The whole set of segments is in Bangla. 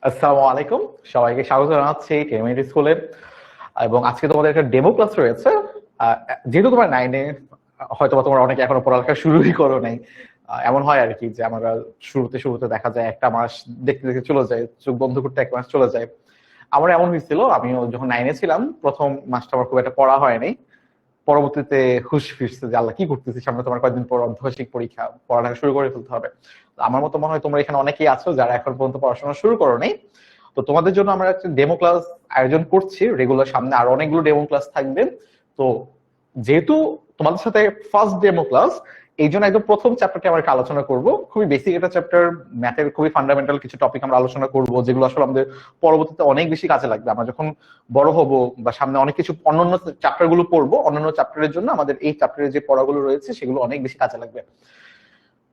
আসসালামু আলাইকুম, সবাইকে স্বাগত জানাচ্ছি কেমিস্ট্রি স্কুলে। এবং আজকে তোমাদের একটা ডেমো ক্লাস রয়েছে। আহ, যেহেতু তোমার নাইনে, হয়তো বা তোমরা অনেকে এখনো পড়ালেখা শুরুই করো নাই। এমন হয় আর কি যে আমরা শুরুতে শুরুতে দেখা যায় একটা মাস দেখতে দেখতে চলে যায়, চোখ বন্ধ করতে এক মাস চলে যায়। আমার এমন হয়েছিল, আমিও যখন নাইনে ছিলাম প্রথম মাসটা আমার খুব একটা পড়া হয়নি। পরবর্তীতে হুশ ফিরছে যে আল্লাহ কি করতেছি, সামনে তোমার কয়েকদিন পর অর্ধবার্ষিক পরীক্ষা, পড়ালেখা শুরু করে ফেলতে হবে। তো আমার মতো মনে হয় তোমরা এখানে অনেকেই আছো যারা এখন পর্যন্ত পড়াশোনা শুরু করো নাই। তো তোমাদের জন্য আমরা একটা ডেমো ক্লাস আয়োজন করছি রেগুলার, সামনে আরো অনেকগুলো ডেমো ক্লাস থাকবে। তো যেহেতু তোমাদের সাথে ফার্স্ট ডেমো ক্লাস, এই জন্য একদম প্রথম চ্যাপ্টারটি আমরা একটা আলোচনা করব। খুবই বেসিক একটা চ্যাপ্টার, ম্যাথের খুবই ফান্ডামেন্টাল কিছু টপিক আমরা আলোচনা করব, যেগুলো আসলে আমাদের পরবর্তীতে অনেক বেশি কাজে লাগবে। আমরা যখন বড় হব বা সামনে অনেক কিছু অন্যান্য চ্যাপ্টার গুলো পড়বো, অন্যান্য চ্যাপ্টারের জন্য আমাদের এই চ্যাপ্টারের যে পড়াগুলো রয়েছে সেগুলো অনেক বেশি কাজে লাগবে।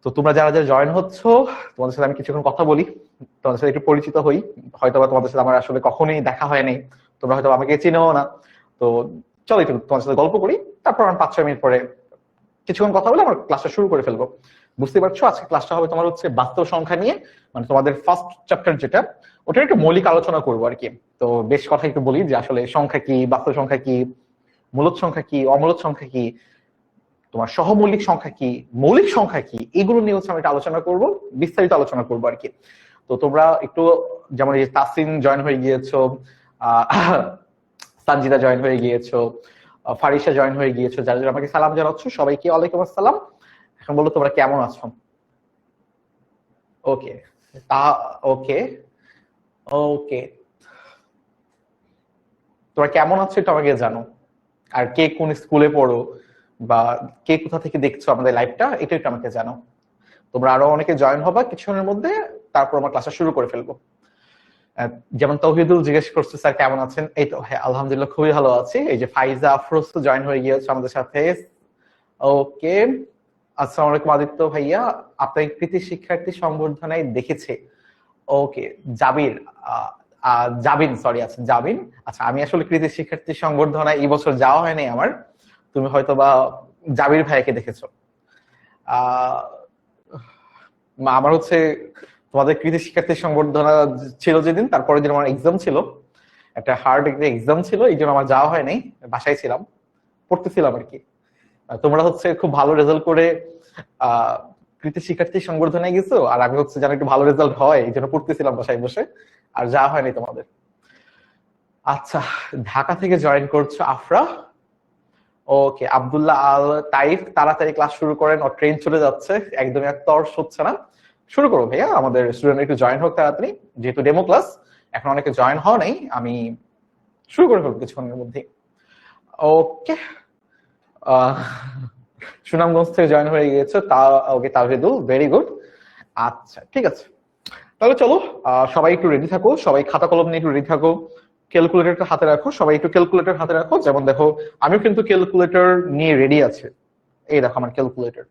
তো তোমরা যারা যারা জয়েন হচ্ছ, তোমাদের সাথে আমি কিছুক্ষণ কথা বলি, তোমাদের সাথে একটু পরিচিত হই। হয়তোবা তোমাদের সাথে আমার আসলে কখনোই দেখা হয়নি, তোমরা হয়তো আমাকে চিনেও না। তো চলো একটু তোমাদের সাথে গল্প করি, তারপর আমার 5-6 মিনিট পরে কিছুক্ষণ কথা বলে আমার ক্লাসটা শুরু করে ফেলবো। বুঝতে পারছো, আজকে ক্লাসটা হবে তোমার হচ্ছে বাস্তব সংখ্যা নিয়ে। মানে তোমাদের ফার্স্ট চ্যাপ্টার যেটা, ওটার একটু মৌলিক আলোচনা করবো আর কি। তো বেশ কথা একটু বলি যে আসলে সংখ্যা কি, বাস্তব সংখ্যা কি, মূলদ সংখ্যা কি, অমূলদ সংখ্যা কি, তোমার সহমৌলিক সংখ্যা কি, মৌলিক সংখ্যা কি, এগুলো নিয়ে হচ্ছে আমি একটা আলোচনা করব, বিস্তারিত আলোচনা করবো আর কি। তো তোমরা একটু, যেমন এই তাসিন জয়েন হয়ে গিয়েছো, সানজিদা জয়েন হয়ে গিয়েছো, ফারিসা জয়েন হয়ে গিয়েছো, যারা যারা আমাকে সালাম জানাচ্ছ সবাইকে ওয়ালাইকুম আসসালাম। এখন বলো তোমরা কেমন আছো? ওকে, তা ওকে, ওকে, তোমরা কেমন আছো এটা আমাকে জানো। আর কে কোন স্কুলে পড়ো বা কে কোথা থেকে দেখছো আমাদের লাইভটা, এটা একটু আমাকে জানো। তোমরা আরো অনেকে জয়েন হবা কিছুক্ষণের মধ্যে, তারপর আমার ক্লাসটা শুরু করে ফেলবো। যেমন তৌহিদুল জিজ্ঞেস করছে স্যার কেমন আছেন, এই তো হ্যাঁ আলহামদুলিল্লাহ খুবই ভালো আছি। এই যে ফাইজা আফরোজ জয়েন হয়ে গিয়েছে আমাদের সাথে। ওকে, আসসালামু আলাইকুম আদিত্য ভাইয়া, আপনার কৃতি শিক্ষার্থী সংবর্ধনায় দেখেছে। ওকে, জাবির, জাবিন, সরি, আচ্ছা জাবিন। আচ্ছা, আমি আসলে কৃতি শিক্ষার্থী সংবর্ধনায় এই বছর যাওয়া হয়নি আমার। তুমি হয়তো বা জাবির ভাইয়াকে দেখেছো। আহ আমার হচ্ছে তোমাদের কৃতি শিক্ষার্থী সংবর্ধনা ছিল যেদিন, তারপরের দিন আমার এক্সাম ছিল, একটা হার্ড একটা এক্সাম ছিল, এই জন্য আমার যাওয়া হয় নাই, বাসায় ছিলাম, পড়তেছিলাম আর কি। তোমরা হচ্ছে খুব ভালো রেজাল্ট করে আহ কৃতি শিক্ষার্থী সংবর্ধনায় গেছো, আর আমি হচ্ছে যেন একটু ভালো রেজাল্ট হয় এই জন্য পড়তেছিলাম বাসায় বসে, আর যাওয়া হয়নি তোমাদের। আচ্ছা, ঢাকা থেকে জয়েন করছো আফরা। ওকে, আব্দুল্লাহ আল তাইফ, তাড়াতাড়ি ক্লাস শুরু করেন, ও ট্রেন চলে যাচ্ছে, একদমই আর তর্স হচ্ছে না। শুরু করো ভাইয়া, আমাদের স্টুডেন্ট একটু জয়েন হোক তাড়াতাড়ি, যেহেতু ডেমো ক্লাস এখন অনেকে জয়েন হওয়া নেই, আমি শুরু করে ফেলবো কিছুক্ষণের মধ্যে। ওকে, সুনামগঞ্জ থেকে জয়েন হয়ে গিয়েছে তা। ওকে তাওহিদুল, ভেরি গুড। আচ্ছা ঠিক আছে, তাহলে চলো সবাই একটু রেডি থাকো, সবাই খাতা কলম নিয়ে একটু রেডি থাকো, ক্যালকুলেটরটা হাতে রাখো, সবাই একটু ক্যালকুলেটর হাতে রাখো। যেমন দেখো, আমিও কিন্তু ক্যালকুলেটর নিয়ে রেডি আছে। এই দেখো আমার ক্যালকুলেটর,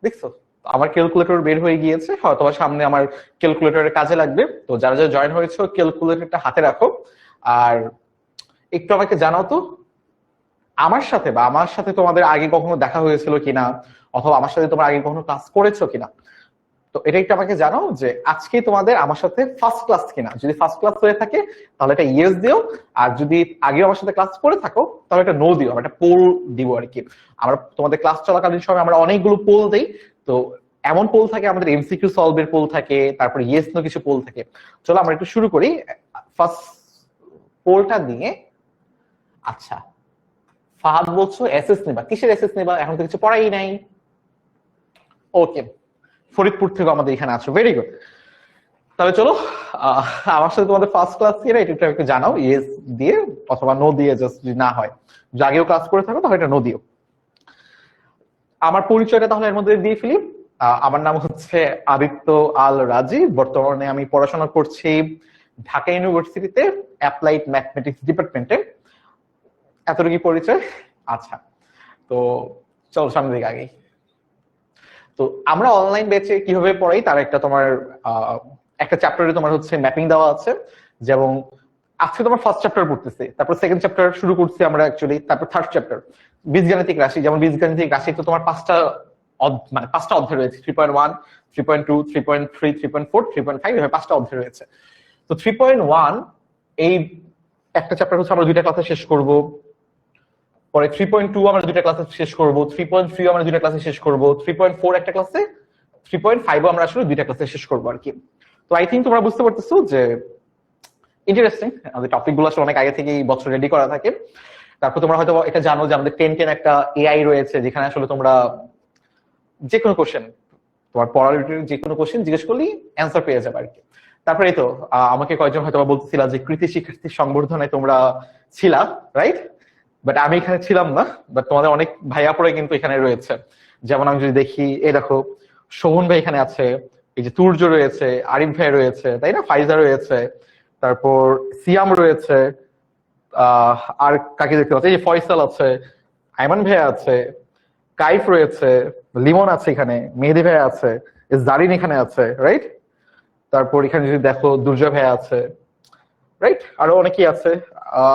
দেখছো? আমার ক্যালকুলেটর বের হয়ে গিয়েছে, হয়তো সামনে আমার ক্যালকুলেটরের কাজে লাগবে। তো যারা যারা জয়েন হয়েছে ক্যালকুলেটরটা হাতে রাখো। আর একটু আমাকে জানাও তো, আমার সাথে তোমাদের আগে কখনো দেখা হয়েছিল কিনা, অথবা আমার সাথে তোমরা আগে কখনো ক্লাস করেছো কিনা। তো এটা একটু আমাকে জানাও যে আজকে তোমাদের আমার সাথে ফার্স্ট ক্লাস কিনা। যদি ফার্স্ট ক্লাস হয়ে থাকে তাহলে এটা ইয়েস দিও, আর যদি আগেও আমার সাথে ক্লাস করে থাকো তাহলে এটা নো দিও, আমরা একটা পোল দিব আর কি। আমরা তোমাদের ক্লাস চলাকালীন সময় আমরা অনেকগুলো পোল দেই। তো এমন পোল থাকে আমাদের, এমসিকিউ সলভের পোল থাকে, তারপরে ইয়েস নো কিছু পোল থাকে। চলো আমরা একটু শুরু করি ফার্স্ট পোলটা দিয়ে। আচ্ছা, ফাহাদ বলছো এসএস নিবা, কিসের এসএস নিবা, এখন তো কিছু পড়াই নাই। ওকে, ফরিদপুর থেকে আমাদের এখানে আছো, ভেরি গুড। তাহলে চলো, আহ, আমার সাথে তোমাদের ফার্স্ট ক্লাস কি না এটা একটু জানাও ইয়েস দিয়ে, অথবা নো দিয়ে, জাস্ট যদি না হয়, যদি আগেও ক্লাস করে থাকো তাহলে এটা নো দিও। আমার পরিচয়টা তাহলে এর মধ্যে দিয়ে ফেলি। আমার নাম হচ্ছে আদিত্য আল রাজি, বর্তমানে আমি পড়াশোনা করছি ঢাকা ইউনিভার্সিটিতে অ্যাপ্লাইড ম্যাথমেটিক্স ডিপার্টমেন্টে। এতটুকু পরিচয়। আচ্ছা, তো চলো সামনের দিকে আগে। তো আমরা অনলাইন ব্যাচে কিভাবে পড়াই তার একটা তোমার একটা চ্যাপ্টারে তোমার হচ্ছে ম্যাপিং দেওয়া আছে। যেমন আজকে তোমার ফার্স্ট চ্যাপ্টার পড়তেছি, তারপর সেকেন্ড চ্যাপ্টার শুরু করছি আমরা অ্যাকচুয়ালি, তারপর থার্ড চ্যাপ্টার বীজগাণিতিক রাশি। যেমন বীজগাণিতিক রাশি তো তোমার 5টা মানে 5টা অধ্যায় রয়েছে, 3.1, 3.2, 3.3, 3.4, 3.5, এভাবে 5টা অধ্যায় রয়েছে। তো 3.1 এই একটা চ্যাপ্টার হচ্ছে আমরা 2টা ক্লাসে শেষ করব, পরে 3.2 আমরা 2টা ক্লাসে শেষ করব, 3.3 আমরা 2টা ক্লাসে শেষ করব, 3.4 একটা ক্লাসে, 3.5 আমরা আসলে 2টা ক্লাসে শেষ করব আর কি। তো আই থিঙ্ক তোমরা বুঝতে পারতেছো যে ইন্টারেস্টিং, আমাদের টপিক গুলো আসলে অনেক আগে থেকেই বছর রেডি করা থাকে। তারপর তোমরা হয়তো এটা জানো যে আমাদের 10 একটা এআই রয়েছে, যেখানে আসলে তোমরা যে কোনো কোশ্চেন, তোমার পড়ার যে কোনো কোশ্চেন জিজ্ঞেস করলেই অ্যান্সার পেয়ে যাবে আর কি। তারপরে এই তো আমাকে কয়েকজন হয়তো বলতেছিল যে কৃতি শিক্ষার্থী সংবর্ধনায় তোমরা ছিলা, রাইট? বাট আমি এখানে ছিলাম না, বাট তোমাদের অনেক ভাইয়াপুরাই কিন্তু এখানে রয়েছে। যেমন আমি যদি দেখি, এই দেখো শোভন ভাই এখানে আছে, এই যে তুর্য রয়েছে, আরিফ ভাই রয়েছে, তাই না, ফাইজা রয়েছে, তারপর সিয়াম রয়েছে, আর কাকে দেখতে পাচ্ছি, এই যে ফয়সাল আছে, আইমান ভাই আছে, কাইফ রয়েছে, লিমন আছে, এখানে মেহেদি ভাই আছে, জারিন এখানে আছে, রাইট? তারপর এখানে যদি দেখো দুর্জয় ভাই আছে, রাইট? আরো অনেকেই আছে।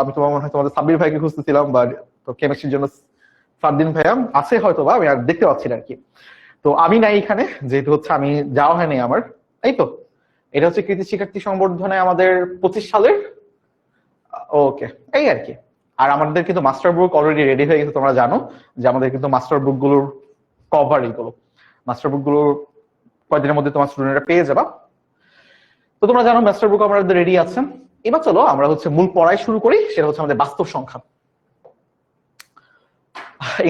আমি তোমার মনে হয় তোমাদের সাব্বির ভাইকে খুঁজতেছিলাম, বা কেমিস্ট্রির জন্য ফারদিন ভাইয়া আছে হয়তো, বা আমি আর দেখতে পাচ্ছি না আর কি। তো আমি নাই এখানে, যেহেতু হচ্ছে আমি যাওয়া হয়নি আমার। এই তো এটা হচ্ছে কৃতি শিক্ষার্থী সংবর্ধনায় আমাদের 25 সালের, ওকে, এই আর কি। আর আমাদের কিন্তু মাস্টার বুক অলরেডি রেডি হয়ে গেছে, তোমরা জানো যে আমাদের কিন্তু মাস্টার বুক গুলোর কভার, এগুলো মাস্টার বুক গুলোর কয়েকদিনের মধ্যে তোমার স্টুডেন্টরা পেয়ে যাবা। তো তোমরা জানো মাস্টার বুক আমাদের রেডি আছে। এবার চলো আমরা হচ্ছে মূল পড়াই শুরু করি, সেটা হচ্ছে আমাদের বাস্তব সংখ্যা।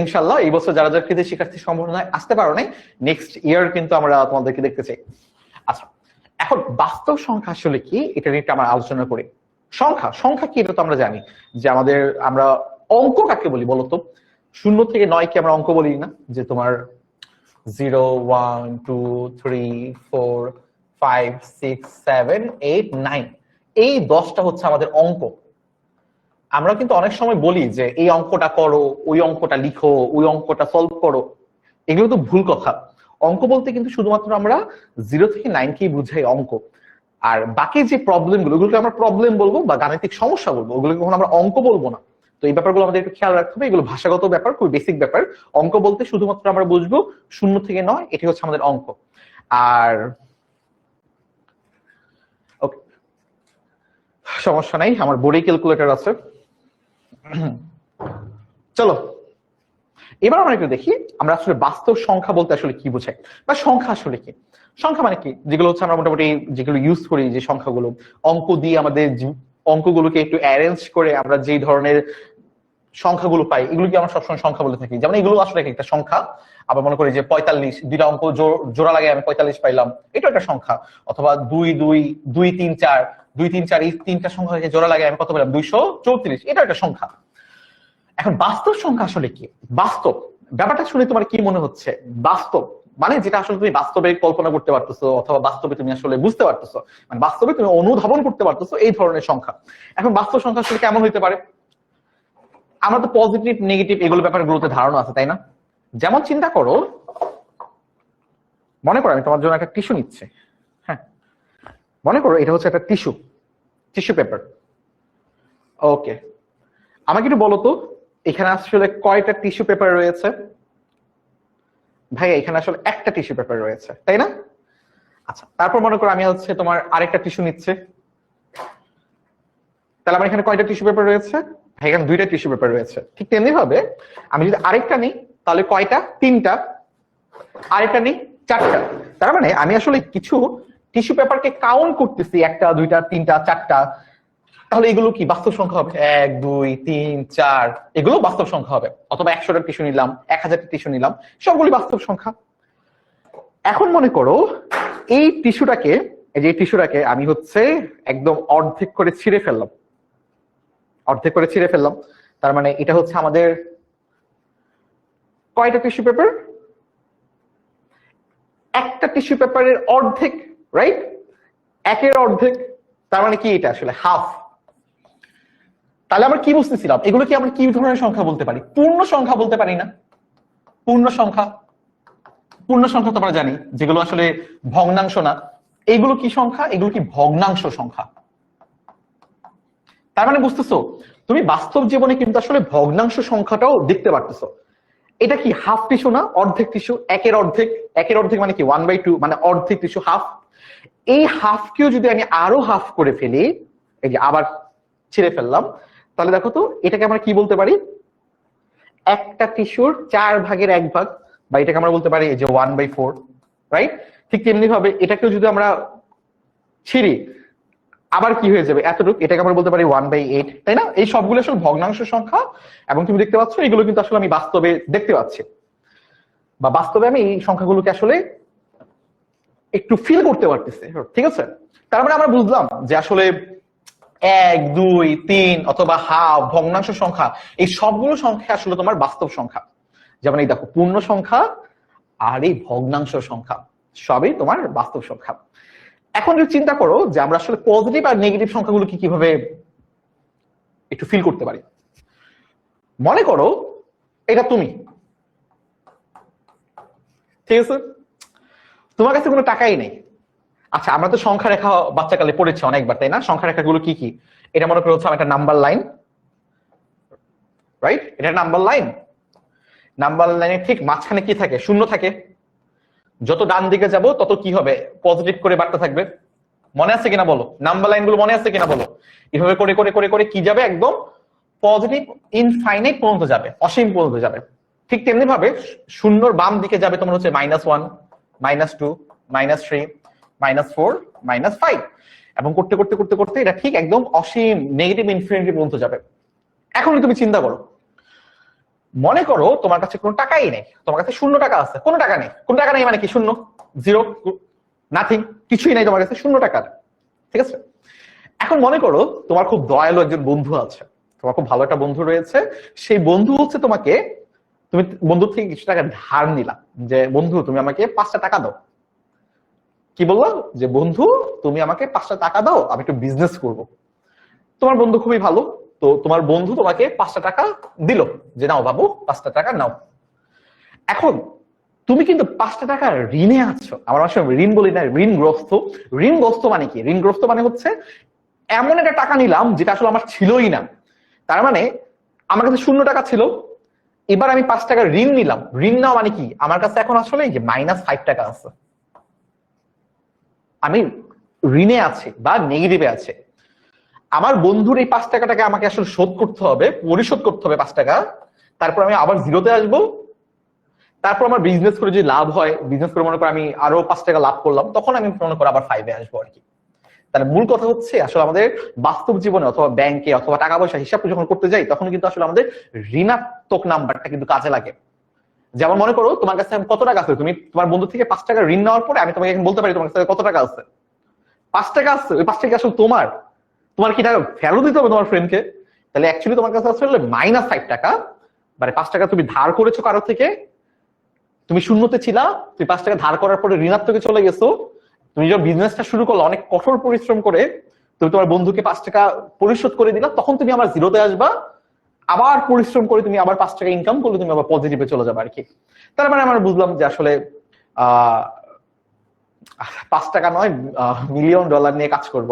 ইনশাল্লাহ এই বছর যারা যারা কৃতি শিক্ষার্থী সম্ভাবনায় আসতে পারো নাই, নেক্সট ইয়ার কিন্তু আমরা তোমাদেরকে দেখতে চাই। আচ্ছা, এখন বাস্তব সংখ্যা আসলে কি, এটা নিয়ে আমরা আলোচনা করি। সংখ্যা সংখ্যা কি এটা তো আমরা জানি, যে আমরা অঙ্ক কাকে বলি বলতো? 0 থেকে 9 কে আমরা অঙ্ক বলি না? যে তোমার 0, 1, 2, 3, 4, 5, 6, 7, 8, 9, এই 10টা হচ্ছে আমাদের অঙ্ক। আমরা কিন্তু অনেক সময় বলি যে এই অঙ্কটা করো, ওই অঙ্কটা লিখো, ওই অঙ্কটা সলভ করো, এগুলো তো ভুল কথা। অঙ্ক বলতে কিন্তু শুধুমাত্র আমরা 0 থেকে 9 কেই বুঝাই অঙ্ক। আর বাকি যে প্রবলেম গুলো, ওগুলোকে আমরা প্রবলেম বলবো বা গাণিতিক সমস্যা বলবো, ওগুলোকে কখনো আমরা অঙ্ক বলবো না। তো এই ব্যাপারগুলো আমাদের একটু খেয়াল রাখতে হবে, এগুলো ভাষাগত ব্যাপার, খুব বেসিক ব্যাপার। অঙ্ক বলতে শুধুমাত্র আমরা বুঝবো 0 থেকে 9, এটি হচ্ছে আমাদের অঙ্ক। আর ওকে, সমস্যা নাই, আমার বোর্ডে ক্যালকুলেটর আছে। চলো এবার আমরা একটু দেখি আমরা আসলে বাস্তব সংখ্যা বলতে আসলে কি বোঝাই, বা সংখ্যা আসলে কি। সংখ্যা মানে কি, যেগুলো হচ্ছে আমরা মোটামুটি যেগুলো ইউজ করি, যে সংখ্যাগুলো অঙ্ক দিয়ে আমাদের অঙ্কগুলোকে একটু অ্যারেঞ্জ করে আমরা যেই ধরনের সংখ্যাগুলো পাই, এগুলোকে আমরা সবসময় সংখ্যা বলে থাকি। যেমন এগুলো আসলে একটা সংখ্যা। আবার মনে করি যে 45, দুইটা অঙ্ক জোড়া লাগে আমি 45 পাইলাম, এটা একটা সংখ্যা। অথবা 2, 2, 2, 3, 4, 2, 3, 4, এই তিনটা সংখ্যা জোড়া লাগে আমি কত পেলাম, 234, এটা একটা সংখ্যা। এখন বাস্তব সংখ্যা আসলে কি? বাস্তব ব্যাপারটা শুনে তোমার কি মনে হচ্ছে? বাস্তব মানে যেটা আসলে তুমি বাস্তবে কল্পনা করতে পারতেছো, অথবা বাস্তবে তুমি আসলে বুঝতে পারতেছো, মানে বাস্তবে তুমি অনুধাবন করতে পারতেছো, এই ধরনের সংখ্যা। এখন বাস্তব সংখ্যা আসলে কেমন হইতে পারে? আমরা তো পজিটিভ নেগেটিভ এগুলো ব্যাপারগুলোতে ধারণা আছে, তাই না? যেমন চিন্তা করো, মনে করো আমি তোমার জন্য একটা টিস্যু নিচ্ছি। হ্যাঁ, মনে করো এটা হচ্ছে একটা টিস্যু পেপার। ওকে, আমাকে একটু বলো তো এখানে আসলে কয়টা টিস্যু পেপার রয়েছে? ভাইয়া এখানে আসলে একটা টিস্যু পেপার রয়েছে, তাই না? আচ্ছা, তারপর মনে করো আমি হচ্ছে তোমার আরেকটা টিস্যু নিচ্ছে, তাহলে আমার এখানে কয়টা টিস্যু পেপার রয়েছে? ভাই এখানে 2টা টিস্যু পেপার রয়েছে। ঠিক তেমনি ভাবে আমি যদি আরেকটা নিই, তাহলে কয়টা? 3টা। আরেকটা নিই, 4টা। তার মানে আমি আসলে কিছু টিস্যু পেপারকে কাউন্ট করতেছি, 1টা 2টা 3টা 4টা। তাহলে এগুলো কি বাস্তব সংখ্যা হবে? 1, 2, 3, 4, এগুলো বাস্তব সংখ্যা হবে। অথবা 100টা টিস্যু নিলাম, 1000টা টিস্যু নিলাম, সবগুলি বাস্তব সংখ্যা। এখন মনে করো এই টিস্যুটাকে আমি হচ্ছে একদম অর্ধেক করে ছিঁড়ে ফেললাম। তার মানে এটা হচ্ছে আমাদের কয়টা টিস্যু পেপার? একটা টিস্যু পেপারের অর্ধেক, রাইট? 1-এর অর্ধেক, তার মানে কি এটা আসলে হাফ। তাহলে আমরা কি বুঝতেছিলাম, এগুলো কি আমরা কি ধরনের সংখ্যা বলতে পারি? পূর্ণ সংখ্যা বলতে পারি না? পূর্ণ সংখ্যা তো আমরা জানি যেগুলো আসলে ভগ্নাংশ না। এইগুলো কি সংখ্যা? এগুলো কি ভগ্নাংশ সংখ্যা। তার মানে বুঝতেছো তুমি বাস্তব জীবনে কিন্তু আসলে ভগ্নাংশ সংখ্যাটাও দেখতে পারতেছো। এটা কি হাফ টিস্যু না, অর্ধেক টিস্যু, একের অর্ধেক। একের অর্ধেক মানে কি 1/2, মানে অর্ধেক টিস্যু হাফ। এই হাফকেও যদি আমি আরো হাফ করে ফেলি, এই যে আবার ছিঁড়ে ফেললাম, তাহলে দেখো তো এটাকে আমরা কি বলতে পারি, একটা টিস্যুর 1/4 বা এটাকে আমরা বলতে পারি যে 1/4, রাইট? ঠিক তেমনি ভাবে এটাকেও যদি আমরা ছিঁড়ি, আবার কি হয়ে যাবে এতটুকু, এটাকে আমরা বলতে পারি 1/8, তাই না? এই সবগুলো আসলে ভগ্নাংশ সংখ্যা, এবং তুমি দেখতে পাচ্ছ এগুলো কিন্তু আসলে আমি বাস্তবে দেখতে পাচ্ছি, বা বাস্তবে আমি এই সংখ্যাগুলোকে আসলে একটু ফিল করতে পারতেছি, ঠিক আছে? তার মানে আমরা বুঝলাম যে আসলে 1, 2, 3 অথবা হাফ, ভগ্নাংশ সংখ্যা, এই সবগুলো সংখ্যা আসলে তোমার বাস্তব সংখ্যা। যেমন এই দেখো, পূর্ণ সংখ্যা আর এই ভগ্নাংশ সংখ্যা সবই তোমার বাস্তব সংখ্যা। এখন যদি চিন্তা করো যে আমরা আসলে পজিটিভ আর নেগেটিভ সংখ্যাগুলো কিভাবে একটু ফিল করতে পারি। মনে করো এটা তুমি, ঠিক আছে? তোমার কাছে কোনো টাকাই নেই। আচ্ছা, আমরা তো সংখ্যা রেখা বাচ্চাকালে পড়েছি অনেকবার, তাই না? সংখ্যা রেখাগুলো কি কি? এটা মনে করো হচ্ছে একটা নাম্বার লাইন, রাইট? এটা নাম্বার লাইন। নাম্বার লাইনের ঠিক মাঝখানে কি থাকে? শূন্য থাকে। যত ডান দিকে যাব তত কি হবে? পজিটিভ করে বাড়তে থাকবে। মনে আছে কিনা বলো? নাম্বার লাইন গুলো মনে আছে কিনা বলো? এভাবে করে করে করে করে কি যাবে? একদম পজিটিভ ইনফাইনাইট পর্যন্ত যাবে, অসীম পর্যন্ত যাবে। ঠিক তেমনি ভাবে শূন্যর বাম দিকে যাবে তোমার হচ্ছে -1, -2, -3, -4, -5, এবং করতে করতে করতে করতে এটা ঠিক একদম অসীম নেগেটিভ ইনফিনিটি পর্যন্ত যাবে। এখন তুমি চিন্তা করো, মনে করো তোমার কাছে কোনো টাকাই নেই, তোমার কাছে 0 টাকা আছে, কোনো টাকা নেই। কোনো টাকা নেই মানে কি? শূন্য, জিরো, নাথিং, কিছুই নাই তোমার কাছে, 0 টাকা, ঠিক আছে? এখন মনে করো তোমার খুব দয়ালু একজন বন্ধু আছে, তোমার খুব ভালো একটা বন্ধু রয়েছে। সেই বন্ধু হচ্ছে তোমাকে, তুমি বন্ধুর থেকে কিছু টাকা ধার নিলা, যে বন্ধু তুমি আমাকে 5টা টাকা দাও। কি বললো? যে বন্ধু তুমি আমাকে 5টা টাকা দাও, আমি একটু বিজনেস করব। তোমার বন্ধু খুবই ভালো, তো তোমার বন্ধু তোমাকে 5টা টাকা দিল, যে নাও বাবু 5টা টাকা নাও। এখন তুমি কিন্তু 5টা টাকা ঋণে আছো। আমার অনেক সময় ঋণ বলি না, ঋণগ্রস্ত। ঋণগ্রস্ত মানে কি? ঋণগ্রস্ত মানে হচ্ছে এমন একটা টাকা নিলাম যেটা আসলে আমার ছিলই না। তার মানে আমার কাছে 0 টাকা ছিল, এবার আমি 5 টাকা ঋণ নিলাম। ঋণ নেওয়া মানে কি? আমার কাছে এখন আসলে যে -5 টাকা আছে, আমি ঋণে আছে বা নেগেটিভে আছে। আমার বন্ধুর এই 5 টাকাটাকে আমাকে আসলে শোধ করতে হবে, পরিশোধ করতে হবে 5 টাকা। তারপর আমি আবার জিরোতে আসবো। তারপর আমার বিজনেস করে যদি লাভ হয়, বিজনেস করে মনে করো আমি আরো 5 টাকা লাভ করলাম, তখন আমি মনে করো আবার 5-এ আসবো আর কি। তাহলে মূল কথা হচ্ছে আসলে আমাদের বাস্তব জীবনে অথবা ব্যাংকে অথবা টাকা পয়সা হিসাব যখন করতে যাই, তখন কিন্তু আসলে আমাদের ঋণাত্মক নাম্বারটা কিন্তু কাজে লাগে। যেমন মনে করো তোমার কাছে কত টাকা আছে, তুমি তোমার বন্ধু থেকে 5 টাকা ঋণ নেওয়ার পরে আমি তোমাকে এখন বলতে পারি তোমার কাছে কত টাকা আছে। 5 টাকা আছে, ওই 5 টাকা আসলে তোমার। তোমার কি টাকা ফেরত দিতে হবে তোমার ফ্রেন্ডকে? তাহলে অ্যাকচুয়ালি তোমার কাছে আসলে -5 টাকা, মানে 5 টাকা তুমি ধার করেছো কারো থেকে, তুমি শূন্যতে ছিলা, তুমি 5 টাকা ধার করার পরে ঋণাত্মকে চলে গেছো। তুমি যখন বিজনেসটা শুরু করলো অনেক কঠোর পরিশ্রম করে, তুমি তোমার বন্ধুকে 5 টাকা পরিশোধ করে দিলা, তখন তুমি আবার জিরোতে আসবা, আবার পরিশ্রম করে তুমি আবার 5 টাকা ইনকাম করলে তুমি আবার পজিটিভে চলে যাবে আর কি। তার মানে আমরা বুঝলাম যে আসলে 5 টাকা নয়, $1,000,000 নিয়ে কাজ করব।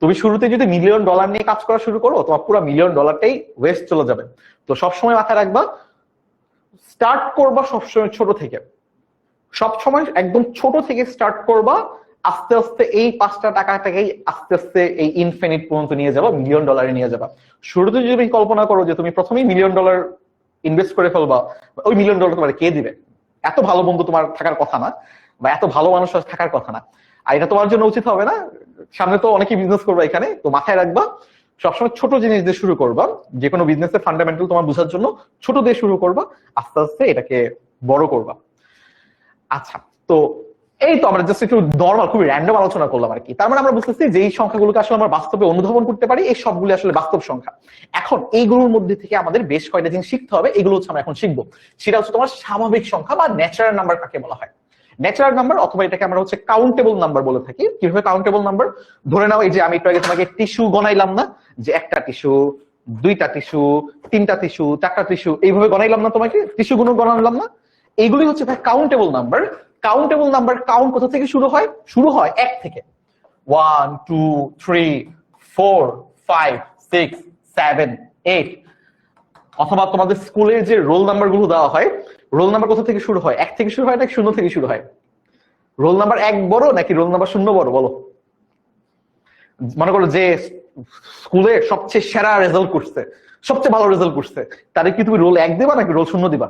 তুমি শুরুতে যদি $1,000,000 নিয়ে কাজ করা শুরু করো, তোমার পুরো $1,000,000টাই ওয়েস্ট চলে যাবে। তো সবসময় মাথায় রাখবা, স্টার্ট করবা সবসময় ছোট থেকে, সবসময় একদম ছোট থেকে স্টার্ট করবা। আস্তে আস্তে এই 5টা টাকাটাকেই আস্তে আস্তে এই ইনফিনিট পর্যন্ত নিয়ে যাবা, $1,000,000-এ নিয়ে যাবা। শুরুতে যদি তুমি কল্পনা করো যে তুমি প্রথমেই $1,000,000 ইনভেস্ট করে ফেলবা, ওই $1,000,000 তোমার কে দিবে? এত ভালো বন্ধু তোমার থাকার কথা না, বা এত ভালো মানুষ থাকার কথা না। আর এটা তোমার জন্য উচিত হবে না। সামনে তো অনেকেই বিজনেস করবা এখানে, তো মাথায় রাখবা সবসময় ছোট জিনিস দিয়ে শুরু করবা। যে কোনো বিজনেসের ফান্ডামেন্টাল তোমার বোঝার জন্য ছোট দিয়ে শুরু করবা, আস্তে আস্তে এটাকে বড় করবা। আচ্ছা, তো এই তো আমরা জাস্ট একটু নর্মাল খুবই র্যান্ডম আলোচনা করলাম আর কি। তার মানে আমরা বুঝতেছি যে এই সংখ্যাগুলোকে আসলে আমরা বাস্তবে অনুধাবন করতে পারি, এই সবগুলো আসলে বাস্তব সংখ্যা। এখন এইগুলোর মধ্যে থেকে আমাদের বেশ কয়েকটা জিনিস শিখতে হবে, এগুলো হচ্ছে আমরা এখন শিখবো। সেটা হচ্ছে তোমার স্বাভাবিক সংখ্যা বা ন্যাচারাল নাম্বার কাকে বলা হয়। ন্যাচারাল নাম্বার অথবা এটাকে আমরা হচ্ছে কাউন্টেবল নাম্বার বলে থাকি। কিভাবে কাউন্টেবল নাম্বার? ধরে নাও এই যে আমি একটু আগে তোমাকে টিস্যু গনাইলাম না, যে একটা টিস্যু, 2টা টিস্যু, 3টা টিস্যু, 4টা টিস্যু, এইভাবে গনাইলাম না তোমাকে, টিস্যু গুলো গনাইলাম না। এইগুলি হচ্ছে countable number. Countable number count কোথা থেকে শুরু হয়? শুরু হয় 1 থেকে। 1, 2, 3, 4, 5, 6, 7, 8। অথবা তোমাদের স্কুলের যে রোল নাম্বার গুলো দেওয়া হয়, রোল নাম্বার কোথা থেকে শুরু হয়? 1 থেকে শুরু হয় নাকি 0 থেকে শুরু হয়? রোল নাম্বার 1 বড় নাকি রোল নাম্বার 0 বড়? বলো। মনে করো যে স্কুলে সবচেয়ে সেরা রেজাল্ট করছে, সবচেয়ে ভালো রেজাল্ট করছে, তারে কি তুমি রোল 1 দিবা নাকি রোল 0 দিবা?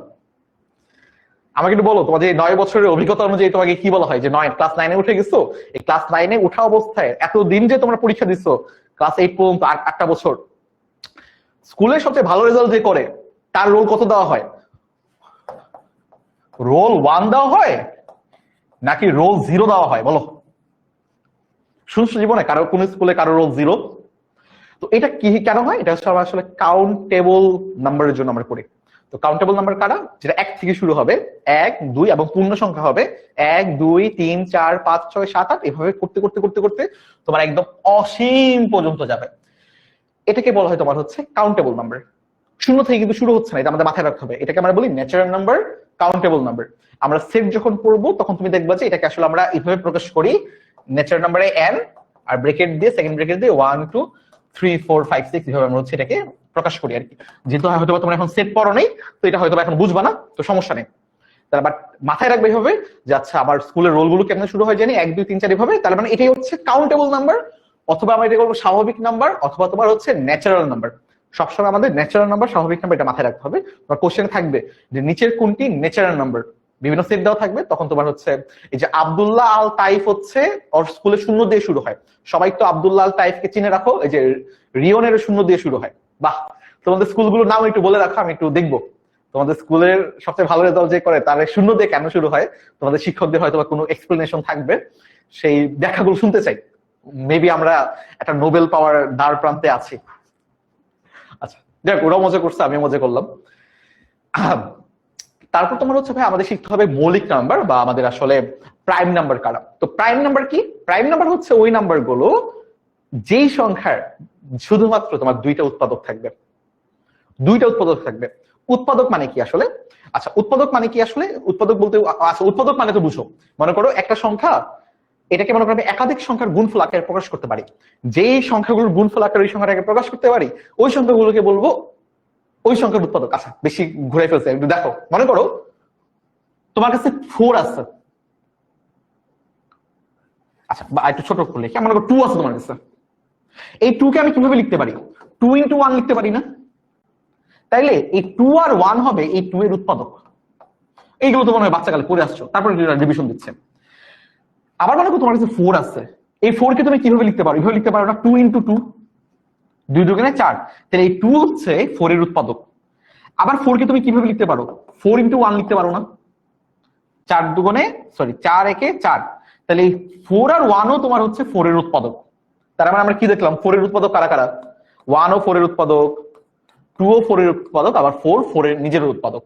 আমাকে একটু বলো, তোমাদের 9 বছরের অভিজ্ঞতা অনুযায়ী তোমাকে কি বলা হয় যে ক্লাস 9-এ উঠে গেছো, এই ক্লাস 9-এ উঠা অবস্থায় এতদিন যে তোমরা পরীক্ষা দিচ্ছ, ক্লাস 8 পর্যন্ত 8টা বছর, স্কুলের সবচেয়ে ভালো রেজাল্ট যে করে তার রোল কত দেওয়া হয়? রোল 1 দেওয়া হয় নাকি রোল 0 দেওয়া হয়? বলো। শুনছো জীবনে কারো কোন স্কুলে কারো রোল 0? তো এটা কি কেন হয়? এটা হচ্ছে আসলে কাউন্টেবল নাম্বারের জন্য আমরা করি। তো কাউন্টেবল নাম্বার কারা? যেটা 1 থেকে শুরু হবে, 1 2 এবং পূর্ণ সংখ্যা হবে 1 2 3 4 5 6 7 8, এভাবে করতে করতে করতে করতে তোমার একদম অসীম পর্যন্ত যাবে। এটাকে বলা হয় তোমার হচ্ছে কাউন্টেবল নাম্বার। 0 থেকে কিন্তু শুরু হচ্ছে না, এটা আমাদের মাথায় রাখতে হবে। এটাকে আমরা বলি ন্যাচারাল নাম্বার, কাউন্টেবল নাম্বার। আমরা সেট যখন পড়বো তখন তুমি দেখবা যে এটাকে আসলে আমরা এইভাবে প্রকাশ করি, ন্যাচারাল নাম্বারে n আর ব্র্যাকেট দিয়ে, সেকেন্ড ব্র্যাকেট দিয়ে 1 2 3 4 5 6 এভাবে আমরা হচ্ছে এটাকে প্রকাশ করি আর কি। যেহেতু হয়তো তোমরা এখন সেট পড়ো নাই, তো এটা হয়তো এখন বুঝবা না, তো সমস্যা নেই। তাহলে বাট মাথায় রাখবে এইভাবে যে আচ্ছা আমার স্কুলের রোলগুলো কেমনে শুরু হয় জানি, 1 2 3 4 এভাবে। তাহলে মানে এটাই হচ্ছে কাউন্টেবল নাম্বার, অথবা আমরা এটা বলবো স্বাভাবিক নাম্বার, অথবা তোমার হচ্ছে ন্যাচারাল নাম্বার। সবসময় আমাদের ন্যাচারাল নাম্বার, স্বাভাবিক নাম্বার এটা মাথায় রাখতে হবে। তোমার কোশ্চেন থাকবে যে নিচের কোনটি ন্যাচারাল নাম্বার, বিভিন্ন সেট দেওয়া থাকবে, তখন তোমার হচ্ছে এই যে আব্দুল্লাহ আল তাইফ হচ্ছে ওর স্কুলে 0 দিয়ে শুরু হয়। সবাই তো আব্দুল্লাহ আল তাইফকে চিনে রাখো, এই যে রিয়নের 0 দিয়ে শুরু হয়। বাহ, তোমাদের স্কুলগুলোর নাম একটু বলে রাখো, আমি একটু দেখবো তোমাদের স্কুলের সবচেয়ে ভালো রেজাল্ট যে করে তার 0 দিয়ে কেন শুরু হয়। তোমাদের শিক্ষকদের হয়তো কোনো এক্সপ্লেনেশন থাকবে, সেই ব্যাখ্যাগুলো শুনতে চাই। মেবি আমরা একটা নোবেল পাওয়ার দ্বার প্রান্তে আছি। আচ্ছা দেখ, ওরাও মজা করছে, আমি মজা করলাম। তারপর তোমার হচ্ছে ভাই আমাদের শিখতে হবে মৌলিক নাম্বার, বা আমাদের আসলে প্রাইম নাম্বার কারা। তো প্রাইম নাম্বার কি? প্রাইম নাম্বার হচ্ছে ওই নাম্বার গুলো যেই সংখ্যার শুধুমাত্র তোমার 2টা উৎপাদক থাকবে। 2টা উৎপাদক থাকবে। উৎপাদক মানে কি আসলে? আচ্ছা উৎপাদক মানে কি আসলে? উৎপাদক বলতে আচ্ছা উৎপাদক মানে তো বুঝো, মনে করো একটা সংখ্যা, এটাকে মনে করো আমি একাধিক সংখ্যার গুণফল আকারে প্রকাশ করতে পারি। যেই সংখ্যাগুলোর গুণফল আকারে ওই সংখ্যাটাকে প্রকাশ করতে পারি, ওই সংখ্যাগুলোকে বলবো ওই সংখ্যার উৎপাদক। আচ্ছা বেশি ঘুরে ফেলছে, একটু দেখো। মনে করো তোমার কাছে 4 আছে, আচ্ছা বা একটু ছোট করলে কি, মনে করো 2 আছে তোমার কাছে। এই 2 কে আমি কিভাবে লিখতে পারি? 2 into 1 লিখতে পারি না? তাইলে এই 2 আর 1 হবে এই 2 এর উৎপাদক। এইগুলো তো মনে হয় বাচ্চাকালে পড়ে আসছো, তারপরে রিভিশন দিচ্ছে। আবার মনে করো তোমার কাছে 4 আছে, এই 4 কে তুমি কিভাবে লিখতে পারো? এভাবে লিখতে পারো না, 2 into 2, 2 দুগুণে 4। তাহলে এই 2 হচ্ছে 4 এর উৎপাদক। আবার 4 কে তুমি কিভাবে লিখতে পারো? 4 into 1 লিখতে পারো না? 4 দুগুণে 4 একে 4। তাহলে এই 4 আর 1 ও তোমার হচ্ছে 4 এর উৎপাদক। তার মানে আমরা কি দেখলাম? 4 এর উৎপাদক কারা কারা? 1 ও 4 এর উৎপাদক, 2 ও 4 এর উৎপাদক, আবার 4 এর নিজের উৎপাদক।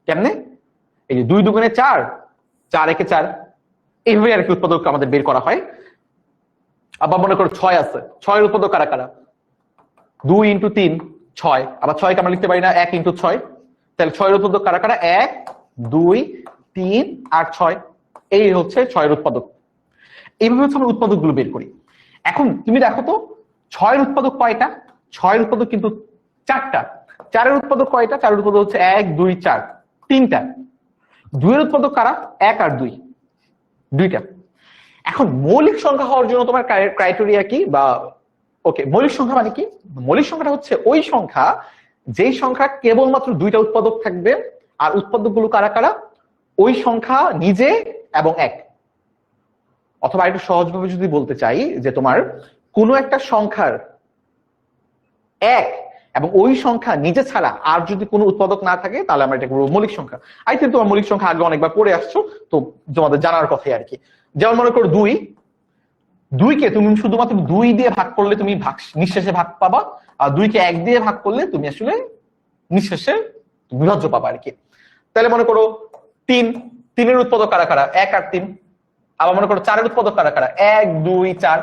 কেমনে? এই যে 2 দুগুণে 4, 4 একে 4, এইভাবে আর কি উৎপাদক আমাদের বের করা হয়। আবার মনে করো 6 আছে, 6 এর উৎপাদক কারা কারা? 2 into 3 6, আবার 6 কে আমরা লিখতে পারি না 1 into 6। তাহলে 6 এর উৎপাদক কারা কারা? 1 2 3 আর 6, এই হচ্ছে 6 এর উৎপাদক। এইভাবে হচ্ছে আমরা উৎপাদক গুলো বের করি। এখন তুমি দেখো তো 6 এর উৎপাদক কয়টা? 6 এর উৎপাদক কিন্তু 4টা। 4 এর উৎপাদক কয়টা? 4 এর উৎপাদক হচ্ছে 1 2 4, 3টা। 2 এর উৎপাদক কারা? 1 আর 2, 2টা। এখন মৌলিক সংখ্যা হওয়ার জন্য তোমার ক্রাইটেরিয়া কি? বা ওকে, মৌলিক সংখ্যা মানে কি? মৌলিক সংখ্যাটা হচ্ছে ওই সংখ্যা যেই সংখ্যা কেবলমাত্র 2টা উৎপাদক থাকবে, আর উৎপাদক গুলো কারা কারা? ওই সংখ্যা নিজে এবং 1। অথবা একটু সহজভাবে যদি বলতে চাই যে তোমার কোনো একটা সংখ্যার 1 এবং ওই সংখ্যা নিজে ছাড়া আর যদি কোনো উৎপাদক না থাকে, তাহলে আমরা এটা বলবো মৌলিক সংখ্যা। আই থিংক তোমার মৌলিক সংখ্যা আগে অনেকবার পড়ে আসছো, তো তোমাদের জানার কথাই আর কি। যেমন মনে করো 2 কে তুমি শুধুমাত্র 2 দিয়ে ভাগ করলে তুমি নিঃশেষে ভাগ পাবা, আর 2 কে 1 দিয়ে ভাগ করলে তুমি আসলে নিঃশেষে বিভাজ্য পাবা আর কি। তাহলে মনে করো 3 এর উৎপাদক কারা কারা? 1 আর 3। আবার মনে করো 4 এর উৎপাদক কারা কারা? 1 2 4।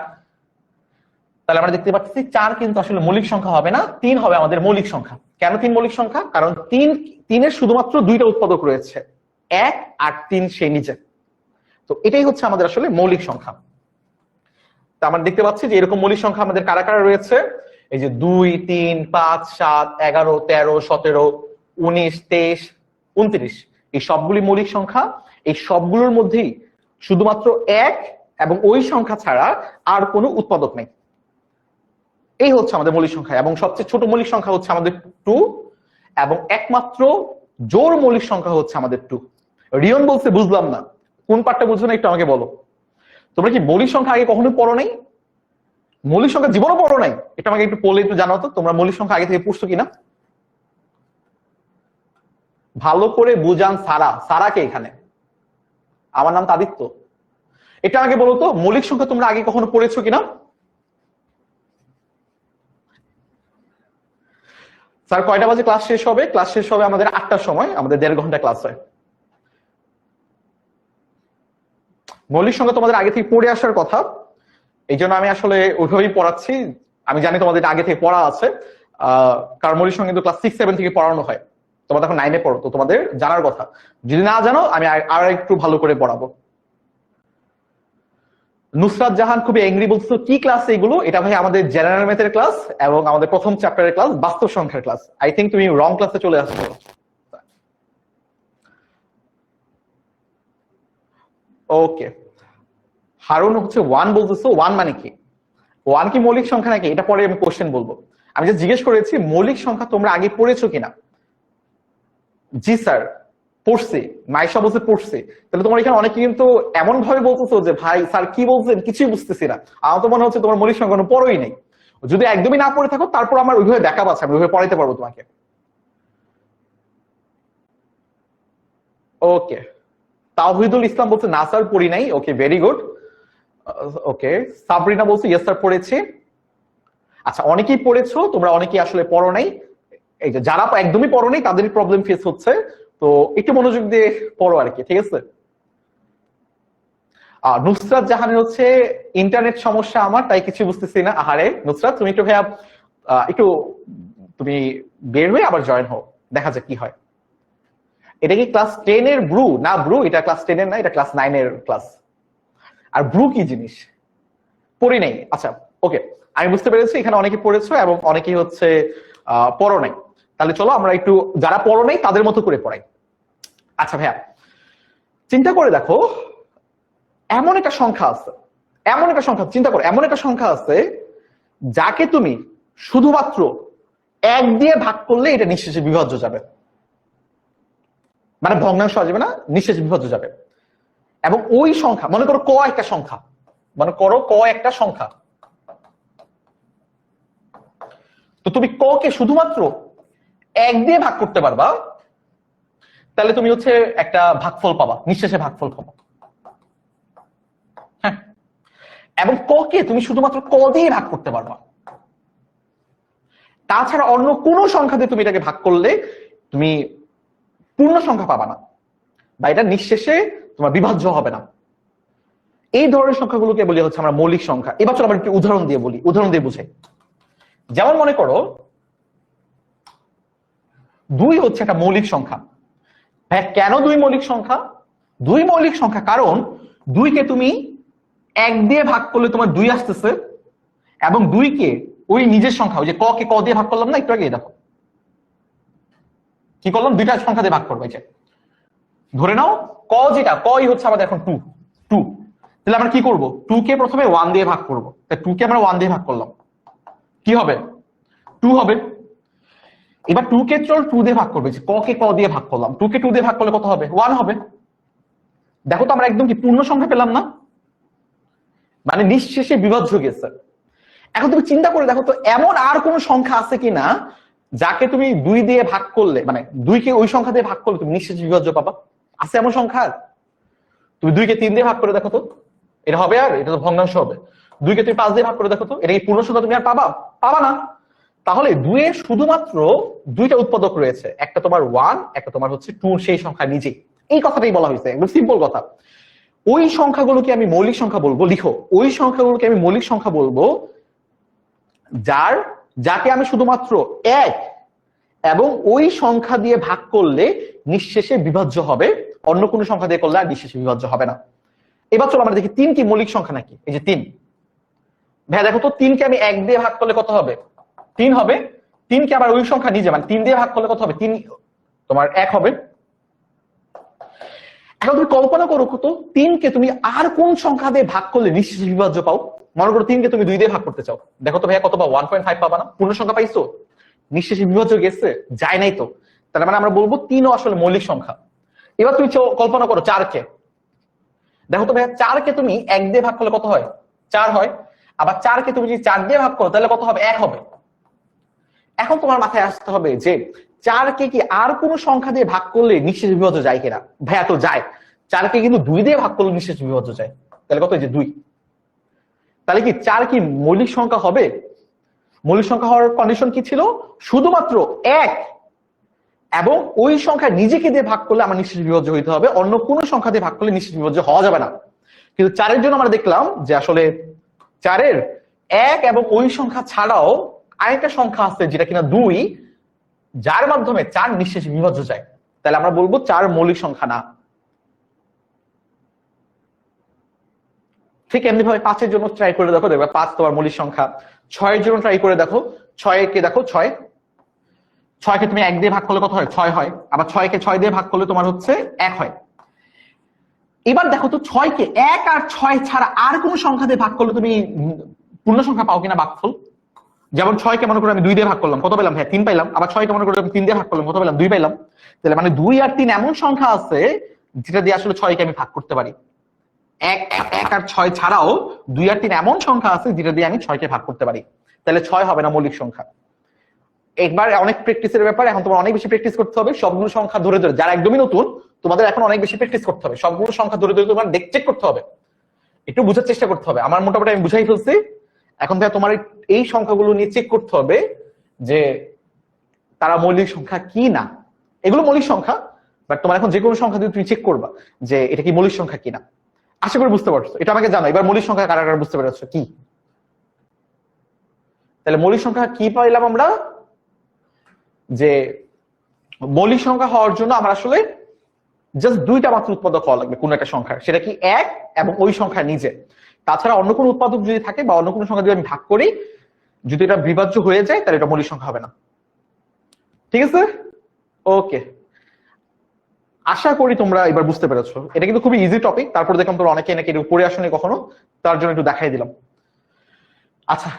তাহলে আমরা দেখতে পাচ্ছি 4 কিন্তু আসলে মৌলিক সংখ্যা হবে না, 3 হবে আমাদের মৌলিক সংখ্যা। কেন 3 মৌলিক সংখ্যা? কারণ 3 এর শুধুমাত্র 2টা উৎপাদক রয়েছে, 1 আর 3 সে নিজে। তো এটাই হচ্ছে আমাদের আসলে মৌলিক সংখ্যা। তা আমরা দেখতে পাচ্ছি যে এরকম মৌলিক সংখ্যা আমাদের কারা কারা রয়েছে। এই যে 2 3 5 7 11 13 17 19 23 29, এই সবগুলি মৌলিক সংখ্যা, এই সবগুলোর মধ্যেই শুধুমাত্র এক এবং ওই সংখ্যা ছাড়া আর কোনো উৎপাদক নেই। এই হচ্ছে আমাদের মৌলিক সংখ্যা, এবং সবচেয়ে ছোট মৌলিক সংখ্যা হচ্ছে আমাদের 2, এবং একমাত্র জোড় মৌলিক সংখ্যা হচ্ছে আমাদের 2। রিয়ন বলছে বুঝলাম না, কোন পার্টটা বুঝছো না একটু আমাকে বলো। তোমরা কি মৌলিক সংখ্যা আগে কখনো পড়ো নাই? মৌলিক সংখ্যা জীবনও পড়ো নাই? এটা আমাকে একটু পড়লে একটু জানাও তো, তোমরা মৌলিক সংখ্যা আগে থেকে পড়ছো কিনা। ভালো করে বুঝান সারা। সারাকে এখানে, আমার নাম তাদিত্য। এটা আগে বলো তো, মৌলিক সংখ্যা তোমরা আগে কখনো পড়েছো কিনা? স্যার কয়টা বাজে ক্লাস শেষ হবে? ক্লাস শেষ হবে আমাদের 8টার সময়, আমাদের 1.5 ঘন্টা ক্লাস হয়। মৌলিক সংখ্যা তোমাদের আগে থেকে পড়ে আসার কথা, এই জন্য আমি আসলে ওইভাবেই পড়াচ্ছি। আমি জানি তোমাদের আগে থেকে পড়া আছে, কারণ মৌলিক সংখ্যা কিন্তু ক্লাস 6-7 থেকে পড়ানো হয়, তোমরা এখন 9-এ পড়ো, তো তোমাদের জানার কথা। যদি না জানো আমি আর একটু ভালো করে পড়াবো। নুসরাত জাহান খুবই এংরি বলছো, কি ক্লাস এগুলো? এটা ভাই আমাদের জেনারেল ম্যাথের ক্লাস এবং আমাদের প্রথম চ্যাপ্টারের ক্লাস, বাস্তব সংখ্যার ক্লাস। আই থিঙ্ক তুমি রং ক্লাসে চলে আসছো। ওকে, হারুন হচ্ছে 1 বলতেছো, 1 মানে কি? 1 কি মৌলিক সংখ্যা নাকি? এটা পরে আমি কোশ্চেন বলবো। আমি যে জিজ্ঞেস করেছি মৌলিক সংখ্যা তোমরা আগে পড়েছো কিনা। জি স্যার পড়ছি, মাইশা বলছে পড়ছি। তাহলে তোমার এখানে অনেকে কিন্তু এমন ভাবে বলতেছো যে ভাই স্যার কি বলছেন কিছুই বুঝতেছি না। আমার তো মনে হচ্ছে তোমার মৌলিক সংখ্যা কোনো পড়োই নেই। যদি একদমই না পড়ে থাকো তারপর আমার ওইভাবে ব্যাকআপ আছে, আমি ওইভাবে পড়াইতে পারবো তোমাকে। ওকে, তাওহিদুল ইসলাম বলছে না স্যার পড়ি নাই। ওকে, ভেরি গুড। ওকে, সাবরিনা বলছে ইয়েস স্যার পড়েছি। আচ্ছা, অনেকেই পড়েছো, তোমরা অনেকেই আসলে পড়ো নাই। এই যে যারা একদমই পড়ো নাই তাদেরই প্রবলেম ফেস হচ্ছে, তো একটু মনোযোগ দিয়ে পড়ো আর কি, ঠিক আছে। নুসরাত জাহানের হচ্ছে ইন্টারনেট সমস্যা আমার, তাই কিছু বুঝতেছি না। আহারে নুসরাত, তুমি একটু ভাইয়া একটু তুমি বের হয়ে আবার জয়েন হও, দেখা যাক কি হয়। এটা কি ক্লাস 10 এর ব্রু? না ব্রু, এটা ক্লাস 10 এর না, এটা ক্লাস 9 এর ক্লাস। আর ব্রু কি জিনিস পড়ি নাই। আচ্ছা ওকে, আমি বুঝতে পেরেছি এখানে অনেকে পড়েছো এবং অনেকেই হচ্ছে পড়ো নাই। তাহলে চলো আমরা একটু যারা পড়ো নাই তাদের মতো করে পড়াই। আচ্ছা ভাইয়া, চিন্তা করে দেখো, এমন একটা সংখ্যা আছে, এমন একটা সংখ্যা, চিন্তা করো এমন একটা সংখ্যা আছে যাকে তুমি শুধুমাত্র 1 দিয়ে ভাগ করলে এটা নিঃশেষে বিভাজ্য যাবে, মানে ভগ্নাংশ আসবে না, নিঃশেষে বিভাজ্য যাবে। এবং ওই সংখ্যা, মনে করো ক একটা সংখ্যা, মনে করো ক একটা সংখ্যা, তো তুমি ক কে শুধুমাত্র 1 দিয়ে ভাগ করতে পারবা, তাহলে তুমি হচ্ছে একটা ভাগফল পাবা, নিঃশেষে ভাগফল পাবা। হ্যাঁ, এবং ক কে তুমি শুধুমাত্র ক দিয়ে ভাগ করতে পারবা, তাছাড়া অন্য কোন সংখ্যা দিয়ে তুমি এটাকে ভাগ করলে তুমি পূর্ণ সংখ্যা পাবা না, বা এটা নিঃশেষে তোমার বিভাজ্য হবে না। এই ধরনের সংখ্যাগুলোকে বলি হচ্ছে আমরা মৌলিক সংখ্যা। এবার চলো আমরা একটু উদাহরণ দিয়ে বলি, উদাহরণ দিয়ে বুঝাই। যেমন মনে করো 2 হচ্ছে একটা মৌলিক সংখ্যা। হ্যাঁ, কেন 2 মৌলিক সংখ্যা? 2 মৌলিক সংখ্যা কারণ 2 কে তুমি 1 দিয়ে ভাগ করলে তোমার 2 আসতেছে, এবং 2 কে ওই নিজের সংখ্যা, ওই যে ক কে ক দিয়ে ভাগ করলাম না একটু আগে, দেখো কি করলাম, 2টা সংখ্যা দিয়ে ভাগ করবো। যে ধরে নাও ক, যেটা কই হচ্ছে আমাদের এখন 2, তাহলে আমরা কি করব, 2 কে প্রথমে 1 দিয়ে ভাগ করবো। তাই 2 কে আমরা 1 দিয়ে ভাগ করলাম, কি হবে 2 হবে। এবার 2 কে চল 2 দিয়ে ভাগ করবে, ক কে ক দিয়ে ভাগ করলাম, 2 কে 2 দিয়ে ভাগ করলে কত হবে, 1 হবে। দেখো তো আমরা একদম কি পূর্ণ সংখ্যা পেলাম না, মানে নিঃশেষে বিভাজ্য গেছে। এখন তুমি চিন্তা করে দেখো তো এমন আর কোন সংখ্যা আছে কিনা যাকে তুমি 2 দিয়ে ভাগ করলে, মানে 2 কে ওই সংখ্যা দিয়ে ভাগ করলে তুমি নিঃশেষে বিভাজ্য পাবা? আছে এমন সংখ্যা? তুমি 2 কে 3 দিয়ে ভাগ করে দেখো তো, এটা হবে? আর এটা তো ভগ্নাংশ হবে। 2 কে তুমি 5 দিয়ে ভাগ করে দেখো তো, এটা কি পূর্ণ সংখ্যা তুমি আর পাবা? পাবা না। তাহলে 2 এর শুধুমাত্র 2টা উৎপাদক রয়েছে, একটা তোমার 1, একটা তোমার হচ্ছে 2, সেই সংখ্যা নিজেই। এই কথাটাই বলা হয়েছে, একদম সিম্পল কথা। ওই সংখ্যাগুলোকে আমি মৌলিক সংখ্যা বলবো, লিখো, ওই সংখ্যাগুলোকে আমি মৌলিক সংখ্যা বলবো যাকে আমি শুধুমাত্র 1 এবং ওই সংখ্যা দিয়ে ভাগ করলে নিঃশেষে বিভাজ্য হবে, অন্য কোনো সংখ্যা দিয়ে করলে আর নিঃশেষে বিভাজ্য হবে না। এবার চলো আমরা দেখি 3 কি মৌলিক সংখ্যা নাকি। এই যে 3, ভাইয়া দেখো তো 3 কে আমি 1 দিয়ে ভাগ করলে কত হবে, 3 হবে। 3 কে আবার ওই সংখ্যা নিজে, মানে 3 দিয়ে ভাগ করলে কত হবে, 3 তোমার 1 হবে। এখন তুমি কল্পনা করো তো 3কে তুমি আর কোন সংখ্যা দিয়ে ভাগ করলে নিঃশেষ বিভাজ্য পাও। মনে করো 3কে তুমি 2 দিয়ে ভাগ করতে চাও, দেখো তো ভাইয়া কত পাও, 1.5 পাবা না? পূর্ণ সংখ্যা পাইছো? নিঃশেষ বিভাজ্য গেছে? যায় নাই তো। তার মানে আমরা বলবো 3ও আসলে মৌলিক সংখ্যা। এবার তুমি কল্পনা করো 4কে, দেখো তো ভাইয়া 4কে তুমি 1 দিয়ে ভাগ করলে কত হয়? 4 হয়। আবার 4কে তুমি যদি 4 দিয়ে ভাগ করো তাহলে কত হবে? 1 হবে। এখন তোমার মাথায় আসতে হবে যে 4কে কি আর কোন সংখ্যা দিয়ে ভাগ করলে নিঃশেষ বিভাজ্য যায় কিনা? ভাইয়া তো যায়। 4কে কিন্তু 2 দিয়ে ভাগ করলে নিঃশেষ বিভাজ্য যায়। তাহলে কত? যে 2। তাহলে কি 4 কি মৌলিক সংখ্যা হবে? মৌলিক সংখ্যা হওয়ার কন্ডিশন কি ছিল? শুধুমাত্র 1 এবং ওই সংখ্যা নিজেকে দিয়ে ভাগ করলে আমার নিঃশেষ বিভাজ্য হইতে হবে, অন্য কোন সংখ্যা দিয়ে ভাগ করলে নিঃশেষ বিভাজ্য হওয়া যাবে না। কিন্তু 4-এর জন্য আমরা দেখলাম যে আসলে 4-এর 1 এবং ওই সংখ্যা ছাড়াও আরেকটা সংখ্যা আছে যেটা কিনা 2, যার মাধ্যমে 4 নিঃশেষ বিভাজ্য যায়। তাহলে আমরা বলবো 4 মৌলিক সংখ্যা না। ঠিক এমনি ভাবে 5-এর জন্য ট্রাই করে দেখো, দেখবে 5 তোমার মৌলিক সংখ্যা। 6-এর জন্য ট্রাই করে দেখো, 6-কে দেখো 6কে তুমি 1 দিয়ে ভাগ করলে কত হয়? 6 হয়। আবার 6কে 6 দিয়ে ভাগ করলে তোমার হচ্ছে 1 হয়। এবার দেখো তো 6কে 1 আর 6 ছাড়া আর কোন সংখ্যা দিয়ে ভাগ করলে তুমি পূর্ণ সংখ্যা পাও কিনা ভাগফল। যেমন 6কে মনে করো আমি 2 দিয়ে ভাগ করলাম, কত পেলাম? হ্যাঁ 3 পাইলাম। আবার 6কে মনে করো আমি 3 দিয়ে ভাগ করলাম, কত পেলাম? 2 পাইলাম। তাহলে মানে 2 আর 3 এমন সংখ্যা আছে যেটা দিয়ে আসলে 6কে আমি ভাগ করতে পারি। 1 আর 6 ছাড়াও 2 আর 3 এমন সংখ্যা আছে যেটা দিয়ে আমি 6কে ভাগ করতে পারি। তাহলে 6 হবে না মৌলিক সংখ্যা। একবার অনেক প্র্যাকটিসের ব্যাপার, এখন তোমার অনেক বেশি প্র্যাকটিস করতে হবে। সবগুলো সংখ্যা ধরে ধরে, যারা একদমই নতুন তোমাদের এখন অনেক বেশি প্র্যাকটিস করতে হবে। সবগুলো সংখ্যা ধরে ধরে তোমার চেক করতে হবে, একটু বোঝার চেষ্টা করতে হবে। আমার মোটামুটি আমি বুঝাই ফেলছি। এখন ভাই তোমার এই সংখ্যাগুলো নিয়ে চেক করতে হবে যে তারা মৌলিক সংখ্যা কি না। এগুলো মৌলিক সংখ্যা, বাট তোমার এখন যে কোনো সংখ্যা দিয়ে তুমি চেক করবা যে এটা কি মৌলিক সংখ্যা কিনা। আশা করি বুঝতে পারছো, এটা আমাকে জানো। এবার মৌলিক সংখ্যা কারা কারা বুঝতে পেরেছো কি? তাহলে মৌলিক সংখ্যা কি পাইলাম আমরা? যে মৌলিক সংখ্যা হওয়ার জন্য আমরা আসলে জাস্ট 2টা মাত্র উৎপাদক হওয়া লাগবে কোন একটা সংখ্যার, সেটা কি 1 এবং ওই সংখ্যা নিজে। তাছাড়া অন্য কোনো উৎপাদক যদি থাকে বা অন্য কোনো সংখ্যা যদি আমি ভাগ করি, যদি এটা বিভাজ্য হয়ে যায় তাহলে এটা মৌলিক সংখ্যা হবে না। ঠিক আছে, ওকে। আশা করি তোমরা এবার বুঝতে পেরেছো। এটা কিন্তু খুবই ইজি টপিক। তারপর দেখলাম তোমরা অনেকে নাকি এটা পড়ে আসোনি কখনো, তার জন্য একটু দেখাই দিলাম। আচ্ছা,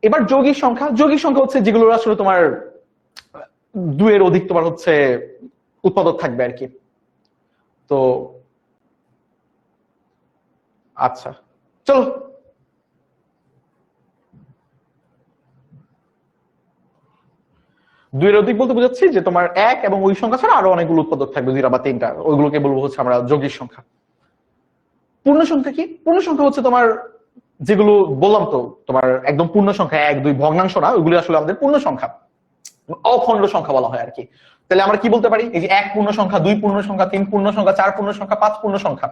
এবার যৌগিক সংখ্যা। যৌগিক সংখ্যা হচ্ছে যেগুলো আসলে তোমার 2 এর অধিক তোমার হচ্ছে উৎপাদক থাকবে আর কি। তো আচ্ছা চলো, দুইয়ের অধিক বলতে বোঝাচ্ছি যে তোমার 1 এবং ওই সংখ্যা ছাড়া আরো অনেকগুলো উৎপাদক থাকবে, 2টা বা 3টা, ওইগুলোকে বলবো হচ্ছে আমরা যৌগিক সংখ্যা। পূর্ণ সংখ্যা কি? পূর্ণ সংখ্যা হচ্ছে তোমার যেগুলো বললাম তো, তোমার একদম পূর্ণ সংখ্যা 1 2 ভগ্নাংশ না, ওইগুলো আসলে আমাদের পূর্ণ সংখ্যা, অখণ্ড সংখ্যা বলা হয় আর কি। তাহলে আমরা কি বলতে পারি? এই যে 1 পূর্ণ সংখ্যা, 2 পূর্ণ সংখ্যা, 3 পূর্ণ সংখ্যা, 4 পূর্ণ সংখ্যা, 5 পূর্ণ সংখ্যা।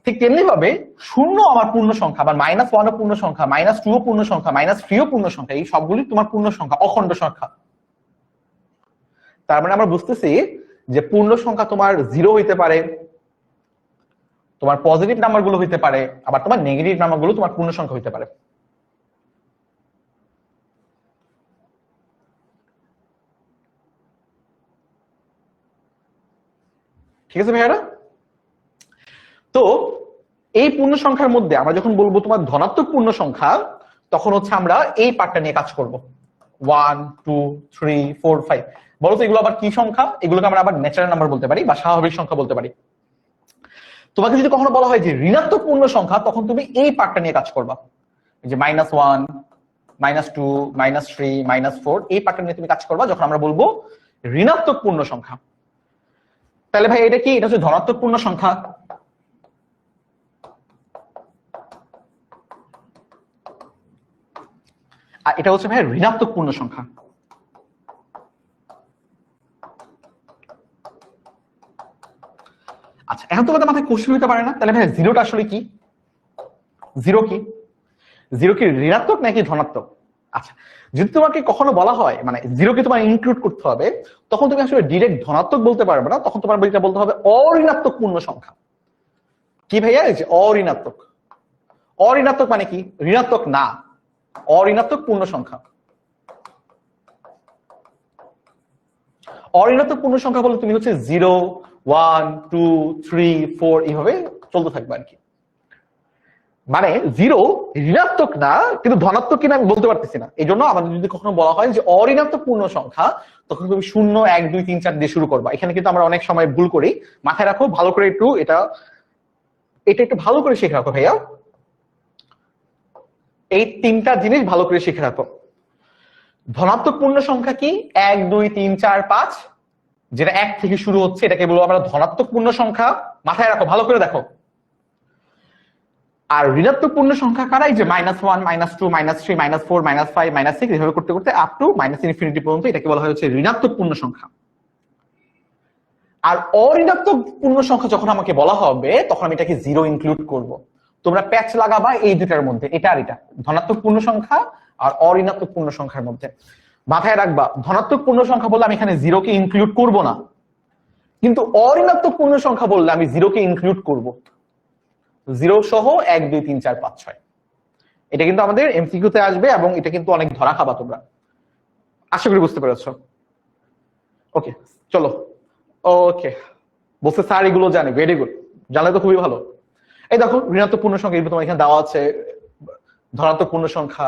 ঠিক তেমনি ভাবে 0 আমার পূর্ণ সংখ্যা, আবার -1 ও পূর্ণ সংখ্যা, -2 ও পূর্ণ সংখ্যা, -3 ও পূর্ণ সংখ্যা, এই সবগুলি তোমার পূর্ণ সংখ্যা, অখণ্ড সংখ্যা। তার মানে আমরা বুঝতেছি যে পূর্ণ সংখ্যা তোমার 0 হইতে পারে, তোমার পজিটিভ নাম্বার গুলো হইতে পারে, আবার তোমার নেগেটিভ নাম্বার গুলো তোমার পূর্ণ সংখ্যা হইতে পারে। ঠিক আছে ভাইয়ারা? তো এই পূর্ণ সংখ্যার মধ্যে আমরা যখন বলবো তোমার ধনাত্মক পূর্ণ সংখ্যা, তখন হচ্ছে আমরা এই পার্টটা নিয়ে কাজ করব। 1 2 3 4 5। বলো তো এগুলো আবার কি সংখ্যা? এগুলোকে আমরা আবার ন্যাচারাল নাম্বার বলতে পারি বা স্বাভাবিক সংখ্যা বলতে পারি। তোমাকে যদি কখনো বলা হয় যে ঋণাত্মক পূর্ণ সংখ্যা, তখন তুমি এই পার্টটা নিয়ে কাজ করবা, যে -1 -2 -3 -4, এই পার্টটা নিয়ে তুমি কাজ করবা যখন আমরা বলবো ঋণাত্মক পূর্ণ সংখ্যা। তাহলে ভাই এটা কি? এটা হচ্ছে ধনাত্মক পূর্ণ সংখ্যা। আর এটা হচ্ছে ভাই ঋণাত্মক পূর্ণ সংখ্যা। আচ্ছা, এখন তোমাদের মাথায় কোশ্চেন হতে পারে না, তাহলে ভাই জিরোটা আসলে কি? জিরো কি? জিরো কি ঋণাত্মক নাকি ধনাত্মক? আচ্ছা, যদি তোমাকে কখনো বলা হয় মানে জিরোকে তোমার ইনক্লুড করতে হবে, তখন তুমি আসলে ডিরেক্ট ধনাত্মক বলতে পারবে না, তখন তোমার বইটা বলতে হবে অঋণাত্মক পূর্ণ সংখ্যা। কি ভাইয়া? এই যে অঋণাত্মক। অঋণাত্মক মানে কি? ঋণাত্মক না, অঋণাত্মক পূর্ণ সংখ্যা। অঋণাত্মক পূর্ণ সংখ্যা বলে তুমি হচ্ছে 0 1 2 3 4 এইভাবে চলতে থাকবে আর কি। মানে 0 ঋণাত্মক না কিন্তু ধনাত্মক কিনা আমি বলতে পারতেছি না। এই জন্য আমাদের যদি কখনো বলা হয় যে অঋণাত্মক পূর্ণ সংখ্যা, তখন তুমি 0 1 2 3 4 দিয়ে শুরু করবা। এখানে কিন্তু আমরা অনেক সময় ভুল করি, মাথায় রাখো ভালো করে একটু, এটা একটু ভালো করে শিখে রাখো ভাইয়া, এই তিনটা জিনিস ভালো করে শিখে রাখো। ধনাত্মক পূর্ণ সংখ্যা কি? 1 2 3 4 5, যেটা 1 থেকে শুরু হচ্ছে এটাকে বলবো আমরা ধনাত্মক পূর্ণ সংখ্যা। মাথায় রাখো, ভালো করে দেখো। আর ঋণাত্মক পূর্ণ সংখ্যা কারা? এই যে -1 -2 -3 -4 -5 -6 এভাবে করতে করতে আপ টু ∞ পর্যন্ত, এটাকে বলা হয় হচ্ছে ঋণাত্মক পূর্ণ সংখ্যা। আর অঋণাত্মক পূর্ণ সংখ্যা যখন আমাকে বলা হবে তখন আমি এটাকে 0 ইনক্লুড করব। তোমরা প্যাচ লাগাবা এই দুটার মধ্যে, এটা আর এটা, ধনাত্মক পূর্ণ সংখ্যা আর অঋণাত্মক পূর্ণ সংখ্যার মধ্যে। মাথায় রাখবা ধনাত্মক পূর্ণ সংখ্যা বললে আমি এখানে 0 কে ইনক্লুড করব না, কিন্তু অঋণাত্মক পূর্ণ সংখ্যা বললে আমি 0 কে ইনক্লুড করব। 0 সহ 1 2 3 4 5 6, এটা কিন্তু আমাদের এমসিকিউ তে আসবে এবং এটা কিন্তু অনেক ধরা খাবা তোমরা। আশা করি বুঝতে পেরেছো। ওকে চলো। ওকে, বলছে স্যার এগুলো জানি, ভেরি গুড, জানলে তো খুবই ভালো। এই দেখো ঋণাত্মক পূর্ণ সংখ্যা তোমার এখানে দেওয়া আছে, ধনাত্মক পূর্ণ সংখ্যা,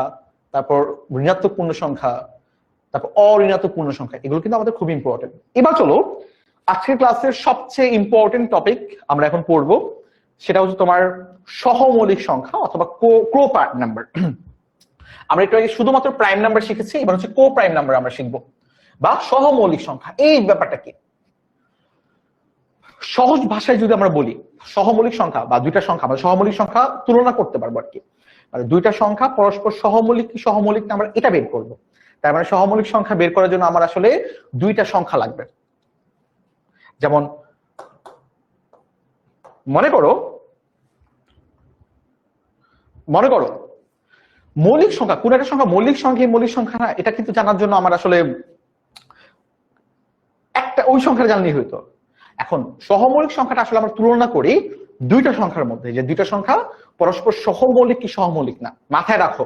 তারপর ঋণাত্মক পূর্ণ সংখ্যা, তারপর অঋণাত্মক পূর্ণ সংখ্যা, এগুলো কিন্তু আমাদের খুব ইম্পর্টেন্ট। এবার চলো আজকের ক্লাসের সবচেয়ে ইম্পর্টেন্ট টপিক আমরা এখন পড়বো, সেটা হচ্ছে তোমার সহমৌলিক সংখ্যা অথবা কো প্রাইম নাম্বার। আমরা একটু আগে শুধুমাত্র প্রাইম নাম্বার শিখেছি, এবার হচ্ছে কো প্রাইম নাম্বার আমরা শিখবো, বা সহমৌলিক সংখ্যা। এই ব্যাপারটা কি? সহজ ভাষায় যদি আমরা বলি, সহমৌলিক সংখ্যা বা দুইটা সংখ্যা, আমরা সহমৌলিক সংখ্যা তুলনা করতে পারবো আর কি, মানে দুইটা সংখ্যা পরস্পর সহমৌলিক কি সহমৌলিক না আমরা এটা বের করবো। তার মানে সহমৌলিক সংখ্যা বের করার জন্য আমার আসলে দুইটা সংখ্যা লাগবে। যেমন মনে করো মৌলিক সংখ্যা, কোন একটা সংখ্যা মৌলিক সংখ্যা মৌলিক সংখ্যা না, এটা কিন্তু জানার জন্য আমার আসলে একটা ওই সংখ্যাটা জানলেই হইতো। এখন সহমৌলিক সংখ্যাটা আসলে আমরা তুলনা করি দুইটা সংখ্যার মধ্যে, যে দুইটা সংখ্যা পরস্পর সহমৌলিক কি সহমৌলিক না। মাথায় রাখো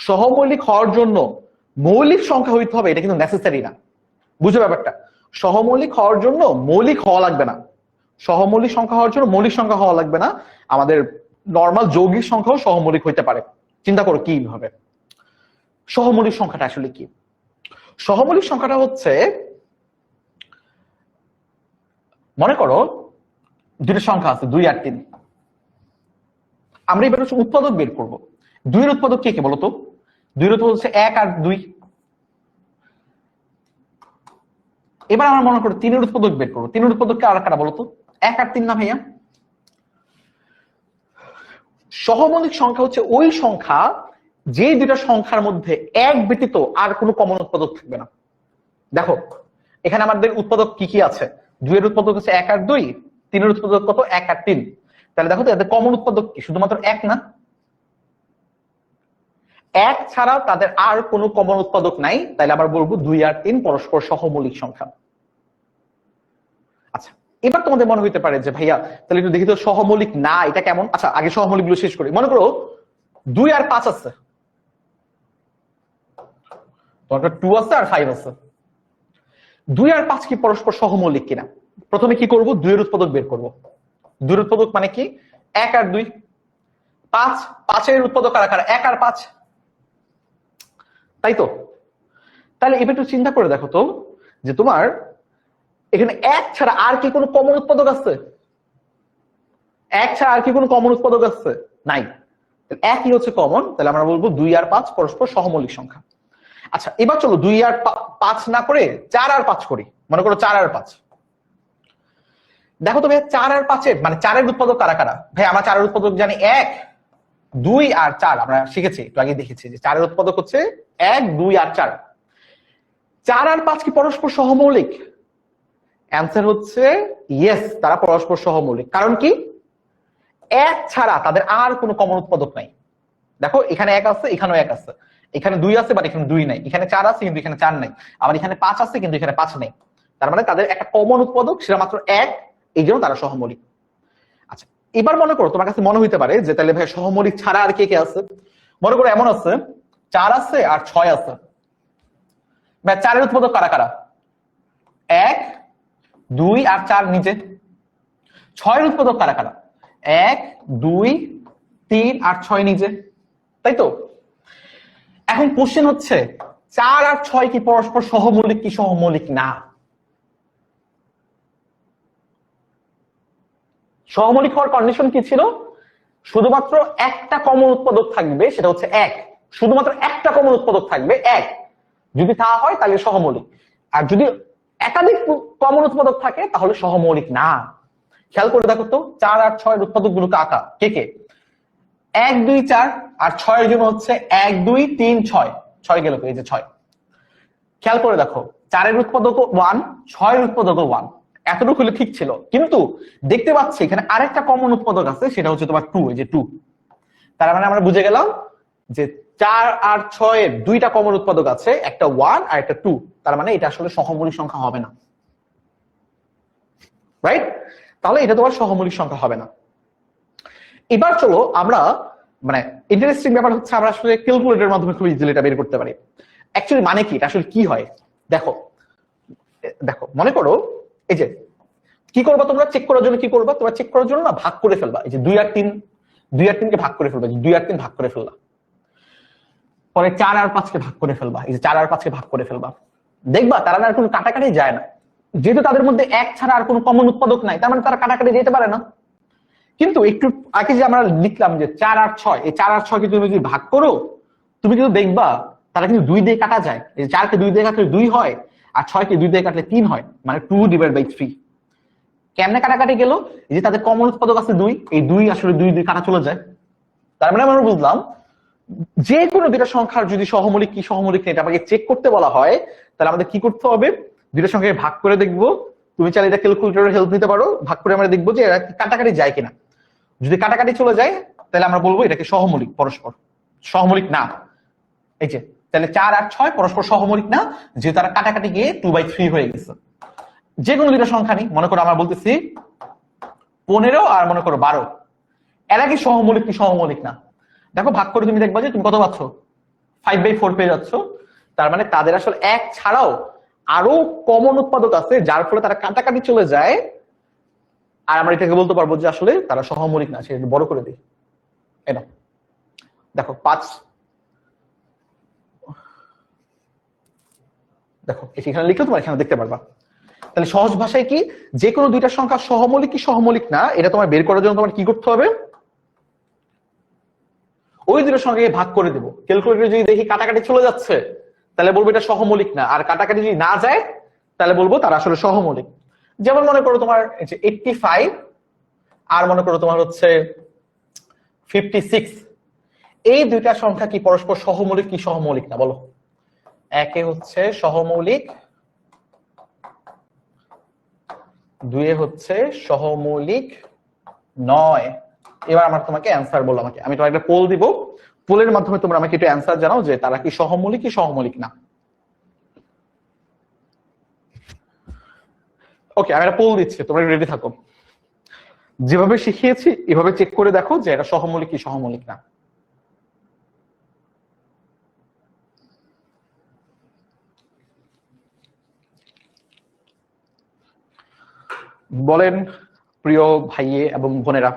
সহমৌলিক হওয়ার জন্য মৌলিক সংখ্যা হইতে হবে এটা কিন্তু নেসেসারি না, বুঝো ব্যাপারটা। সহমৌলিক হওয়ার জন্য মৌলিক হওয়া লাগবে না, সহমৌলিক সংখ্যা হওয়ার জন্য মৌলিক সংখ্যা হওয়া লাগবে না, আমাদের নর্মাল যৌগিক সংখ্যাও সহমৌলিক হইতে পারে। চিন্তা করো কি ভাবে সহমৌলিক সংখ্যাটা আসলে কি। সহমৌলিক সংখ্যাটা হচ্ছে, মনে করো দুইটা সংখ্যা আছে 2 আর 3, আমরা এবার হচ্ছে উৎপাদক বের করব। 2 এর উৎপাদক কে কে বলতো? 2 এর উৎপাদক হচ্ছে 1 আর 2। এবার আমরা মনে করো 3 এর উৎপাদক বের করবো। 3 এর উৎপাদক কে আর কারা বলতো? 1 আর 3 না ভাইয়া? সহমৌলিক সংখ্যা হচ্ছে ওই সংখ্যা যে দুইটা সংখ্যার মধ্যে এক ব্যতীত আর কোনো কমন উৎপাদক থাকবে না। দেখো এখানে আমাদের উৎপাদক কি কি আছে? 2 এর উৎপাদক হচ্ছে 1 আর 2, 3 এর উৎপাদক কত? 1 আর 3। তাহলে দেখো তো এদের কমন উৎপাদক কি? শুধুমাত্র 1 না? 1 ছাড়া তাদের আর কোনো কমন উৎপাদক নাই, তাহলে আবার বলবো 2 আর 3 পরস্পর সহমৌলিক সংখ্যা। আচ্ছা এবার তোমাদের মনে হইতে পারে যে ভাইয়া তাহলে একটু দেখি তো সহমৌলিক না এটা কেমন। আচ্ছা আগে সহমৌলিক গুলো শেষ করি। মনে করো 2 আর 5 আছে, তোমার 2 আছে আর 5 আছে। 2 আর 5 কি পরস্পর সহমৌলিক কিনা? প্রথমে কি করব? 2 এর উৎপাদক বের করব। 2 এর উৎপাদক মানে কি? 1 আর 2। 5 এর উৎপাদক কারা কারা? 1 আর 5, তাই তো? তাহলে এবার একটু চিন্তা করে দেখো তো যে তোমার এখানে 1 ছাড়া আর কি কোনো কমন উৎপাদক আছে? 1 ছাড়া আর কি কোনো কমন উৎপাদক আছে? নাই। একই হচ্ছে কমন, তাহলে আমরা বলবো 2 আর 5 পরস্পর সহমৌলিক সংখ্যা। আচ্ছা এবার চলো 2 আর 5 না করে 4 আর 5 করি। মনে করো 4 আর 5। দেখো তো ভাই 4 আর 5 এর মানে 4 এর উৎপাদক কারা কারা? ভাই আমরা 4 এর উৎপাদক জানি 1 2 আর 4, আমরা শিখেছি একটু আগে দেখেছি যে 4 এর উৎপাদক হচ্ছে 1 2 আর 4। 4 আর 5 কি পরস্পর সহমৌলিক? অ্যান্সার হচ্ছে ইয়েস, তারা পরস্পর সহমৌলিক। কারণ কি? 1 ছাড়া তাদের আর কোনো কমন উৎপাদক নাই। দেখো এখানে 1 আছে, এখানেও 1 আছে, এখানে 2 আছে বাট এখানে 2 নাই, এখানে 4 আছে কিন্তু এখানে 4 নাই, আবার এখানে 5 আছে কিন্তু এখানে 5 নেই। তার মানে তাদের একটা কমন উৎপাদক, সেটা মাত্র 1, এই জন্য তারা সহমৌলিক। আচ্ছা এবার মনে করো তোমার কাছে মনে হইতে পারে যে তাহলে ভাই সহমৌলিক ছাড়া আর কে কে আছে? মনে করো এমন আছে 4 আছে আর 6 আছে। ভাই 4 এর উৎপাদক কারা কারা? 1 2 আর 4 নিচে, 6 এর উৎপাদক কারা কারা? 1 2 3 আর 6 নিজে, তাই তো? এখন কোশ্চেন হচ্ছে 4 আর 6 কি পরস্পর সহমৌলিক কি সহমৌলিক না? সহমৌলিক হওয়ার কন্ডিশন কি ছিল? শুধুমাত্র একটা কমন উৎপাদক থাকবে, সেটা হচ্ছে 1। শুধুমাত্র একটা কমন উৎপাদক থাকবে 1, যদি তা হয় তাহলে সহমৌলিক। আর যদি একাধিক কমন উৎপাদক থাকে তাহলে সহমৌলিক না। খেয়াল করে দেখো তো 4 আর 6 এর উৎপাদক গুলো কাকা কে কে? 1 2 4 আর 6 এর জন্য হচ্ছে 1 2 3 6, 6 গেল এই যে 6। খেয়াল করে দেখো 4 এর উৎপাদক 1, 6 এর উৎপাদক 1, এতটুকু হলে ঠিক ছিল। কিন্তু দেখতে পাচ্ছি এখানে আরেকটা কমন উৎপাদক আছে, সেটা হচ্ছে তোমার 2, এই যে 2। তার মানে আমরা বুঝে গেলাম যে 4 আর 6 এর দুইটা কমন উৎপাদক আছে, একটা 1 আর একটা 2। তার মানে এটা আসলে সহমৌলিক সংখ্যা হবে না, রাইট? তাহলে এটা তোমার সহমৌলিক সংখ্যা হবে না। এবার চলো আমরা, মানে ইন্টারেস্টিং ব্যাপার হচ্ছে আমরা আসলে ক্যালকুলেটরের মাধ্যমে খুব ইজিলি এটা বের করতে পারি। অ্যাকচুয়ালি মানে কি, এটা আসলে কি হয় দেখো। দেখো মনে করো এই যে কি করবা তোমরা চেক করার জন্য, কি করবা তোমরা চেক করার জন্য না ভাগ করে ফেলবা। এই যে 2 আর 3, 2 আর 3 কে ভাগ করে ফেলবা, 2 আর 3 ভাগ করে ফেললা। পরে 4 আর 5 কে ভাগ করে ফেলবা, এই যে 4 আর 5 কে ভাগ করে ফেলবা। দেখবা তারা আর কোনো কাটাকাটি যায় না, যেহেতু তাদের মধ্যে 1 ছাড়া আর কোনো কমন উৎপাদক নাই, তার মানে তারা কাটাকাটি যেতে পারে না। কিন্তু একটু আগে যে আমরা লিখলাম যে 4 আর 6, এই 4 আর 6 কে তুমি যদি ভাগ করো, তুমি কিন্তু দেখবা তারা কিন্তু 2 দিয়ে কাটা যায়। এই 4 কে 2 দিয়ে কাটলে 2 হয়, আর 6 কে 2 দিয়ে কাটলে 3 হয়, মানে 2/3। কেমনে কাটাকাটি গেল? এই যে তাদের কমন উৎপাদক আছে 2, এই 2 আসলে 2 দিয়ে কাটা চলে যায়। তার মানে আমরা বুঝলাম যে কোনো দুইটা সংখ্যার যদি সহমৌলিক কি সহমৌলিক এটা আমাকে চেক করতে বলা হয়, তাহলে আমাদের কি করতে হবে? দুইটা সংখ্যাকে ভাগ করে দেখবো। তুমি চাইলে এটা ক্যালকুলেটরের হেল্প নিতে পারো। ভাগ করে আমরা দেখবো যে এরা কাটাকাটি যায় কিনা। যদি কাটাকাটি চলে যায় তাহলে আমরা বলবো এটাকে সহমৌলিক, পরস্পর সহমৌলিক না। এই যে তাহলে 4 আর 6 পরস্পর সহমৌলিক না, যে তারা কাটাকাটি গিয়ে 2/3 হয়ে গেছে। যে কোনো দুইটা সংখ্যা নেই, মনে করো আমরা বলতেছি 15 আর মনে করো 12, এরা কি সহমৌলিক কি সহমৌলিক না? দেখো ভাগ করে তুমি দেখবা যে তুমি কত পাচ্ছ, 5/4 পেয়ে যাচ্ছ। তার মানে তাদের আসলে 1 ছাড়াও আরো কমন উৎপাদক আছে, যার ফলে তারা কাটাকাটি চলে যায়। আর আমরা এটাকে বলতে পারবো যে আসলে তারা সহমৌলিক না। সেটা বড় করে দিই, এটা দেখো 5, দেখো এখানে লিখলে তোমার এখানে দেখতে পারবা। তাহলে সহজ ভাষায় কি, যে কোনো দুইটা সংখ্যা সহমৌলিক কি সহমৌলিক না, এটা তোমার বের করার জন্য তোমার কি করতে হবে? ওই দুটো সংখ্যাকে ভাগ করে দেবো। ক্যালকুলেটরে যদি দেখি কাটাকাটি চলে যাচ্ছে, তাহলে বলবো এটা সহমৌলিক না। আর কাটাকাটি যদি না যায়, তাহলে বলবো তারা আসলে সহমৌলিক। যেমন মনে করো তোমার 85 আর মনে করো তোমার হচ্ছে 56, এই দুইটা সংখ্যা কি পরস্পর সহমৌলিক কি সহমৌলিক না বলো? একে হচ্ছে সহমৌলিক, 2 হচ্ছে সহমৌলিক নয়। এবার আমার তোমাকে অ্যান্সার বলো, আমি তোমাকে একটা পোল দিব, পোলের মাধ্যমে তোমরা আমাকে একটু অ্যান্সার জানাও যে তারা কি সহমৌলিক কি সহমৌলিক না। ওকে, আমি একটা পোল দিচ্ছি, তোমরা রেডি থাকো। যেভাবে শিখিয়েছি এভাবে চেক করে দেখো যে এটা সহমৌলিক কি সহমৌলিক না। বলেন প্রিয় ভাইয়ে এবং বোনেরা।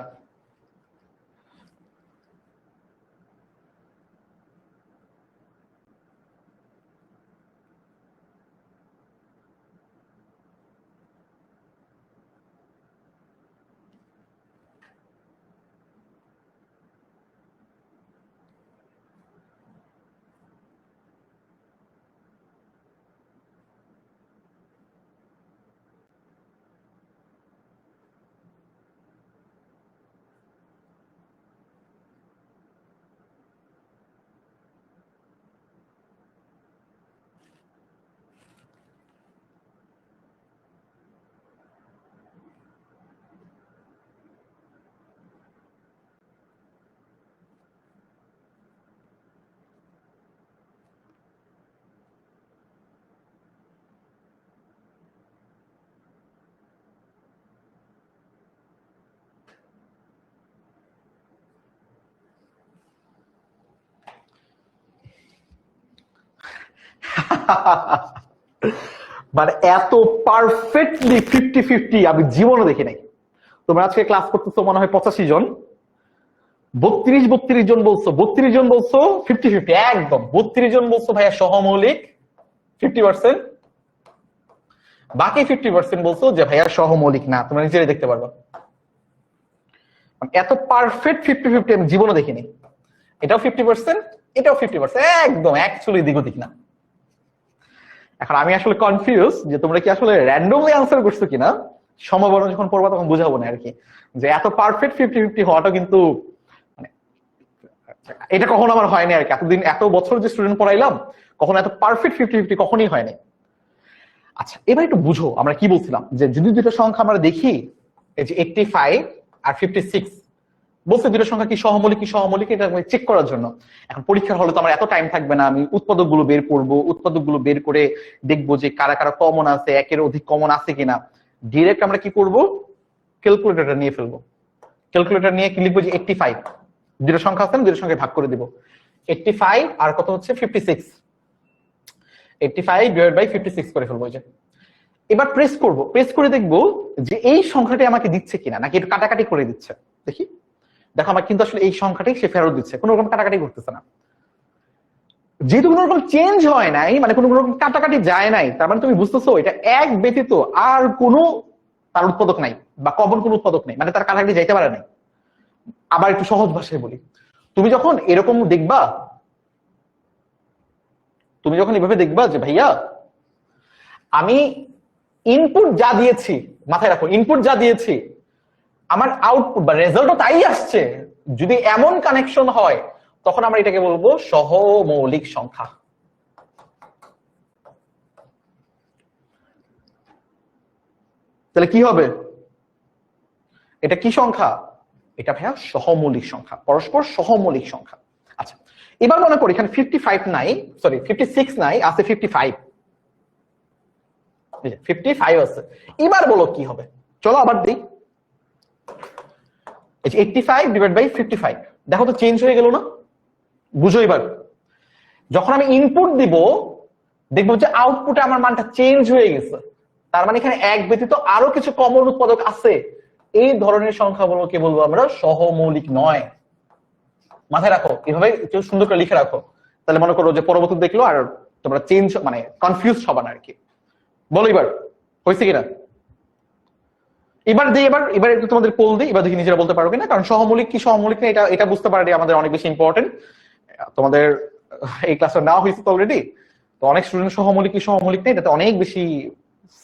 মানে এত পারফেক্টলি 50-50 আমি জীবনে দেখি নাই। তোমরা আজকে ক্লাস করতেছো মনে হয় 85 জন, 32 জন বলছো, 32 জন বলছো 50-50, একদম 32 জন বলছো ভাইয়া সহমৌলিক 50%, বাকি 50% বলছো যে ভাইয়া সহমৌলিক না। তোমরা নিজেরাই দেখতে পারবা, এত পারফেক্ট 50-50 আমি জীবনে দেখিনি। এটাও 50%, এটাও 50%, একদম অ্যাকচুয়ালি দিক ওদিক না। এখন আমি আসলে কনফিউজ যে তোমরা কি আসলে র্যান্ডমলি আনসার করছো কিনা, সম্ভাবনা যখন পড়বা তখন বুঝাবো না আর কি, যে এত পারফেক্ট 50-50 হওয়াটা কিন্তু মানে এটা কখনো আমার হয়নি আর কি। এতদিন এত বছর যে স্টুডেন্ট পড়াইলাম, কখনো এত পারফেক্ট 50-50 কখনোই হয়নি। আচ্ছা এবার একটু বুঝো আমরা কি বলছিলাম, যে যদি দুটো সংখ্যা আমরা দেখি, এই যে 85 আর 56, বলছে দুটো সংখ্যা কি সহমৌলিক কি সহমৌলিক, এটা চেক করার জন্য। এখন পরীক্ষার হলে তো আমার এত টাইম থাকবে না, আমি উৎপাদক গুলো বের করবো, উৎপাদক গুলো বের করে দেখবো যে কারা কারা কমন আছে, একের অধিক কমন আছে কিনা। ডিরেক্ট আমরা কি করব, ক্যালকুলেটরটা নিয়ে ফেলবো। ক্যালকুলেটর নিয়ে কি লিখবো, যে 85, দুটো সংখ্যা আছে দুটো সংখ্যায় ভাগ করে দিব, 85 আর কত হচ্ছে 56, 85 ডিভাইড বাই 56 করে ফেলবো। যে এবার প্রেস করব, প্রেস করে দেখবো যে এই সংখ্যাটি আমাকে দিচ্ছে কিনা, নাকি একটু কাটাকাটি করে দিচ্ছে। দেখি, দেখো আমার কিন্তু আসলে এই সংখ্যাটাই সে ফেরত দিচ্ছে, কোনো রকম কাটাকাটি করতেছে না। যেহেতু কোনো রকম চেঞ্জ হয় নাই, মানে কোনো রকম কাটাকাটি যায় নাই, তার মানে তুমি বুঝতেছো এটা এক ব্যতীত আর কোনো তার উৎপাদক নাই, বা কমন কোনো উৎপাদক নেই, মানে তার কাটাকাটি যাইতে পারে নাই। আবার একটু সহজ ভাষায় বলি, তুমি যখন এরকম দেখবা, তুমি যখন এভাবে দেখবা যে ভাইয়া আমি ইনপুট যা দিয়েছি, মাথায় রাখো ইনপুট যা দিয়েছি আমার আউটপুট বা রেজাল্টও তাই আসছে, যদি এমন কানেকশন হয় তখন আমরা এটাকে বলবো সহমৌলিক সংখ্যা। তাহলে কি হবে, এটা কি সংখ্যা, এটা ভাইয়া সহমৌলিক সংখ্যা, পরস্পর সহমৌলিক সংখ্যা। আচ্ছা এবার মনে করি এখানে 55 নাই, সরি 56 নাই, আছে 55, 55 আছে। এবার বলো কি হবে, চলো আবার দিই, 85 ডিভাইড বাই 55, দেখো তো চেঞ্জ হয়ে গেল না, বুঝো। এবার যখন আমি ইনপুট দিব দেখবো যে আউটপুটে আমার মানটা চেঞ্জ হয়ে গেছে, তার মানে এখানে এক ব্যতীত আরো কিছু কমন উৎপাদক আছে। এই ধরনের সংখ্যাগুলোকে বলবো আমরা সহমৌলিক নয়। মাথায় রাখো, এভাবে একটু সুন্দর করে লিখে রাখো, তাহলে মনে করো যে পরবর্তী দেখলো আর তোমরা চেঞ্জ মানে কনফিউজ হবা না আর কি। বলো এবার হয়েছে কিনা, এবার দিই, এবার একটু তোমাদের পোল দিই, এবার দেখি নিজেরা বলতে পারো কিনা, কারণ সহমৌলিক কি সহমৌলিক না এটা এটা বুঝতে পারাটা আমাদের অনেক বেশি ইম্পর্টেন্ট। তোমাদের এই ক্লাসটা নেওয়া হয়েছে তো অলরেডি, তো অনেক স্টুডেন্ট সহমৌলিক কি সহমৌলিক নেই এটাতে অনেক বেশি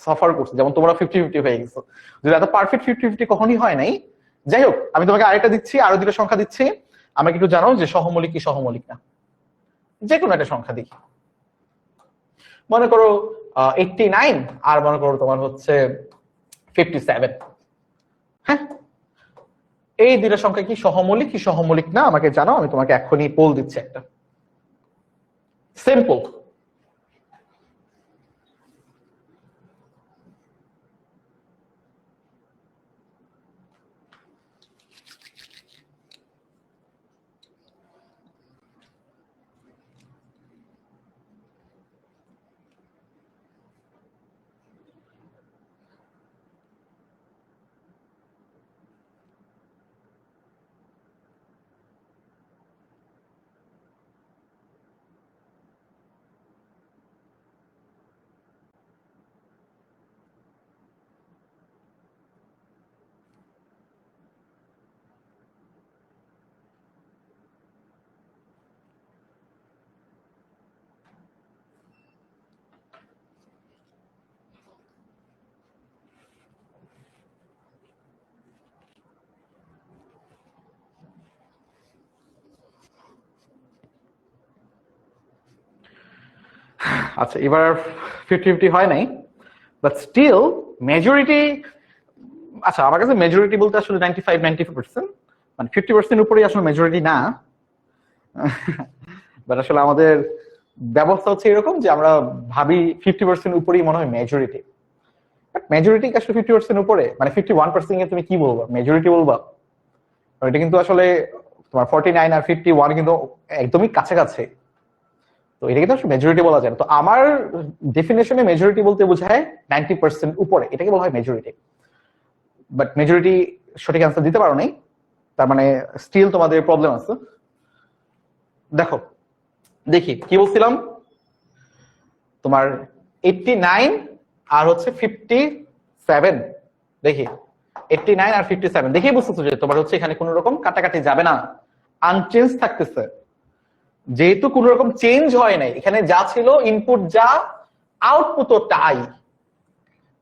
সাফার করছে, যেমন তোমরা 50-50 হয়ে গেছো, যদি এত পারফেক্ট 50-50 কখনই হয় নাই। যাই হোক, আমি তোমাকে আরেকটা দিচ্ছি, আরো দুটো সংখ্যা দিচ্ছি, আমাকে একটু জানো যে সহমৌলিক কি সহমৌলিক না, যে কোনো একটা সংখ্যা দিই। মনে করো 89 আর মনে করো তোমার হচ্ছে 57। হ্যাঁ, এই দুটো সংখ্যা কি সহমৌলিক কি সহমৌলিক না আমাকে জানো, আমি তোমাকে এখনই পোল দিচ্ছি একটা, সিম্পল। আচ্ছা এবার 50-50 হয় নাই, বাট স্টিল মেজরিটি, আচ্ছা আমার কাছে মেজরিটি বলতে আসলে 95-94%, মানে 50% উপরেই আসলে মেজরিটি না। বাট আসলে আমাদের ব্যবস্থা হচ্ছে এরকম যে আমরা ভাবি 50% উপরেই মনে হয় মেজরিটি, বাট মেজরিটি আসলে 50% উপরে, মানে 51% এ তুমি কি বলবা, মেজরিটি বলবা? এটা কিন্তু আসলে তোমার 49 আর 51 কিন্তু একদমই কাছাকাছি, তো এটা কিন্তু আসলে মেজরিটি বলা যায় না। তো আমার ডেফিনেশনে মেজরিটি বলতে বোঝায় 90% উপরে, এটাকে বলা হয় মেজরিটি। বাট মেজরিটি সঠিক অ্যান্সার দিতে পারো নাই, তার মানে স্টিল তোমাদের প্রবলেম আছে। দেখো দেখি কি বলছিলাম, তোমার 89 আর হচ্ছে 57, দেখি 89 আর 57 দেখেই বুঝতেছো যে তোমার হচ্ছে এখানে কোনো রকম কাটাকাটি যাবে না, আনচেঞ্জ থাকতেছে। যেহেতু কোনো রকম চেঞ্জ হয় নাই, এখানে যা ছিল ইনপুট যা আউটপুটও তাই,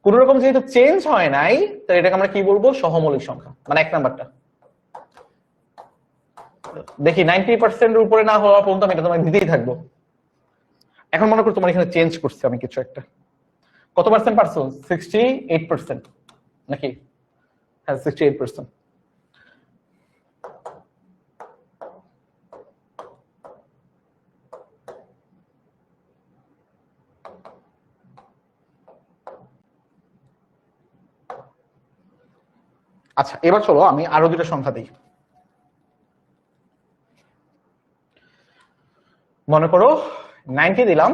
কোন রকম যেহেতু চেঞ্জ হয় নাই, তাহলে এটাকে আমরা কি বলবো, সহমৌলিক সংখ্যা, মানে 1 নাম্বারটা। দেখি 90% এর উপরে না হওয়া পর্যন্ত আমি এটা তোমাকে দিতেই থাকবো। এখন মনে করো তোমার এখানে চেঞ্জ করছি আমি কিছু একটা, কত পার্সেন্ট পারছো? 68% নাকি? হ্যাঁ 68%। আচ্ছা এবার চলো আমি আরো দুটো সংখ্যা দিই। মনে করো 90 দিলাম,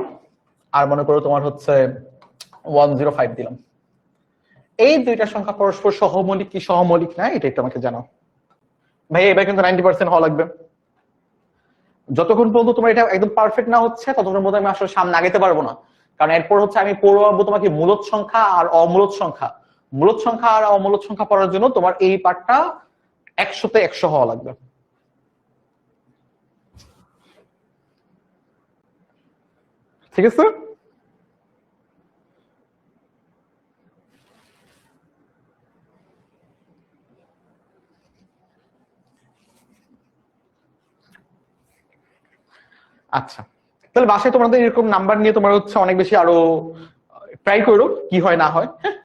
আর মনে করো তোমার হচ্ছে 105 দিলাম। এই দুইটা সংখ্যা পরস্পর সহমৌলিক কি সহমৌলিক না, এটা একটু আমাকে জানাও। ভাই এবার কিন্তু 90% হওয়া লাগবে। যতক্ষণ পর্যন্ত তোমার এটা একদম পারফেক্ট না হচ্ছে ততক্ষণ পর্যন্ত আমি আসলে সামনে আগাতে পারবো না, কারণ এরপর হচ্ছে আমি পড়বো তোমাকে মূলদ সংখ্যা আর অমূলদ সংখ্যা। মূলদ সংখ্যা আর অমূলদ সংখ্যা পড়ার জন্য তোমার এই পার্টটা 100তে 100 হওয়া লাগবে। ঠিক আছে? আচ্ছা তাহলে বাসায় তোমাদের এরকম নাম্বার নিয়ে তোমার হচ্ছে অনেক বেশি আরো ট্রাই করো, কি হয় না হয়। হ্যাঁ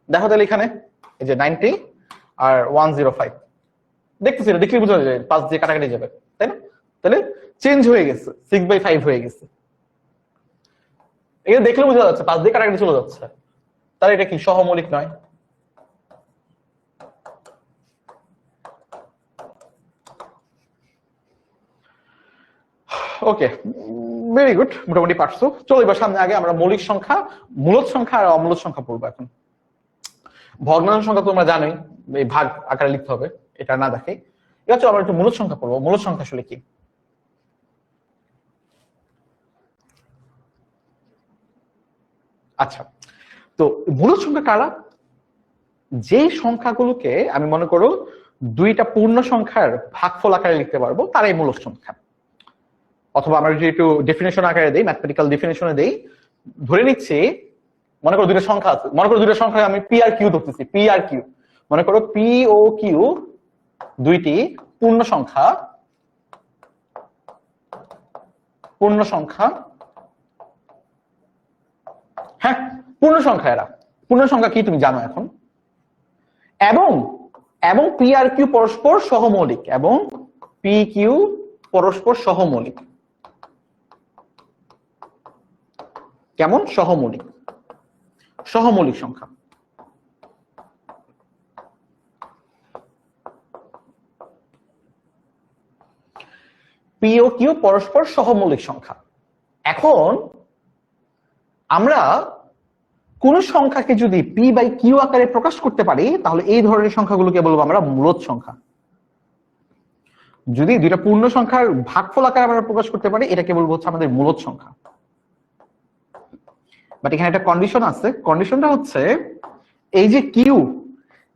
দেখো তাহলে এখানে এই যে 90 আর 105 দেখতেছি, দেখলে বোঝা যায় 5 দিয়ে কাটাকাটি যাবে, তাই না? তাহলে চেঞ্জ হয়ে গেছে, 6/5 হয়ে গেছে। এটা দেখলে বোঝা যাচ্ছে 5 দিয়ে কাটাকাটি চলে যাচ্ছে, তাহলে এটা কি সহমৌলিক নয়? ওকে ভেরি গুড, মোটামুটি পারছো। চলো এবার সামনে আগে আমরা মৌলিক সংখ্যা, মূলদ সংখ্যা আর অমূলদ সংখ্যা পড়বো। এখন ভগ্নাংশ সংখ্যা তোমরা জানোই, এই ভাগ আকারে লিখতে হবে, এটা না দেখে। এবার চলো আমরা একটু মূলদ সংখ্যা পড়বো। মূলদ সংখ্যা আসলে কি? আচ্ছা তো মূলদ সংখ্যা কারা? যে সংখ্যাগুলোকে আমি মনে করো দুইটা পূর্ণ সংখ্যার ভাগফল আকারে লিখতে পারবো তারাই মূলদ সংখ্যা। অথবা আমরা যদি একটু ডেফিনেশন আকারে দেই, ম্যাথমেটিক্যাল ডেফিনেশনে দেই, ধরে নিচ্ছি মনে করো দুইটা সংখ্যা আছে, মনে করো দুইটা সংখ্যা আমি পি আর কিউ ধরতেছি, পি আর কিউ। মনে করো পি ও কিউ দুইটি পূর্ণ সংখ্যা, পূর্ণ সংখ্যা, হ্যাঁ পূর্ণ সংখ্যা। এরা পূর্ণ সংখ্যা কি তুমি জানো এখন। এবং এবং পি আর কিউ পরস্পর সহমৌলিক, এবং পি কিউ পরস্পর সহমৌলিক। কেমন? সহমৌলিক, সহমৌলিক সংখ্যা। পি ও কিউ পরস্পর সহমৌলিক সংখ্যা। এখন আমরা কোন সংখ্যাকে যদি পি বাই কিউ আকারে প্রকাশ করতে পারি তাহলে এই ধরনের সংখ্যাগুলোকে বলবো আমরা মূলদ সংখ্যা। যদি দুইটা পূর্ণ সংখ্যার ভাগফল আকারে আমরা প্রকাশ করতে পারি এটাকে বলবো হচ্ছে আমাদের মূলদ সংখ্যা। বাট এখানে একটা কন্ডিশন আছে, কন্ডিশনটা হচ্ছে এই যে কিউ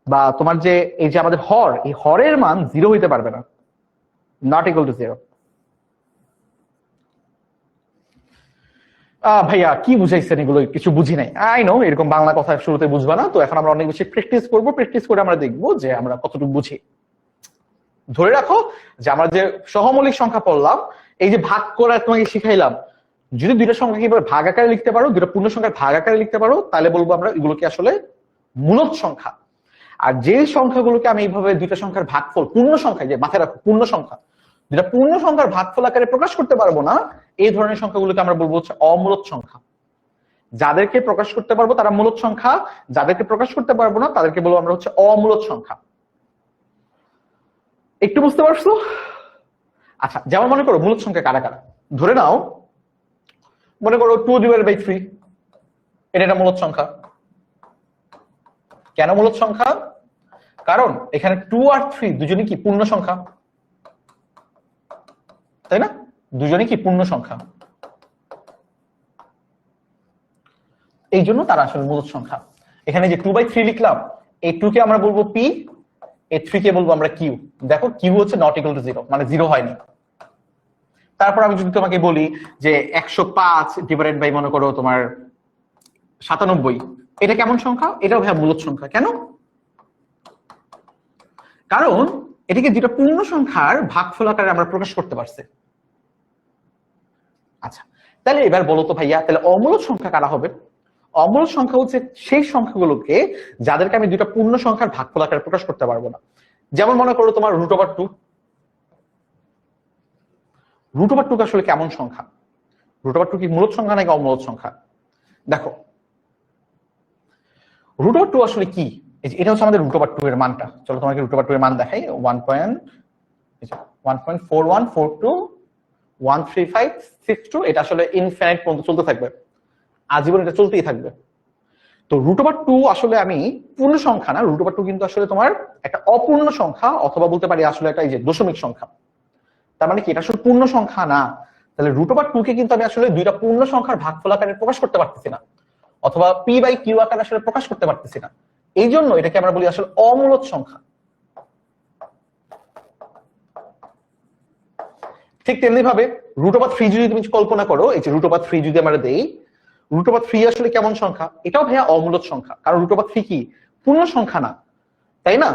বা তোমার যে এই যে আমাদের হর, এই হরের মান 0 হইতে পারবে না, নট ইকুয়াল টু 0। ভাইয়া কি বুঝাইছেন এগুলো, কিছু বুঝি নাই। আই নো এরকম বাংলা কথা শুরুতে বুঝবা না, তো এখন আমরা অনেক বেশি প্র্যাকটিস করব, প্র্যাকটিস করে আমরা দেখবো যে আমরা কতটুকু বুঝি। ধরে রাখো যে আমরা যে সহমৌলিক সংখ্যা পড়লাম, এই যে ভাগ করা তোমাকে শিখাইলাম, যদি দুইটা সংখ্যা কিভাবে ভাগ আকারে লিখতে পারো, দুইটা পূর্ণ সংখ্যার ভাগ আকারে লিখতে পারো, তাহলে বলবো আমরা এগুলোকে আসলে মূলদ সংখ্যা। আর যে সংখ্যাগুলোকে আমি এইভাবে দুইটা সংখ্যার ভাগফল, পূর্ণ সংখ্যা, যে মাথায় রাখো পূর্ণ সংখ্যা, যেটা পূর্ণ সংখ্যার ভাগফল আকারে প্রকাশ করতে পারবো না, এই ধরনের সংখ্যাগুলোকে আমরা বলবো হচ্ছে অমূলদ সংখ্যা। যাদেরকে প্রকাশ করতে পারবো তারা মূলদ সংখ্যা, যাদেরকে প্রকাশ করতে পারবো না তাদেরকে বলবো আমরা হচ্ছে অমূলদ সংখ্যা। একটু বুঝতে পারছো? আচ্ছা যেমন মনে করো মূলদ সংখ্যা কারা কারা, ধরে নাও মনে করো 2/3, এটা একটা মূলদ সংখ্যা। কেন মূলদ সংখ্যা? কারণ এখানে 2 আর 3 দুজনই কি পূর্ণ সংখ্যা, তাই না? দুজনই কি পূর্ণ সংখ্যা, এই জন্য তারা আসলে মূলদ সংখ্যা। এখানে যে 2/3 লিখলাম, এই 2 কে আমরা বলবো পি, এই 3 কে বলবো আমরা কিউ। দেখো কিউ হচ্ছে নট ইকুয়াল টু 0, মানে 0 হয়নি। তারপর আমি যদি তোমাকে বলি যে 105 ডিভাইডেড বাই মনে করো তোমার 97, এটা কেমন সংখ্যা? এটাও ভাই মূলদ সংখ্যা। কেন? কারণ এটাকে যেটা পূর্ণ সংখ্যার ভাগফল আকারে আমরা প্রকাশ করতে পারছি। আচ্ছা, তাহলে এবার বলো তো ভাইয়া, তাহলে অমূলদ সংখ্যা কারা হবে? অমূলদ সংখ্যা হচ্ছে সেই সংখ্যাগুলোকে যাদেরকে আমি দুইটা পূর্ণ সংখ্যার ভাগফল আকারে প্রকাশ করতে পারবো না। যেমন মনে করো তোমার √2। √2 আসলে কেমন সংখ্যা? √2 কি মূলদ সংখ্যা নাকি অমূলদ সংখ্যা? দেখো √2 আসলে কি, এটা হচ্ছে আমাদের √2 এর মানটা। চলো তোমাকে √2 এর মান দেখাই। 1.41421356 এটা আসলে ইনফিনিট পর্যন্ত চলতে থাকবে, আজীবন এটা চলতেই থাকবে। তো √2 আসলে আমি পূর্ণ সংখ্যা না, √2 কিন্তু আসলে তোমার একটা অপূর্ণ সংখ্যা, অথবা বলতে পারি আসলে একটা এই যে দশমিক সংখ্যা। তার মানে কি এটা আসলে পূর্ণ সংখ্যা না। তাহলে √2 কে কিন্তু আমি আসলে দুইটা পূর্ণ সংখ্যার ভাগফল আকারে প্রকাশ করতে পারতেছি না, অথবা p/q আকারে আসলে প্রকাশ করতে পারতেছি না। এই জন্য এটাকে আমরা বলি আসলে অমূলদ সংখ্যা। ঠিক তেমনি ভাবে √3 যদি তুমি কল্পনা করো, এই যে √3 যদি আমরা দেই, √3 আসলে কেমন সংখ্যা? এটাও ভাইয়া অমূলদ সংখ্যা, কারণ √3 কি পূর্ণ সংখ্যা না, তাই না?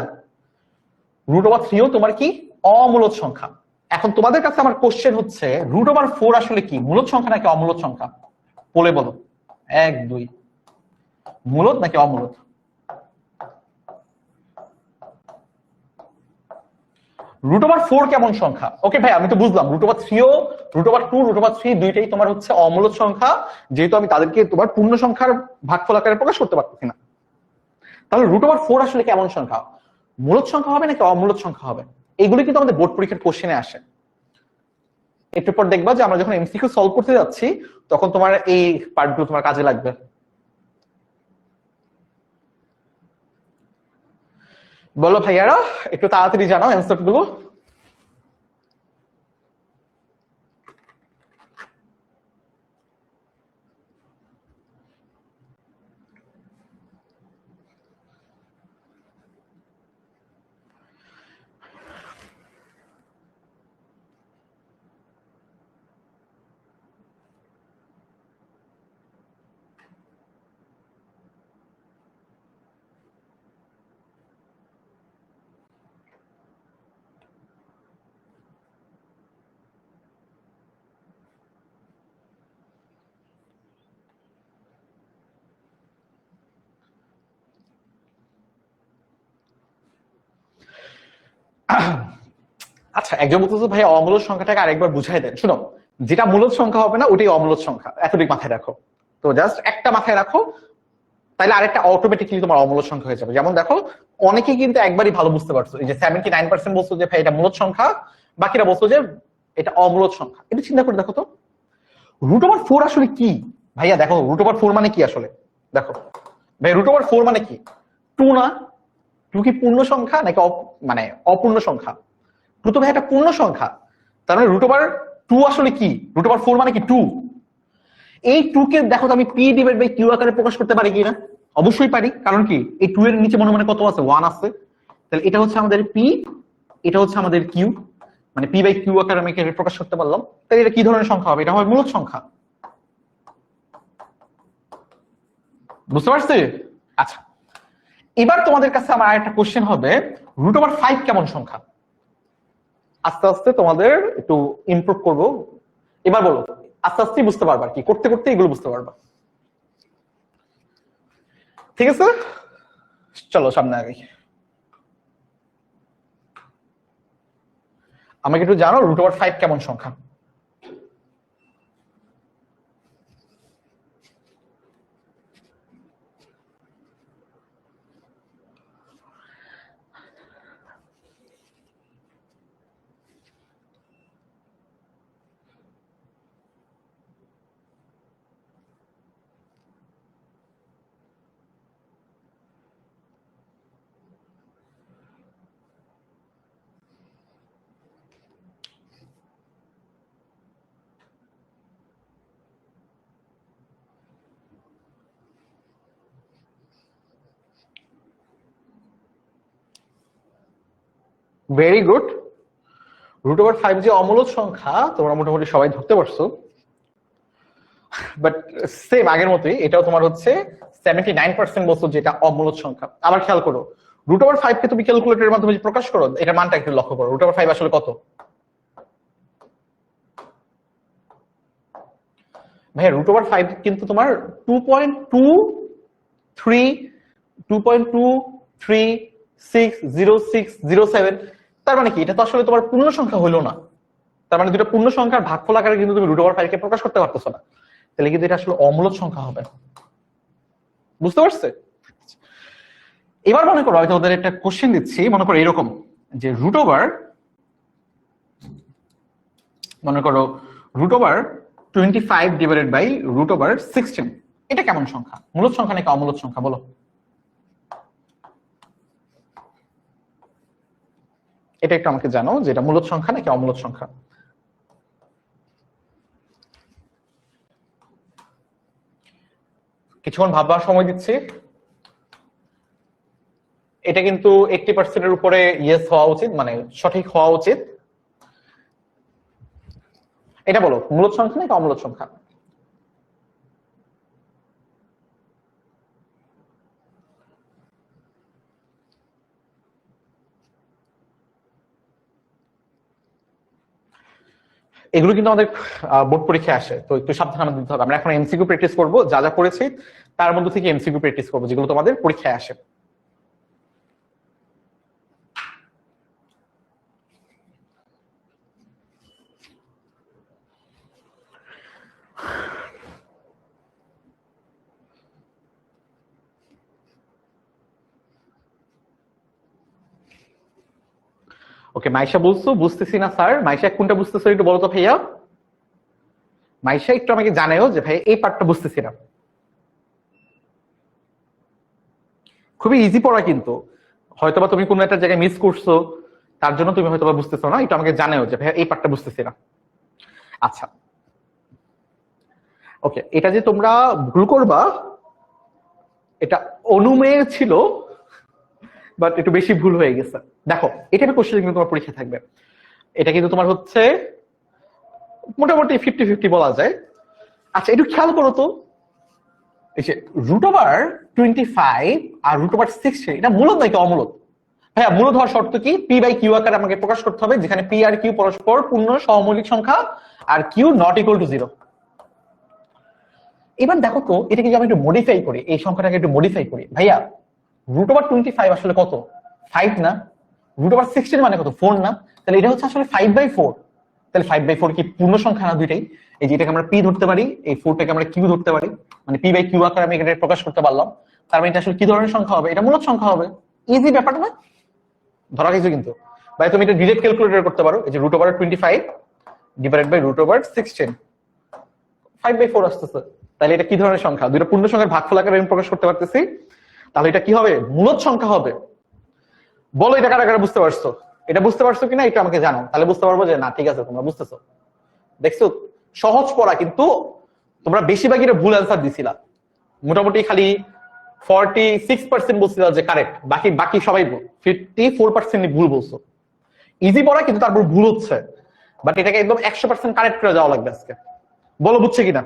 √3 ও তোমার কি অমূলদ সংখ্যা। এখন তোমাদের কাছে আমার কোশ্চেন হচ্ছে √4 আসলে কি মূলদ সংখ্যা নাকি অমূলদ সংখ্যা? বলে বলো 1 2, মূলদ নাকি অমূলদ? √4 কেমন সংখ্যা? ওকে ভাই, আমি তো বুঝলাম √3 ও √2 √3 দুইটাই তোমার হচ্ছে অমূলদ সংখ্যা, যেহেতু আমি তাদেরকে তোমার পূর্ণ সংখ্যার ভাগফল আকারে প্রকাশ করতে পারতেছি না। তাহলে √4 আসলে কেমন সংখ্যা? মূলদ সংখ্যা হবে নাকি অমূলদ সংখ্যা হবে? এগুলি কিন্তু আমাদের বোর্ড পরীক্ষার কোশ্চেনে আসে। একটু পর দেখবা যে আমরা যখন এমসিকিউ সলভ করতে যাচ্ছি তখন তোমার এই পার্টগুলো তোমার কাজে লাগবে। বলো ভাইয়ারা, একটু তাড়াতাড়ি জানাও অ্যান্সার গুলো। আচ্ছা, একজন বলতেছে ভাই অমূলদ সংখ্যাটাকে আরেকবার বুঝাই দেন। শুনো, যেটা মূলদ সংখ্যা হবে না ওটাই অমূলদ সংখ্যা, এতটুকু মাথায় রাখো। তো জাস্ট একটা মাথায় রাখো, তাইলে আরেকটা অটোমেটিক্যালি তোমার অমূলদ সংখ্যা হয়ে যাবে। যেমন দেখো, অনেকেই কিন্তু একবারই ভালো বুঝতে পারছো, এই যে 79% বলছো যে ভাই এটা মূলদ সংখ্যা, বাকিরা বলছো যে এটা অমূলদ সংখ্যা। এটা চিন্তা করে দেখো তো, √4 আসলে কি? ভাইয়া দেখো √4 মানে কি আসলে, দেখো ভাই √4 মানে কি? 2 না? 2 কি পূর্ণ সংখ্যা নাকি মানে অপূর্ণ সংখ্যা? 2 তো ভাই একটা পূর্ণ সংখ্যা। তার মানে √2 আসলে কি? √4 মানে কি 2। এই 2 কে দেখো তো আমি p/q আকারে প্রকাশ করতে পারি কিনা? অবশ্যই পারি। কারণ কি এই 2 এর নিচে মনে মনে কত আছে? 1 আছে। তাহলে এটা হচ্ছে আমাদের p, এটা হচ্ছে আমাদের q, মানে p/q আকারে আমি এটাকে প্রকাশ করতে পারলাম। তাহলে এটা কি ধরনের সংখ্যা হবে? এটা হবে মূলদ সংখ্যা। বুঝতে পারছি? আচ্ছা, এবার তোমাদের কাছে আমার আরেকটা কোশ্চেন হবে, √5 কেমন সংখ্যা? আস্তে আস্তে তোমাদের একটু ইমপ্রুভ করব। এবার বলো, আস্তে আস্তে বুঝতে পারবা, কি করতে করতে এগুলো বুঝতে পারবা। ঠিক আছে, চলো সামনে আগে। আমাকে একটু জানো √5 কেমন সংখ্যা? Very good. √5 যে অমূলদ সংখ্যা তোমরা মোটামুটি সবাই ধরতে পারছো, বাট সেম আগের মতোই এটাও তোমার হচ্ছে 79% বলছো যেটা অমূলদ সংখ্যা। আবার খেয়াল করো, √5 কে তুমি ক্যালকুলেটরের মাধ্যমে যে প্রকাশ করো এটার মানটা একটু লক্ষ্য করো। √5 আসলে কত ভাইয়া? √5 কিন্তু তোমার 2.23 তার মানে কি? এটা তো আসলে তোমার পূর্ণ সংখ্যা হলো না। তার মানে দুটো পূর্ণ সংখ্যার ভাগফল আকারে কিন্তু তুমি √5 কে প্রকাশ করতে পারতেছো না, তাহলে কিন্তু এটা আসলে অমূলদ সংখ্যা হবে। বুঝতে পারছে? এবার মনে করো হয়তো ওদের একটা কোশ্চেন দিচ্ছি, মনে করো এরকম যে মনে করো √25 ডিভাইডেড বাই √16, এটা কেমন সংখ্যা? মূলদ সংখ্যা নাকি অমূলদ সংখ্যা বলো? এটা একটু আমাকে জানো যে এটা মূলদ সংখ্যা নাকি অমূলদ সংখ্যা। কিছুক্ষণ ভাববার সময় দিচ্ছি। এটা কিন্তু 80%-এর উপরে ইয়েস হওয়া উচিত, মানে সঠিক হওয়া উচিত। এটা বলো মূলদ সংখ্যা নাকি অমূলদ সংখ্যা? এগুলো কিন্তু আমাদের বোর্ড পরীক্ষায় আসে, তো একটু সাবধানে দিতে হবে। আমরা এখন এমসিকিউ প্র্যাকটিস করবো, যা যা করেছি তার মধ্যে থেকে এমসিকিউ প্র্যাকটিস করবো যেগুলো তোমাদের পরীক্ষায় আসে। ওকে, মাইশা বলছো বুঝতেছি না স্যার। মাইশা কোনটা বুঝতেছো একটু বলো তো ভাইয়া। মাইশা একটু আমাকে জানাও যে ভাই এই পার্টটা বুঝতেছি না। খুবই ইজি পড়া কিন্তু, হয়তোবা তুমি কোনো একটা জায়গায় মিস করছো, তার জন্য তুমি হয়তোবা বুঝতেছো না। একটু আমাকে জানাও যে ভাই এই পার্টটা বুঝতেছি না। আচ্ছা ওকে, এটা যে তোমরা ভুল করবা এটা অনুমেয় ছিল, বাট একটু বেশি ভুল হয়ে গেছে। দেখো এটা কোশ্চেন কিন্তু তোমার পরীক্ষা থাকবে। এটা কিন্তু তোমার হচ্ছে মোটামুটি 50-50 বলা যায়। আচ্ছা একটু খেয়াল করো তো, এই যে √25 আর √16 এটা মূলদ নাকি অমূলদ? হ্যাঁ, মূলদ হওয়ার শর্ত কি? p/q আকারে আমাকে প্রকাশ করতে হবে, যেখানে p আর q পরস্পর পূর্ণ সহমৌলিক সংখ্যা আর q নট ইকুয়াল টু 0। এবার দেখো তো এটাকে যদি আমি একটু মডিফাই করি, এই সংখ্যাটাকে একটু মডিফাই করি, ভাইয়া √25 আসলে কত? 5 না? √16 মানে কত? 4 না? তাহলে এটা হচ্ছে আসলে 5/4। তাহলে 5/4 কি পূর্ণ সংখ্যা না দুইটাই? এই যে এটাকে আমরা p ধরতে পারি, এই 4টাকে আমরা q ধরতে পারি, মানে p/q আকারে আমি এটা প্রকাশ করতে পারলাম। তার মানে এটা আসলে কি ধরনের সংখ্যা হবে? এটা মূলদ সংখ্যা হবে। ইজি ব্যাপার না? ধরা কিছু কিন্তু ভাই, তুমি এটা ডিরেক্ট ক্যালকুলেটর করতে পারো। এই যে √25 ডিভাইডেড বাই √16, 5/4 আসতেছে। তাহলে এটা কি ধরনের সংখ্যা? দুইটা পূর্ণ সংখ্যার ভাগফল আকারে আমি প্রকাশ করতে পারতেছি, তাহলে এটা কি হবে? মূলদ সংখ্যা হবে। বলো এটা কারা কারা বুঝতে পারছো? এটা বুঝতে পারছো কিনা একটু আমাকে জানাও, তাহলে বুঝতে পারবো যে না ঠিক আছে তোমরা বুঝতেছো। দেখছো সহজ পড়া, কিন্তু তোমরা বেশিরভাগই এটা ভুল অ্যান্সার দিছিলা। মোটামুটি খালি 46% বলছিলা যে কারেক্ট, বাকি বাকি সবাই ভুল। 54% ভুল বলছো। ইজি পড়া কিন্তু তারপর ভুল হচ্ছে, বাট এটাকে একদম 100% কারেক্ট করে যাওয়া লাগবে আজকে। বলো বুঝছে কিনা?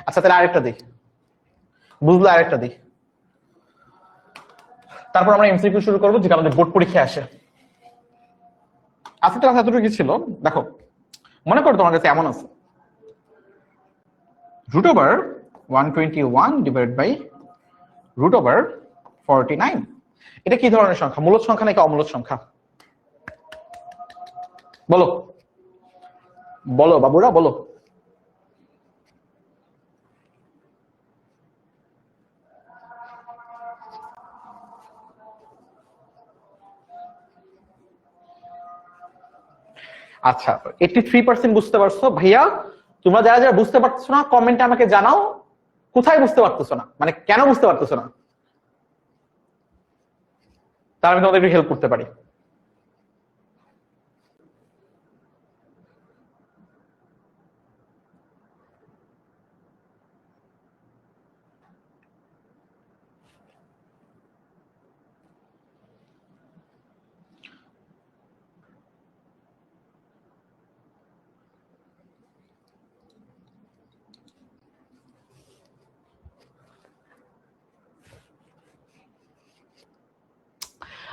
আচ্ছা তাহলে আরেকটা দিই, বুঝলে আরেকটা দিই, তারপর আমরা এমসিকিউ শুরু করবো যেটা আমাদের বোর্ড পরীক্ষায় আসে। আজকে ক্লাস এতটুকু ছিল। দেখো মনে করো তোমার কাছে এমন আছে √121 ডিভাইড বাই √49, এটা কি ধরনের সংখ্যা? মূলদ সংখ্যা নাকি অমূলদ সংখ্যা? বলো বলো বাবুরা বলো। আচ্ছা 83% বুঝতে পারছো ভাইয়া। তোমরা যারা যারা বুঝতে পারছো না কমেন্টে আমাকে জানাও কোথায় বুঝতে পারতেছো না, মানে কেন বুঝতে পারতেছো না, তাহলে আমি তোমাদের একটু হেল্প করতে পারি।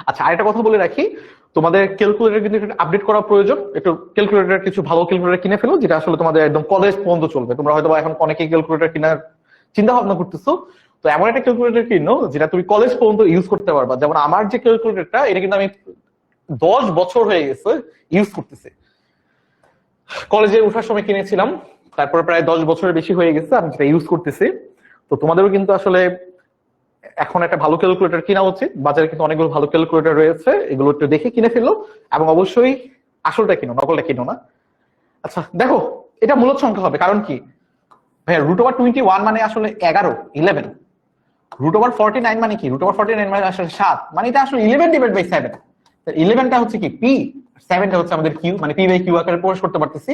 আচ্ছা, আরেকটা কথা বলে রাখি, তোমাদের ক্যালকুলেটর কিন্তু একটু আপডেট করা প্রয়োজন। একটু ক্যালকুলেটর, কিছু ভালো ক্যালকুলেটর কিনে ফেলো, যেটা আসলে তোমাদের একদম কলেজ পর্যন্ত চলবে। তোমরা হয়তো এখন অনেকেই ক্যালকুলেটর কেনার চিন্তা ভাবনা করতেছো, তো এমন একটা ক্যালকুলেটর কিনো যেটা তুমি কলেজ পর্যন্ত ইউজ করতে পারবা। যেমন আমার যে ক্যালকুলেটরটা, এটা কিন্তু আমি 10 বছর হয়ে গেছে ইউজ করতেছি। কলেজে ওঠার সময় কিনেছিলাম, তারপরে প্রায় 10 বছরের বেশি হয়ে গেছে আমি যেটা ইউজ করতেছি। তো তোমাদেরও কিন্তু আসলে এখন একটা ভালো ক্যালকুলেটর কিনা উচিত। বাজারে কিন্তু অনেকগুলো ভালো ক্যালকুলেটর রয়েছে, এগুলো একটু দেখে কিনে ফেলো। এবং অবশ্যই আসলটা কিনো, নকলটা কিনো না। আচ্ছা দেখো, এটা মূলত সংখ্যা হবে, কারণ কি ভাইয়া, √21 মানে আসলে 11, √49 মানে কি, √49 মানে আসলে 7, মানে এটা আসলে 11/7। 11টা হচ্ছে কি পি, 7টা হচ্ছে আমাদের কিউ, মানে p/q আকারে প্রকাশ করতে পারতেছি,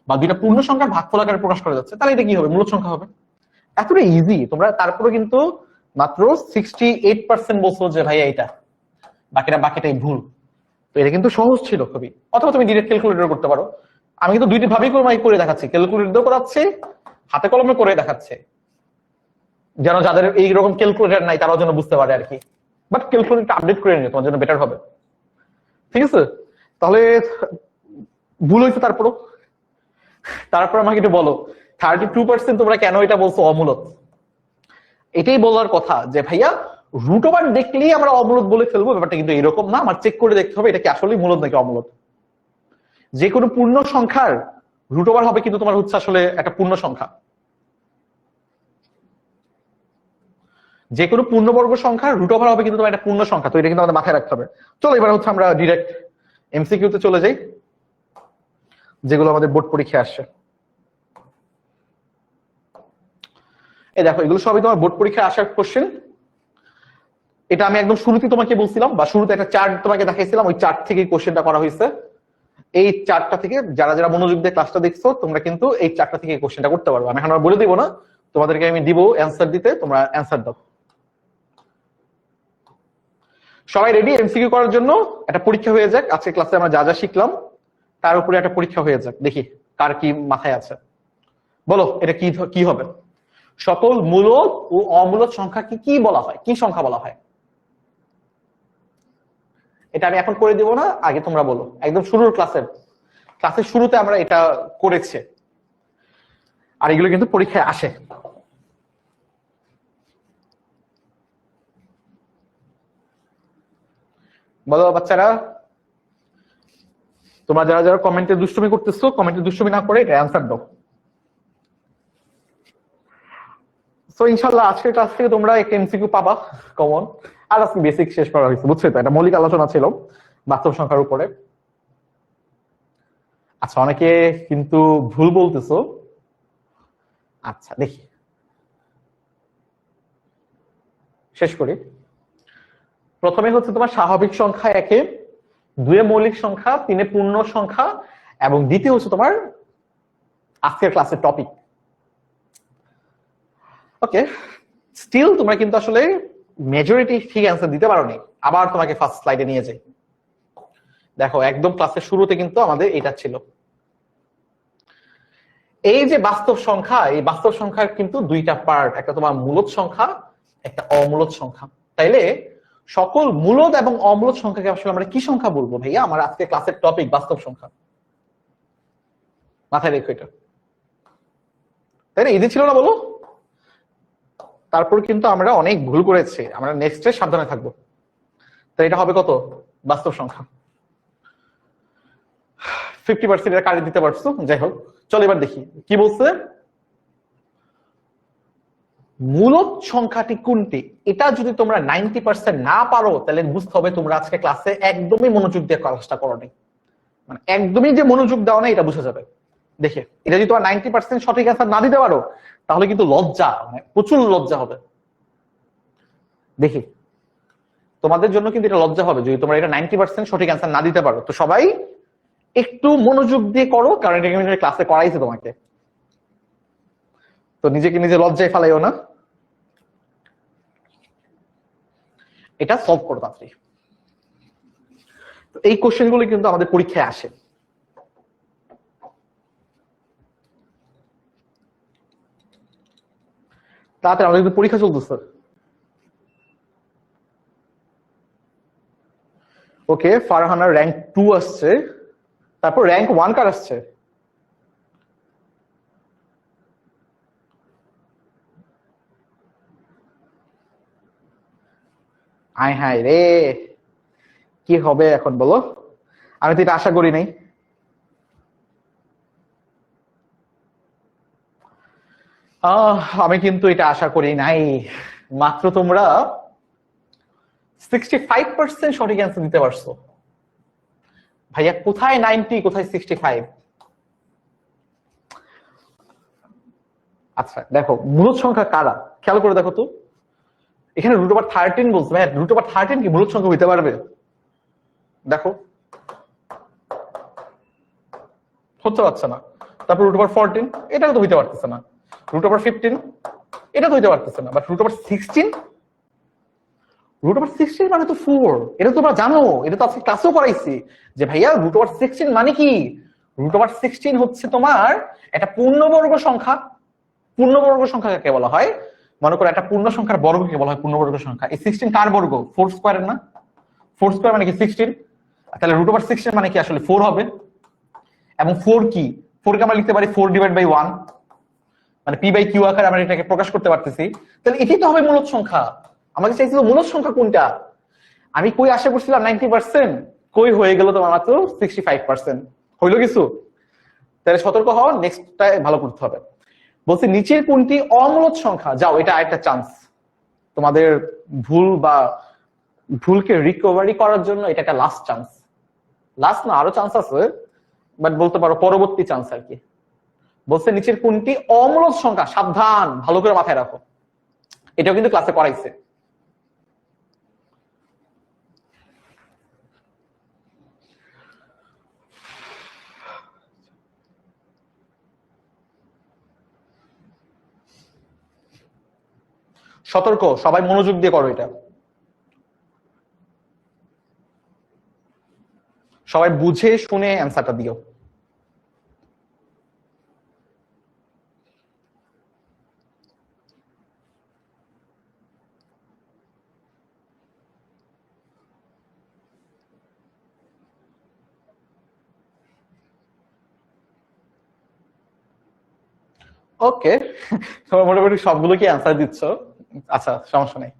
বা দুইটা পূর্ণ সংখ্যার ভাগফল আকারে প্রকাশ করা যাচ্ছে। তাহলে এটা কি হবে, মূলত সংখ্যা হবে। এতটা ইজি। তোমরা তারপরে কিন্তু মাত্র 68% বলছো যে ভাইয়া এটা, বাকিটাই ভুল। তো এটা কিন্তু সহজ ছিল খুবই। অথবা তুমি ডিরেক্ট ক্যালকুলেটর করতে পারো। আমি কিন্তু দুইটি ভাবেই করে দেখাচ্ছি, ক্যালকুলেটর করাচ্ছি, হাতে কলমে করে দেখাচ্ছে, যেন যাদের এইরকম ক্যালকুলেটর নাই তারাও যেন বুঝতে পারে আর কি। বাট ক্যালকুলেটর আপডেট করে নিও, তোমার জন্য বেটার হবে। ঠিক আছে, তাহলে ভুল হয়েছে তারপর আমাকে একটু বলো, 32% তোমরা কেন এটা বলছো অমূলত? এটাই বলার কথা যে ভাইয়া, √ওভার দেখলেই আমরা অমূলত বলে ফেলবো, ব্যাপারটা কিন্তু এরকম না। আমার চেক করে দেখতে হবে এটা কি আসলে মূলত নাকি অমূলত। যে কোনো পূর্ণ সংখ্যার √ওভার হবে, কিন্তু তোমার হচ্ছে আসলে একটা পূর্ণ সংখ্যা। যে কোনো পূর্ণবর্গ সংখ্যার √ওভার হবে, কিন্তু তোমার একটা পূর্ণ সংখ্যা। তো এটা কিন্তু আমাদের মাথায় রাখতে হবে। চলো এবার হচ্ছে আমরা ডিরেক্ট এমসিকিউ তে চলে যাই, যেগুলো আমাদের বোর্ড পরীক্ষায় আসছে। এই দেখো, এগুলো সবই তোমার বোর্ড পরীক্ষায় আসার কোশ্চেন। এটা আমি একদম শুরুতে তোমাকে বলছিলাম, বা শুরুতে একটা চার্ট তোমাকে দেখাইছিলাম, ওই চার্ট থেকে কোশ্চেনটা করা হয়েছে। এই চার্টটা থেকে যারা যারা মনোযোগ দিয়ে ক্লাসটা দেখছো, তোমরা কিন্তু এই চার্টটা থেকে কোশ্চেনটা করতে পারবে। আমি এখন আর বলে দিব না, তোমাদেরকে আমি দিব অ্যান্সার দিতে, তোমরা অ্যান্সার দাও। সবাই রেডি এমসিকিউ করার জন্য? একটা পরীক্ষা হয়ে যাক, আজকে ক্লাসে আমরা যা যা শিখলাম তার উপরে একটা পরীক্ষা হয়ে যাক, দেখি কার কি মাথায় আছে। বলো এটা কি কি হবে? সকল মূলদ ও অমূলদ সংখ্যাকে কি বলা হয়, কি সংখ্যা বলা হয়? এটা আমি এখন করে দিব না, আগে তোমরা বলো। একদম ক্লাসের শুরুতে আমরা এটা করেছি, আর এগুলো কিন্তু পরীক্ষায় আসে। বলো বাচ্চারা, তোমরা যারা যারা কমেন্টে দুষ্টুমি করতেছো, কমেন্টে দুষ্টুমি না করে এটা অ্যান্সার দাও। সো ইনশাআল্লাহ আজকের ক্লাস থেকে তোমরা একটা এমসিকিউ পাবা কমন। আর আজকে বেসিক শেষ করা হয়েছে, বুঝছো তো, এটা মৌলিক আলোচনা ছিল বাস্তব সংখ্যার উপরে। আচ্ছা, অনেকে কিন্তু ভুল বলতেছো। আচ্ছা দেখি, শেষ করি। প্রথমে হচ্ছে তোমার স্বাভাবিক সংখ্যা 1, 2 মৌলিক সংখ্যা, 3 পূর্ণ সংখ্যা, এবং দ্বিতীয় হচ্ছে তোমার আজকের ক্লাসের টপিক। ওকে, স্টিল তোমরা কিন্তু আসলে মেজরিটি ঠিক অ্যান্সার দিতে পারোনি। আবার তোমাকে ফার্স্ট স্লাইডে নিয়ে যাই। দেখো একদম ক্লাসের শুরুতে কিন্তু আমাদের এটা ছিল। এই যে বাস্তব সংখ্যা, এই বাস্তব সংখ্যার কিন্তু দুইটা পার্ট, একটা তোমার মূলদ সংখ্যা, একটা অমূলদ সংখ্যা। তাইলে সকল মূলদ এবং অমূলদ সংখ্যাকে আসলে আমরা কি সংখ্যা বলবো ভাইয়া? আমার আজকে ক্লাসের টপিক বাস্তব সংখ্যা, মাথায় রেখো এটা। তাই না, ইজি ছিল না বলো? তারপর কিন্তু আমরা অনেক ভুল করেছি, আমরা নেক্সটে সাবধানে থাকবো। তাই এটা হবে কত? বাস্তব সংখ্যা। 50% এটা কাজে দিতে পারছো, যাই হোক। চলো এবার দেখি কি বলছে। মূলদ সংখ্যাটি কোনটি, এটা যদি তোমরা 90% না পারো, তাহলে বুঝতে হবে তোমরা আজকে ক্লাসে একদমই মনোযোগ দিয়ে ক্লাসটা করো নি। মানে একদমই যে মনোযোগ দাও না, এটা বোঝা যাবে দেখে। এটা যদি তোমার 90% সঠিক অ্যান্সার না দিতে পারো, তাহলে কিন্তু লজ্জা, মানে প্রচুর লজ্জা হবে। দেখি, তোমাদের জন্য কিন্তু এটা লজ্জা হবে যদি তোমরা এটা 90% সঠিক অ্যান্সার না দিতে পারো। তো সবাই একটু মনোযোগ দিয়ে করো, কারণ এটা ক্লাসে করাইছে তোমাকে। তো নিজেকে নিজে লজ্জায় ফেলাইও না, এটা সলভ করো তাড়াতাড়ি। এই কোশ্চেন গুলো কিন্তু আমাদের পরীক্ষায় আসে। তাড়াতাড়ি, আমাদের কিন্তু পরীক্ষা চলতেছে। ওকে, ফারহানার র্যাঙ্ক 2 আসছে, তারপর র্যাঙ্ক 1 কার আসছে? আয় হায় রে, কি হবে এখন বলো? আমি তো এটা আশা করি নাই। আমি কিন্তু এটা আশা করি নাই। মাত্র তোমরা 65% সঠিক অ্যান্সার দিতে পারছো। ভাইয়া কোথায় 90, কোথায় 65? আচ্ছা দেখো, মূলদ সংখ্যা কারা খেয়াল করে দেখো তো। এখানে √13 বলছে, ভাই √13 কি মূলদ সংখ্যা হইতে পারবে? দেখো হতে পারছে না। তারপর √14 এটা তো হইতে পারতেছে না। √15 এটা তো হইতে পারতেছে না। বাট √16, √16 মানে তো 4। এটা তোমরা জানো, এটা তো আজকে ক্লাসেও পড়াইছি যে ভাইয়া √16 মানে কি। √16 হচ্ছে তোমার একটা পূর্ণবর্গ সংখ্যা। পূর্ণবর্গ সংখ্যা কাকে বলা হয়? মনে করো একটা পূর্ণ সংখ্যার বর্গকে বলা হয় পূর্ণবর্গ সংখ্যা। এই 16 কার বর্গ? 4 স্কয়ারের না? 4 স্কয়ার মানে কি 16। তাহলে √16 মানে কি আসলে 4 হবে। এবং 4 কি? 4 কে আমরা লিখতে পারি 4/1, মানে p/q আকারে আমরা এটাকে প্রকাশ করতে পারতেছি। তাহলে এটাই তো হবে মূলদ সংখ্যা। আমাকে চাইছিল মূলদ সংখ্যা কোনটা। আমি কই আশা করছিলাম 90%, কই হয়ে গেল তোমার মাত্র 65%। হইলো কিছু? তাহলে সতর্ক হও, নেক্সটটায় ভালো করতে হবে। বলছি নিচের কোনটি অমূলদ সংখ্যা? যাও, এটা আরেকটা চান্স তোমাদের। ভুল বা ভুলকে রিকভারি করার জন্য এটা একটা লাস্ট চান্স। লাস্ট না, আরো চান্স আছে, বাট বলতে পারো পরবর্তী চান্স আর কি। বলছে নিচের কোনটি অমূলদ সংখ্যা? সাবধান, ভালো করে মাথায় রাখো, এটাও কিন্তু ক্লাসে পড়াইছে। সতর্ক, সবাই মনোযোগ দিয়ে করো এটা। সবাই বুঝে শুনে অ্যান্সারটা দিও। ওকে, তোমার মোটামুটি সবগুলো কি অ্যান্সার দিচ্ছ? আচ্ছা, সমস্যা নেই।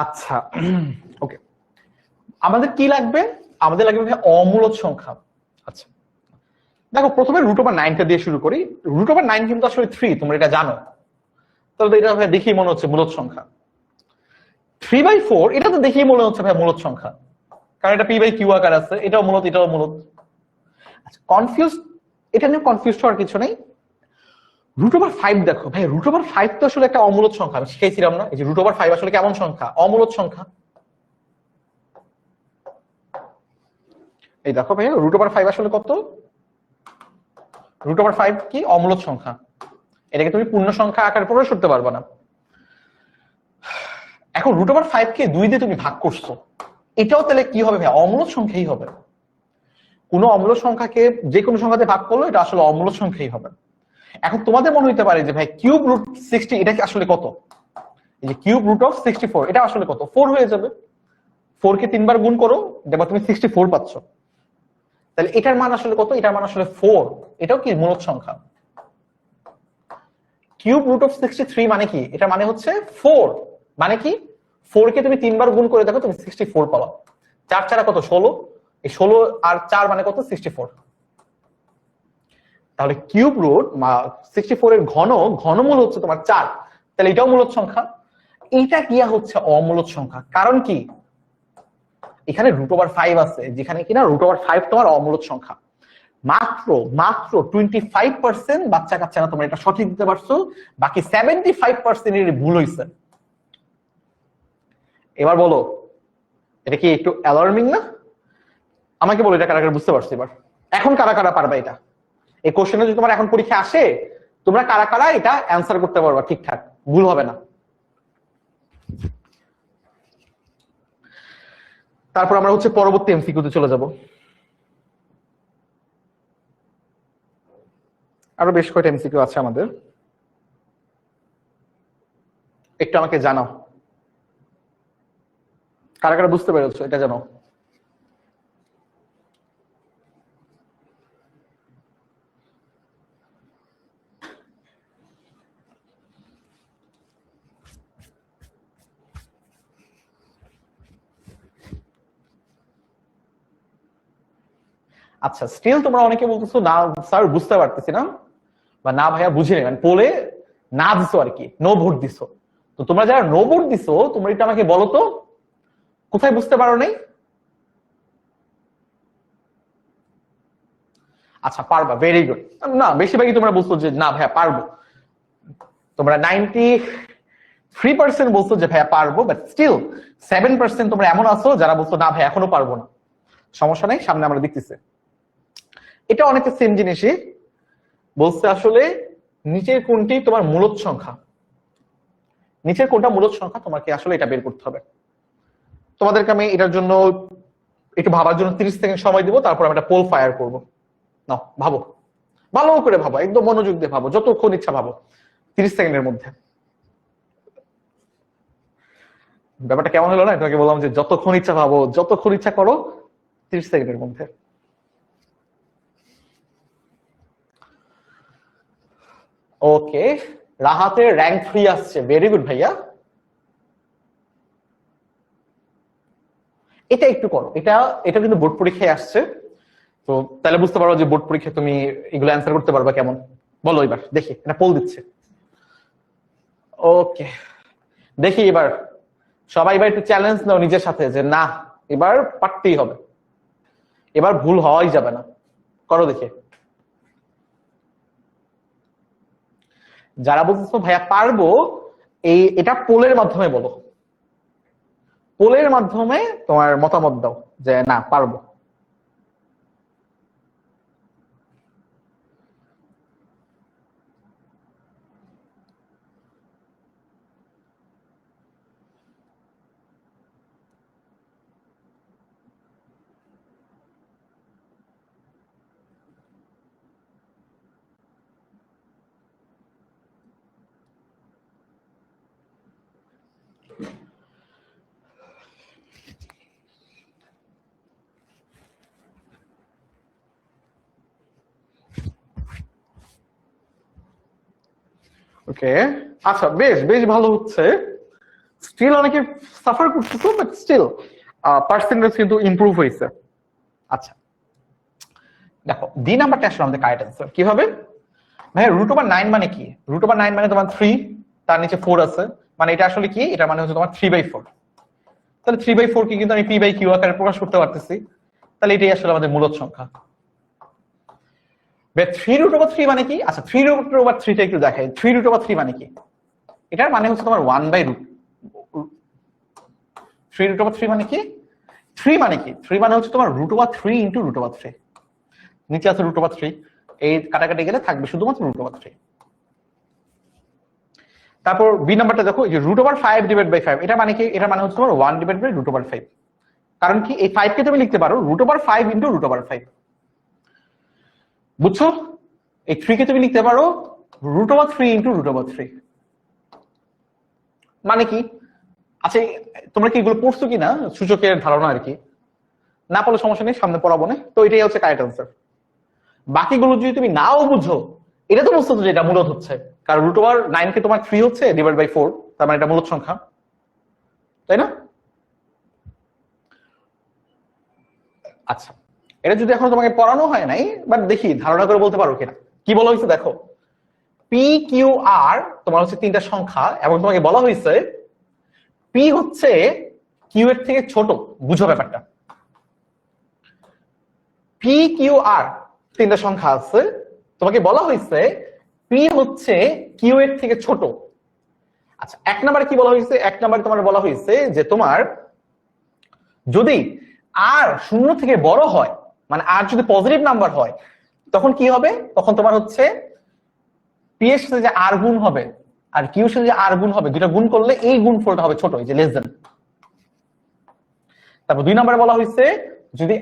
আচ্ছা ওকে, আমাদের কি লাগবে? আমাদের লাগবে অমূলদ সংখ্যা। আচ্ছা দেখো, প্রথমে √9টা দিয়ে শুরু করি। √9 কিন্তু আসলে 3, তোমরা এটা জানো। তাহলে এটা ভাই দেখেই মনে হচ্ছে মূলদ সংখ্যা। 3/4 এটা তো দেখেই মনে হচ্ছে ভাই মূলদ সংখ্যা, কারণ এটা p/q আকার আছে, এটাও মূলদ, এটাও মূলদ। আচ্ছা কনফিউজ, এটা নিয়ে কনফিউজ হওয়ার কিছু নেই। √5 দেখো ভাই, √5 তো আসলে একটা অমূলদ সংখ্যা, আমি শিখাইছিলাম না এই যে √5 আসলে কেমন সংখ্যা? অমূলদ সংখ্যা। এই দেখো ভাই, √5 আসলে কত? √5 কি অমূলদ সংখ্যা। এটাকে তুমি পূর্ণ সংখ্যা আকারে প্রকাশ করতে পারবে না। এখন √5 কে 2 দিয়ে তুমি ভাগ করছো, এটাও তাহলে কি হবে ভাই? অমূলদ সংখ্যাই হবে। কোনো অমূলদ সংখ্যাকে যে কোনো সংখ্যাতে ভাগ করলো, এটা আসলে অমূলদ সংখ্যাই হবে। এখন তোমাদের মনে হইতে পারে যে ভাই কিউব √60 এটা কি আসলে কত? এই যে কিউব√64 এটা আসলে কত? 4 হয়ে যাবে। 4 কে 3 বার গুণ করো, দেখবা তুমি 64 পাচ্ছ। তাহলে এটার মান আসলে কত? এটার মান আসলে 4। এটাও কি মূলদ সংখ্যা। কিউব√63 মানে কি? এটা মানে হচ্ছে 4। মানে কি? 4 কে তুমি 3 বার গুণ করে দেখো, তুমি 64 পাবা। 4 4 কত? 16। এই 16 আর 4 মানে কত? 64। তাহলে কিউব√64 এর ঘনমূল হচ্ছে তোমার 4। তাহলে এটাও মূলদ সংখ্যা। এইটা গিয়া হচ্ছে অমূলদ সংখ্যা। কারণ কি? এখানে √5 আছে, যেখানে কিনা √5 তোমার অমূলদ সংখ্যা। মাত্র মাত্র 25% বাচ্চা কাচ্চারা তোমরা এটা সঠিক দিতে পারছো, বাকি 75% এর ভুল হয়েছে। এবার বলো, এটা কি একটু অ্যালার্মিং না? আমাকে বলো এটা কারা কারা বুঝতে পারছো এবার? এখন কারা কারা পারবা এটা? এই কোশ্চেনে যদি তোমার এখন পরীক্ষা আসে, তোমরা কারা কারা এটা অ্যান্সার করতে পারবা ঠিকঠাক, ভুল হবে না? তারপর আমরা হচ্ছে পরবর্তী এমসিকিউতে চলে যাব। আরো বেশ কয়েকটা এমসিকিউ আছে আমাদের, একটু আমাকে জানাও কারা কারা বুঝতে পেরেছো এটা জানাও। আচ্ছা, স্টিল তোমরা অনেকে বলতেছো না স্যার বুঝতে পারতেছি না, বা না ভাইয়া বুঝিনি, মানে পোলে না দিছো আর কি, নো ভোট দিছো। তো তোমরা যারা নো ভোট দিছো তোমরা এটা আমাকে বলো তো কোথায় বুঝতে পারো নাই। আচ্ছা পারবা, ভেরি গুড। না বেশিরভাগই তোমরা বুঝছো যে না ভাইয়া পারবো, তোমরা 93% বলছো যে ভাইয়া পারবো, বাট স্টিল 7% তোমরা এমন আছো যারা বলছো না ভাই এখনো পারবো না। সমস্যা নেই, সামনে আমরা দেখতেছি। এটা অনেকটা সেম জিনিসই বলছে, আসলে নিচের কোনটি তোমার মূলদ সংখ্যা, নিচের কোনটা মূলদ সংখ্যা তোমাকে আসলে এটা বের করতে হবে। তোমাদেরকে আমি এটার জন্য একটু ভাবার জন্য 30 সেকেন্ড সময় দিব, তারপর আমি একটা পোল ফায়ার করবো। নাও ভাবো, ভালো করে ভাবো, একদম মনোযোগ দিয়ে ভাবো, যতক্ষণ ইচ্ছা ভাবো 30 সেকেন্ডের মধ্যে। ব্যাপারটা কেমন হলো না, তোমাকে বললাম যে যতক্ষণ ইচ্ছা ভাবো, যতক্ষণ ইচ্ছা করো 30 সেকেন্ডের মধ্যে। ওকে, রাহাতের র্যাঙ্ক 3 আসছে, ভেরি গুড ভাইয়া। এটা একটু করো, এটা এটা কিন্তু বোর্ড পরীক্ষায় আসছে, তো তাহলে বুঝতে পারো যে বোর্ড পরীক্ষায় তুমি এগুলো অ্যান্সার করতে পারবা কেমন। বলো এবার দেখি, এটা পোল দিচ্ছে। ওকে, দেখি এবার সবাই এবার একটু চ্যালেঞ্জ নাও নিজের সাথে যে না এবার পারতেই হবে, এবার ভুল হওয়াই যাবে না। করো দেখি। যারা বলতেছো ভাইয়া পারবো, এটা পোলের মাধ্যমে বলো, পোলের মাধ্যমে তোমার মতামত দাও যে না পারবো। ওকে, আচ্ছা বেশ বেশ ভালো হচ্ছে, স্টিল অনেকে সাফার করতেছো, বাট স্টিল পার্সেন্টেজ কিন্তু ইমপ্রুভ হয়েছে। আচ্ছা দেখো, ডি নাম্বারটা আসলে আমাদের কারেক্ট অ্যান্সার কি হবে ভাইয়া? √9 মানে কি? √9 মানে তোমার 3, তার নিচে 4 আছে, মানে এটা আসলে কি? এটা মানে হচ্ছে তোমার 3/4। তাহলে 3/4 কে কিন্তু আমি p/q আকারে প্রকাশ করতে পারতেছি, তাহলে এটাই আসলে আমাদের মূলদ সংখ্যা। 3√3 মানে কি? আচ্ছা 3√3 টা একটু দেখাই। 3√3 মানে কি? এটার মানে হচ্ছে তোমার 1/√। 3√3 মানে কি? 3 মানে কি? 3 মানে হচ্ছে তোমার √3 ইন্টু √3। নিচে আছে √3, এই কাটাকাটি গেলে থাকবে শুধুমাত্র √3। তারপর বি নাম্বারটা দেখো, এই যে √5/5, এটা মানে কি? এটা মানে হচ্ছে তোমার 1/√5। কারণ কি এই 5 কে তুমি লিখতে পারো √5 ইন্টু √5, বুঝছো? এই 3 কে তুমি লিখতে পারো √3 ইন্টু √3। মানে কি? আচ্ছা তোমরা কি এগুলো পড়ছো কিনা, সূচকের ধারণা আর কি? না পড়লে সমস্যা নেই, সামনে পড়াবো না। তো এটাই হচ্ছে কারেক্ট অ্যান্সার। বাকিগুলো যদি তুমি নাও বুঝো, এটা তো বুঝতো যে এটা মূলদ হচ্ছে, কারণ √9 কে তোমার 3 হচ্ছে /4, তার মানে এটা মূলদ সংখ্যা, তাই না? আচ্ছা, এটা যদি এখন তোমাকে পড়ানো হয় নাই, বাট দেখি ধারণা করে বলতে পারো কিনা। কি বলা হয়েছে দেখো, PQR তোমার হচ্ছে 3টা সংখ্যা, এবং তোমাকে বলা হয়েছে P হচ্ছে Q এর থেকে ছোট। বুঝো ব্যাপারটা, PQR 3টা সংখ্যা আছে, তোমাকে বলা হয়েছে P হচ্ছে Q এর থেকে ছোট। আচ্ছা এক নাম্বারে কি বলা হয়েছে? এক নাম্বারে তোমার বলা হয়েছে যে তোমার যদি আর 0 থেকে বড় হয়, মানে আর যদি পজিটিভ নাম্বার হয়, তখন কি হবে? তখন তোমার হচ্ছে পি এর সাথে যে আর গুণ হবে আর কিউ এর সাথে যে আর গুণ হবে, দুটো গুণ করলে এই গুণফলটা হবে ছোট, এই যে লেস দেন। তারপর 2 নম্বরে বলা হয়েছে যদি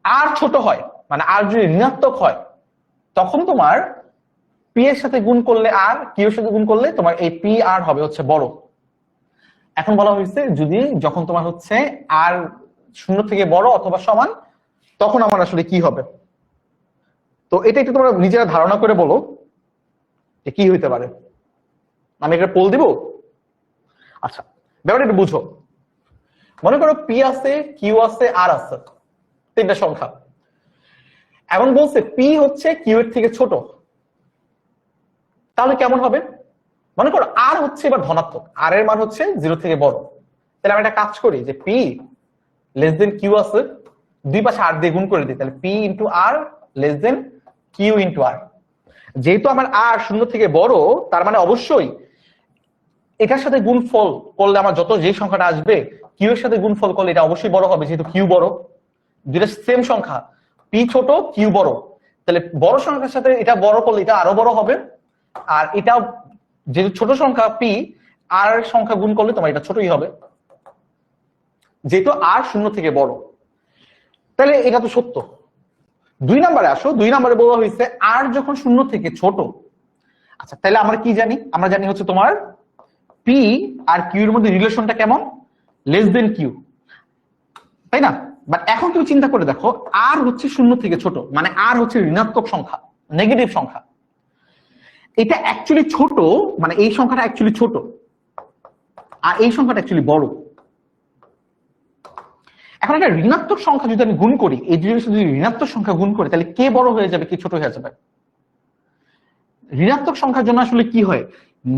আর ছোট হয়, মানে আর যদি ঋণাত্মক হয়, তখন তোমার পি এর সাথে গুণ করলে আর কিউ এর সাথে গুণ করলে তোমার এই পি আর হবে হচ্ছে বড়। এখন বলা হয়েছে যদি যখন তোমার হচ্ছে আর 0 থেকে বড় অথবা সমান, তখন আমার আসলে কি হবে। তো এটা একটু তোমরা নিজেরা ধারণা করে বলো যে কি হইতে পারে। আমি একটা পোল দিব। আচ্ছা, ব্যাপারটা একটু বুঝো। মনে করো পি আছে, কিউ আছে, আর আছে, 3টা সংখ্যা। এখন বলছে পি হচ্ছে কিউ এর থেকে ছোট, তাহলে কেমন হবে? মনে করো আর হচ্ছে এবার ধনাত্মক, আর এর মান হচ্ছে 0 থেকে বড়। তাহলে আমি একটা কাজ করি যে পি লেস দেন কিউ আছে, দুই পাশে আর দিয়ে গুণ করে দিই, তাহলে পি ইন্টু আর লেস দেন কিউ ইন্টু আর। যেহেতু আমার আর 0 থেকে বড়, তার মানে অবশ্যই এটার সাথে গুণফল করলে আমার যত যে সংখ্যাটা আসবে, কিউ এর সাথে গুণফল করলে এটা অবশ্যই বড় হবে, যেহেতু কিউ বড়। দুইটা সেম সংখ্যা, পি ছোট কিউ বড়, তাহলে বড় সংখ্যার সাথে এটা বড় করলে এটা আরো বড় হবে। আর এটা যেহেতু ছোট সংখ্যা পি, আর সংখ্যা গুণ করলে তোমার এটা ছোটই হবে, যেহেতু আর 0 থেকে বড়। তাহলে এটা তো সত্য। 2 নম্বরে আসো। 2 নম্বরে বলা হয়েছে আর যখন 0 থেকে ছোট। আচ্ছা, তাহলে আমরা কি জানি? আমরা জানি হচ্ছে তোমার পি আর কিউ এর মধ্যে রিলেশনটা কেমন, লেস দেন কিউ, তাই না? বাট এখন তুমি চিন্তা করে দেখো, আর হচ্ছে 0 থেকে ছোট, মানে আর হচ্ছে ঋণাত্মক সংখ্যা, নেগেটিভ সংখ্যা। এটা অ্যাকচুয়ালি ছোট, মানে এই সংখ্যাটা অ্যাকচুয়ালি ছোট আর এই সংখ্যাটা অ্যাকচুয়ালি বড়। এখন একটা ঋণাত্মক সংখ্যা যদি আমি গুণ করি, এই জিনিস যদি ঋণাত্মক সংখ্যা গুণ করি, তাহলে কে বড় হয়ে যাবে, কে ছোট হয়ে যাবে? ঋণাত্মক সংখ্যার জন্য আসলে কি হয়,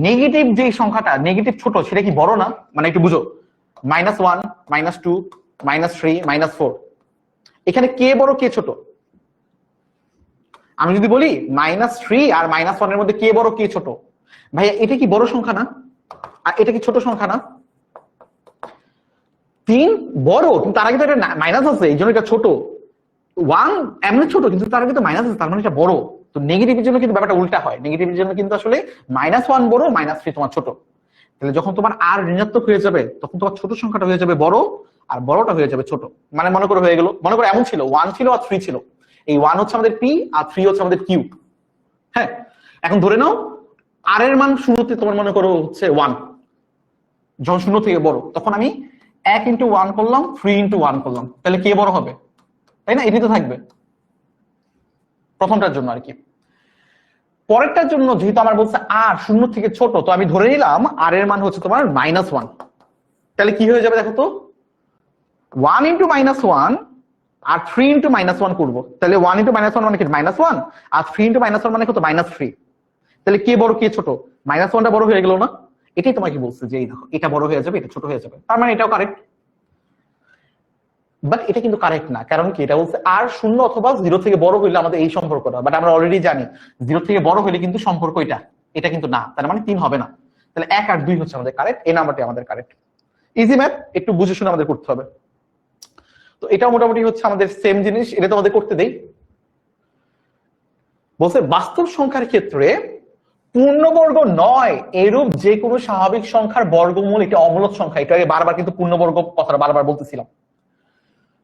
নেগেটিভ যে সংখ্যাটা নেগেটিভ ছোট, সেটা কি বড় না? মানে একটু বুঝো, -1, -2, -3, -4, এখানে কে বড় কে ছোট? আমি যদি বলি -3 আর -1 এর মধ্যে কে বড় কে ছোট, ভাইয়া এটা কি বড় সংখ্যা না? আর এটা কি ছোট সংখ্যা না? 3 বড়, কিন্তু তার আগে তো একটা মাইনাস আছে, এই জন্য এটা ছোট। 1 এমনি ছোট, কিন্তু তার আগে তো মাইনাস আছে, তার মানে এটা বড়। তো নেগেটিভের জন্য কিন্তু ব্যাপারটা উল্টা হয়, নেগেটিভের জন্য কিন্তু আসলে -1 বড়, -3 তোমার ছোট। তাহলে যখন তোমার আর ঋণাত্মক হয়ে যাবে, তখন তোমার ছোট সংখ্যাটা হয়ে যাবে বড়, আর বড়টা হয়ে যাবে ছোট। মানে মনে করো হয়ে গেল, মনে করো এমন ছিল 1 ছিল আর 3 ছিল, এই 1 হচ্ছে আমাদের পি আর 3 হচ্ছে আমাদের কিউ। হ্যাঁ, এখন ধরে নাও আর এর মান শুরুতে তোমার মনে করো হচ্ছে 1, যখন 0 থেকে বড়, তখন আমি 1 ইন্টু 1 করলাম, 3 ইন্টু 1 করলাম, তাহলে কে বড় হবে, তাই না? এটি তো থাকবে প্রথমটার জন্য আর কি। পরেরটার জন্য যেহেতু আমার বলছে আর 0 থেকে ছোট, তো আমি ধরে নিলাম আর এর মান হচ্ছে তোমার -1। তাহলে কি হয়ে যাবে দেখো তো, 1 ইন্টু -1 আর 3 ইন্টু -1 করবো, তাহলে 1 ইন্টু -1 মানে কি -1, আর 3 ইন্টু -1 মানে কত, -3। তাহলে কে বড় কে ছোট? -1টা বড় হয়ে গেল না? এটাই তোমাকে বলছে যে এই দেখো, এটা বড় হয়ে যাবে, এটা ছোট হয়ে যাবে, তার মানে এটাও কারেক্ট। বাট এটা কিন্তু কারেক্ট না, কারণ কি, এটা বলছে আর 0 অথবা 0 থেকে বড় হইলে আমাদের এই সম্পর্কটা, বাট আমরা অলরেডি জানি 0 থেকে বড় হইলে কিন্তু সম্পর্ক এটা, এটা কিন্তু না, তার মানে 3 হবে না। তাহলে 1 আর 2 হচ্ছে আমাদের কারেক্ট, এই নাম্বারটি আমাদের কারেক্ট। ইজি ম্যাথ, একটু বুঝে শুনে আমাদের করতে হবে। তো এটা মোটামুটি হচ্ছে আমাদের সেম জিনিস, এটা তো আমাদের করতে দেই। বলছে বাস্তব সংখ্যার ক্ষেত্রে পূর্ণবর্গ নয় এরূপ যে কোনো স্বাভাবিক সংখ্যার বর্গমূল এটা অমূলক সংখ্যা। এটা আগে বারবার কিন্তু পূর্ণবর্গ কথাটা বারবার বলতেছিলাম।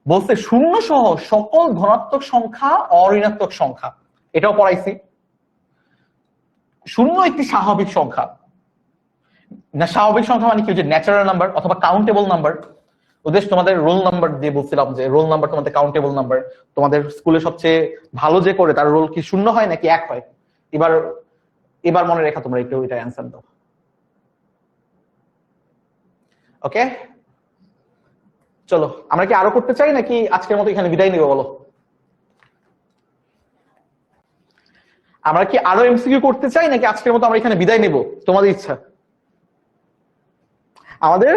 বলছে 0 সহ সকল ধনাত্মক সংখ্যা অঋণাত্মক সংখ্যা, এটাও পড়াইছি। 0 একটি স্বাভাবিক সংখ্যা না, স্বাভাবিক সংখ্যা মানে কি, যে ন্যাচারাল নাম্বার অথবা কাউন্টেবল নাম্বার। ওদের তোমাদের রোল নাম্বার দিয়ে বলছিলাম যে রোল নাম্বার তোমাদের কাউন্টেবল নাম্বার। তোমাদের স্কুলে সবচেয়ে ভালো যে করে তার রোল কি 0 হয় নাকি 1 হয়? এবার এবার মনে রেখা তোমরা একটু এটা অ্যান্সার দাও। ওকে, চলো আমরা কি আরো করতে চাই নাকি আজকের মতো এখানে বিদায় নিব বলো? আমরা কি আরো এমসিকিউ করতে চাই নাকি আজকের মতো আমরা এখানে বিদায় নিব? তোমাদের ইচ্ছা। আমাদের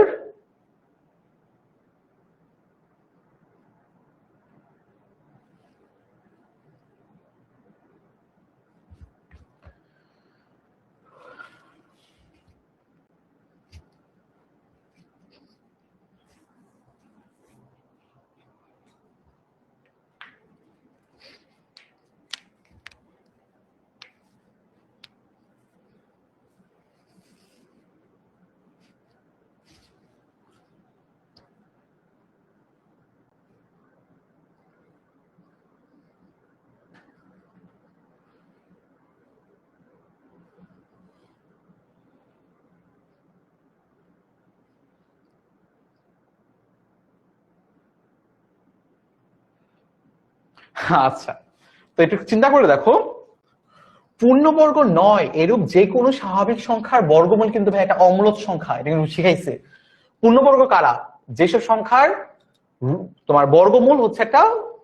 আচ্ছা, তো একটু চিন্তা করে দেখো, পূর্ণবর্গ নয় এরূপ যে কোনো স্বাভাবিক সংখ্যার বর্গমূল কিন্তু ভাই একটা অমূলদ সংখ্যা, এটা কিন্তু শিখাইছে। পূর্ণবর্গ কারা? যেসব সংখ্যার তোমার বর্গমূল হচ্ছে একটা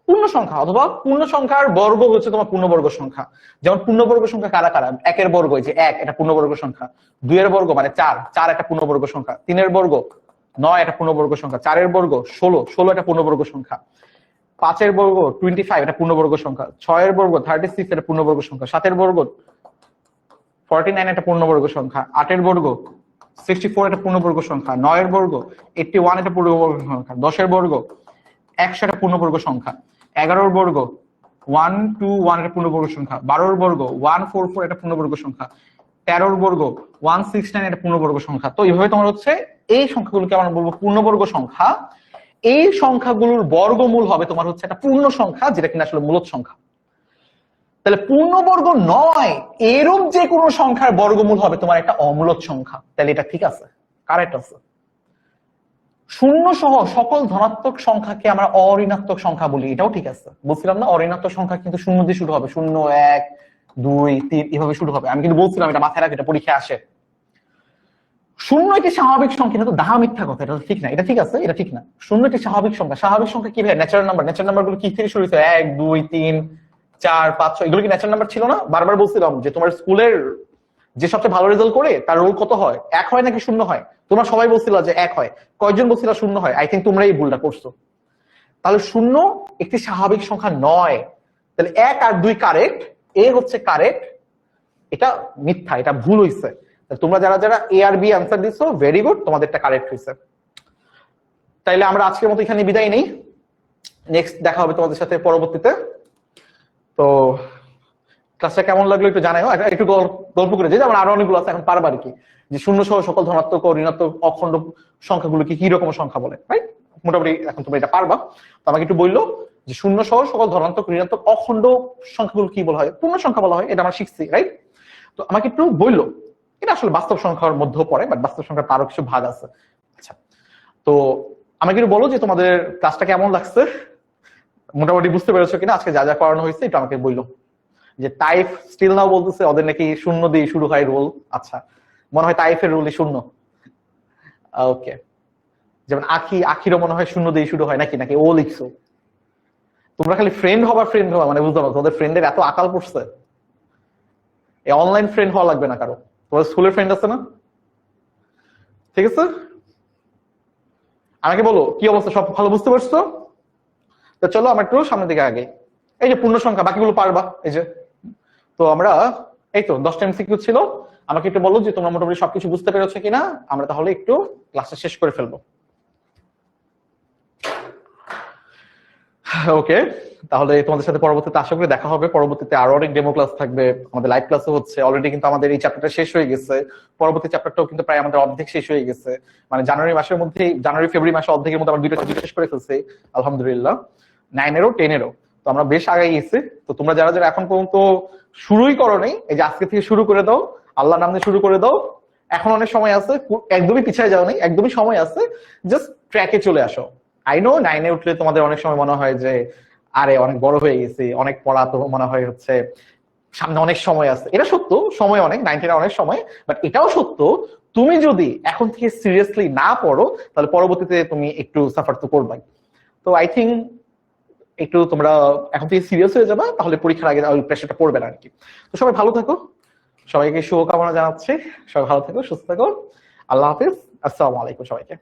পূর্ণ সংখ্যা, অথবা পূর্ণ সংখ্যার বর্গ হচ্ছে তোমার পূর্ণবর্গ সংখ্যা। যেমন পূর্ণবর্গ সংখ্যা কারা কারা? একের বর্গ, যে এক, এটা পূর্ণবর্গ সংখ্যা। দুইয়ের বর্গ মানে চার, চার একটা পূর্ণবর্গ সংখ্যা। তিনের বর্গ 9, একটা পূর্ণবর্গ সংখ্যা। চারের বর্গ 16, 16 একটা পূর্ণবর্গ সংখ্যা। পাঁচের বর্গ 25, এটা পূর্ণবর্গ সংখ্যা। ছয়ের বর্গ 36, এটা পূর্ণবর্গ সংখ্যা। সাতের বর্গ 49, একটা পূর্ণবর্গ সংখ্যা। আটের বর্গ 64, একটা পূর্ণবর্গ সংখ্যা। নয়ের বর্গ 81, একটা পূর্ণবর্গ সংখ্যা। 10-এর বর্গ 100, একটা পূর্ণবর্গ সংখ্যা। 11-এর বর্গ 121, একটা পূর্ণবর্গ সংখ্যা। 12-এর বর্গ 144, একটা পূর্ণবর্গ সংখ্যা। 13-এর বর্গ 169, একটা পূর্ণবর্গ সংখ্যা। তো এইভাবে তোমার হচ্ছে এই সংখ্যাগুলোকে আমরা বলবো পূর্ণবর্গ সংখ্যা। এই সংখ্যাগুলোর বর্গমূল হবে তোমার হচ্ছে একটা পূর্ণ সংখ্যা, যেটা কিনা আসলে মূলদ সংখ্যা। তাহলে পূর্ণবর্গ নয় এরূপ যে কোনো সংখ্যার বর্গমূল হবে তোমার একটা অমূলদ সংখ্যা। তাহলে এটা ঠিক আছে, কারেক্ট আছে। শূন্য সহ সকল ধনাত্মক সংখ্যাকে আমরা অঋণাত্মক সংখ্যা বলি, এটাও ঠিক আছে। বলছিলাম না অঋণাত্মক সংখ্যা কিন্তু শূন্য দিয়ে শুরু হবে, 0, 1, 2, 3 এভাবে শুরু হবে। আমি কিন্তু বলছিলাম এটা মাথায় রাখ, এটা পরীক্ষা আসে। শূন্য একটি স্বাভাবিক সংখ্যা, এটা তো দাহা মিথ্যা কথা, এটা ঠিক না। এটা ঠিক আছে, এটা ঠিক না। শূন্য একটি স্বাভাবিক সংখ্যা। স্বাভাবিক সংখ্যা কি ভাই? Natural number. ন্যাচারাল নাম্বার গুলো কি থেকে শুরু হয়েছে? 1, 2, 3, 4, 5, 6, এগুলো কি ন্যাচারাল নাম্বার ছিল না? বারবার বলছিলাম যে তোমার স্কুলের যে সবচেয়ে ভালো রেজাল্ট করে তার রোল কত হয়? 1 হয় নাকি 0 হয়? তোমরা সবাই বলছিলা যে 1 হয়, কয়েকজন বলছিলা 0 হয়। আই থিঙ্ক তোমরা এই ভুলটা করছো। তাহলে শূন্য একটি স্বাভাবিক সংখ্যা নয়। তাহলে 1 আর 2 কারেক্ট, এ হচ্ছে কারেক্ট, এটা মিথ্যা, এটা ভুল হইছে। তোমরা যারা যারা এ আর বি আনসার দিছো, ভেরি গুড, তোমাদেরটা কারেক্ট হয়েছে। তাইলে আমরা আজকের মতো এখানে বিদায় নেই। নেক্সট দেখা হবে তোমাদের সাথে পরবর্তীতে। তো ক্লাসটা কেমন লাগলো একটু জানাও, একটু গল্প করে দিই, যেমন আরো অনেকগুলো আছে, এখন পারবা আর কি, যে শূন্য সহ সকল ধনাত্মক ও ঋণাত্মক অখণ্ড সংখ্যাগুলোকে কি রকম সংখ্যা বলে, রাইট? মোটামুটি এখন তোমরা এটা পারবা। তো আমাকে একটু বললো যে শূন্য সহ সকল ধনাত্মক ঋণাত্মক অখণ্ড সংখ্যাগুলো কি বলা হয়? পূর্ণ সংখ্যা বলা হয়, এটা আমরা শিখছি, রাইট? তো আমাকে একটু বললো, এটা আসলে বাস্তব সংখ্যার মধ্যেও পড়ে, বাট বাস্তব সংখ্যার তারও কিছু ভাগ আছে। আচ্ছা, তো আমাকে একটু বলো যে তোমাদের ক্লাসটা কেমন লাগছে, মোটামুটি বুঝতে পেরেছো কিনা, আজকে যা যা করানো হয়েছে এটা আমাকে বললো। যে তাইফ স্টিল নাও বলতেছে ওদের নাকি শূন্য দিয়ে শুরু হয় রোল। আচ্ছা, মনে হয় তাইফের রোলই শূন্য। ওকে, যেমন আখিরও মনে হয় শূন্য দিয়ে শুরু হয় নাকি, নাকি ও লিখছো? তোমরা খালি ফ্রেন্ড হবা, মানে বুঝতে পারছো তোমাদের ফ্রেন্ডের এত আকাল পড়ছে। এই অনলাইন ফ্রেন্ড হওয়া লাগবে না কারো, তোমাদের স্কুলের ফ্রেন্ড আছে না? ঠিক আছে, আমাকে বলো কি অবস্থা, সব ভালো বুঝতে পারছো? তো চলো আমরা একটু সামনের দিকে আগে। এই যে পূর্ণ সংখ্যা, বাকিগুলো পারবা। এই যে, তো আমরা এই তো 10টা এমসিকিউ ছিল। আমাকে একটু বলো যে তোমরা মোটামুটি সবকিছু বুঝতে পেরেছো কিনা, আমরা তাহলে একটু ক্লাসটা শেষ করে ফেলবো। ওকে, তাহলে তোমাদের সাথে পরবর্তীতে আশা করি দেখা হবে। পরবর্তীতে আরো অনেক ডেমো ক্লাস থাকবে, আমাদের লাইভ ক্লাসও হচ্ছে। অলরেডি কিন্তু আমাদের এই চ্যাপ্টারটা শেষ হয়ে গেছে, পরবর্তী চ্যাপ্টারটাও কিন্তু প্রায় আমাদের অর্ধেক শেষ হয়ে গেছে। মানে জানুয়ারি মাসের মধ্যে, জানুয়ারি ফেব্রুয়ারি মাসে অর্ধেকের মধ্যে আমরা দুইটা সাবজেক্ট শেষ করে ফেলছি আলহামদুলিল্লাহ, 9-এরও 10-এরও। তো আমরা বেশ আগাই গেছি। তো তোমরা যারা যারা এখন পর্যন্ত শুরুই করো নাই, এই যে আজকে থেকে শুরু করে দাও, আল্লাহর নাম দিয়ে শুরু করে দাও। এখন অনেক সময় আছে, একদমই পিছিয়ে যাও নাই, একদমই সময় আছে, জাস্ট ট্র্যাকে চলে আসো। আই নো 9-এ উঠলে তোমাদের অনেক সময় মনে হয় যে আরে অনেক বড় হয়ে গেছি, অনেক পড়া, তো মনে হয় হচ্ছে সামনে অনেক সময় আছে। এটা সত্য, সময় অনেক, 9-10 অনেক সময়, বাট এটাও সত্য তুমি যদি এখন থেকে সিরিয়াসলি না পড়ো তাহলে পরবর্তীতে তুমি একটু সাফার তো করবাই। তো আই থিঙ্ক একটু তোমরা এখন থেকে সিরিয়াস হয়ে যাবা, তাহলে পরীক্ষার আগে ওই প্রেশারটা পড়বে না আর কি। তো সবাই ভালো থাকো, সবাইকে শুভকামনা জানাচ্ছি। সবাই ভালো থাকো, সুস্থ থাকো। আল্লাহ হাফিজ, আসসালামু আলাইকুম সবাইকে।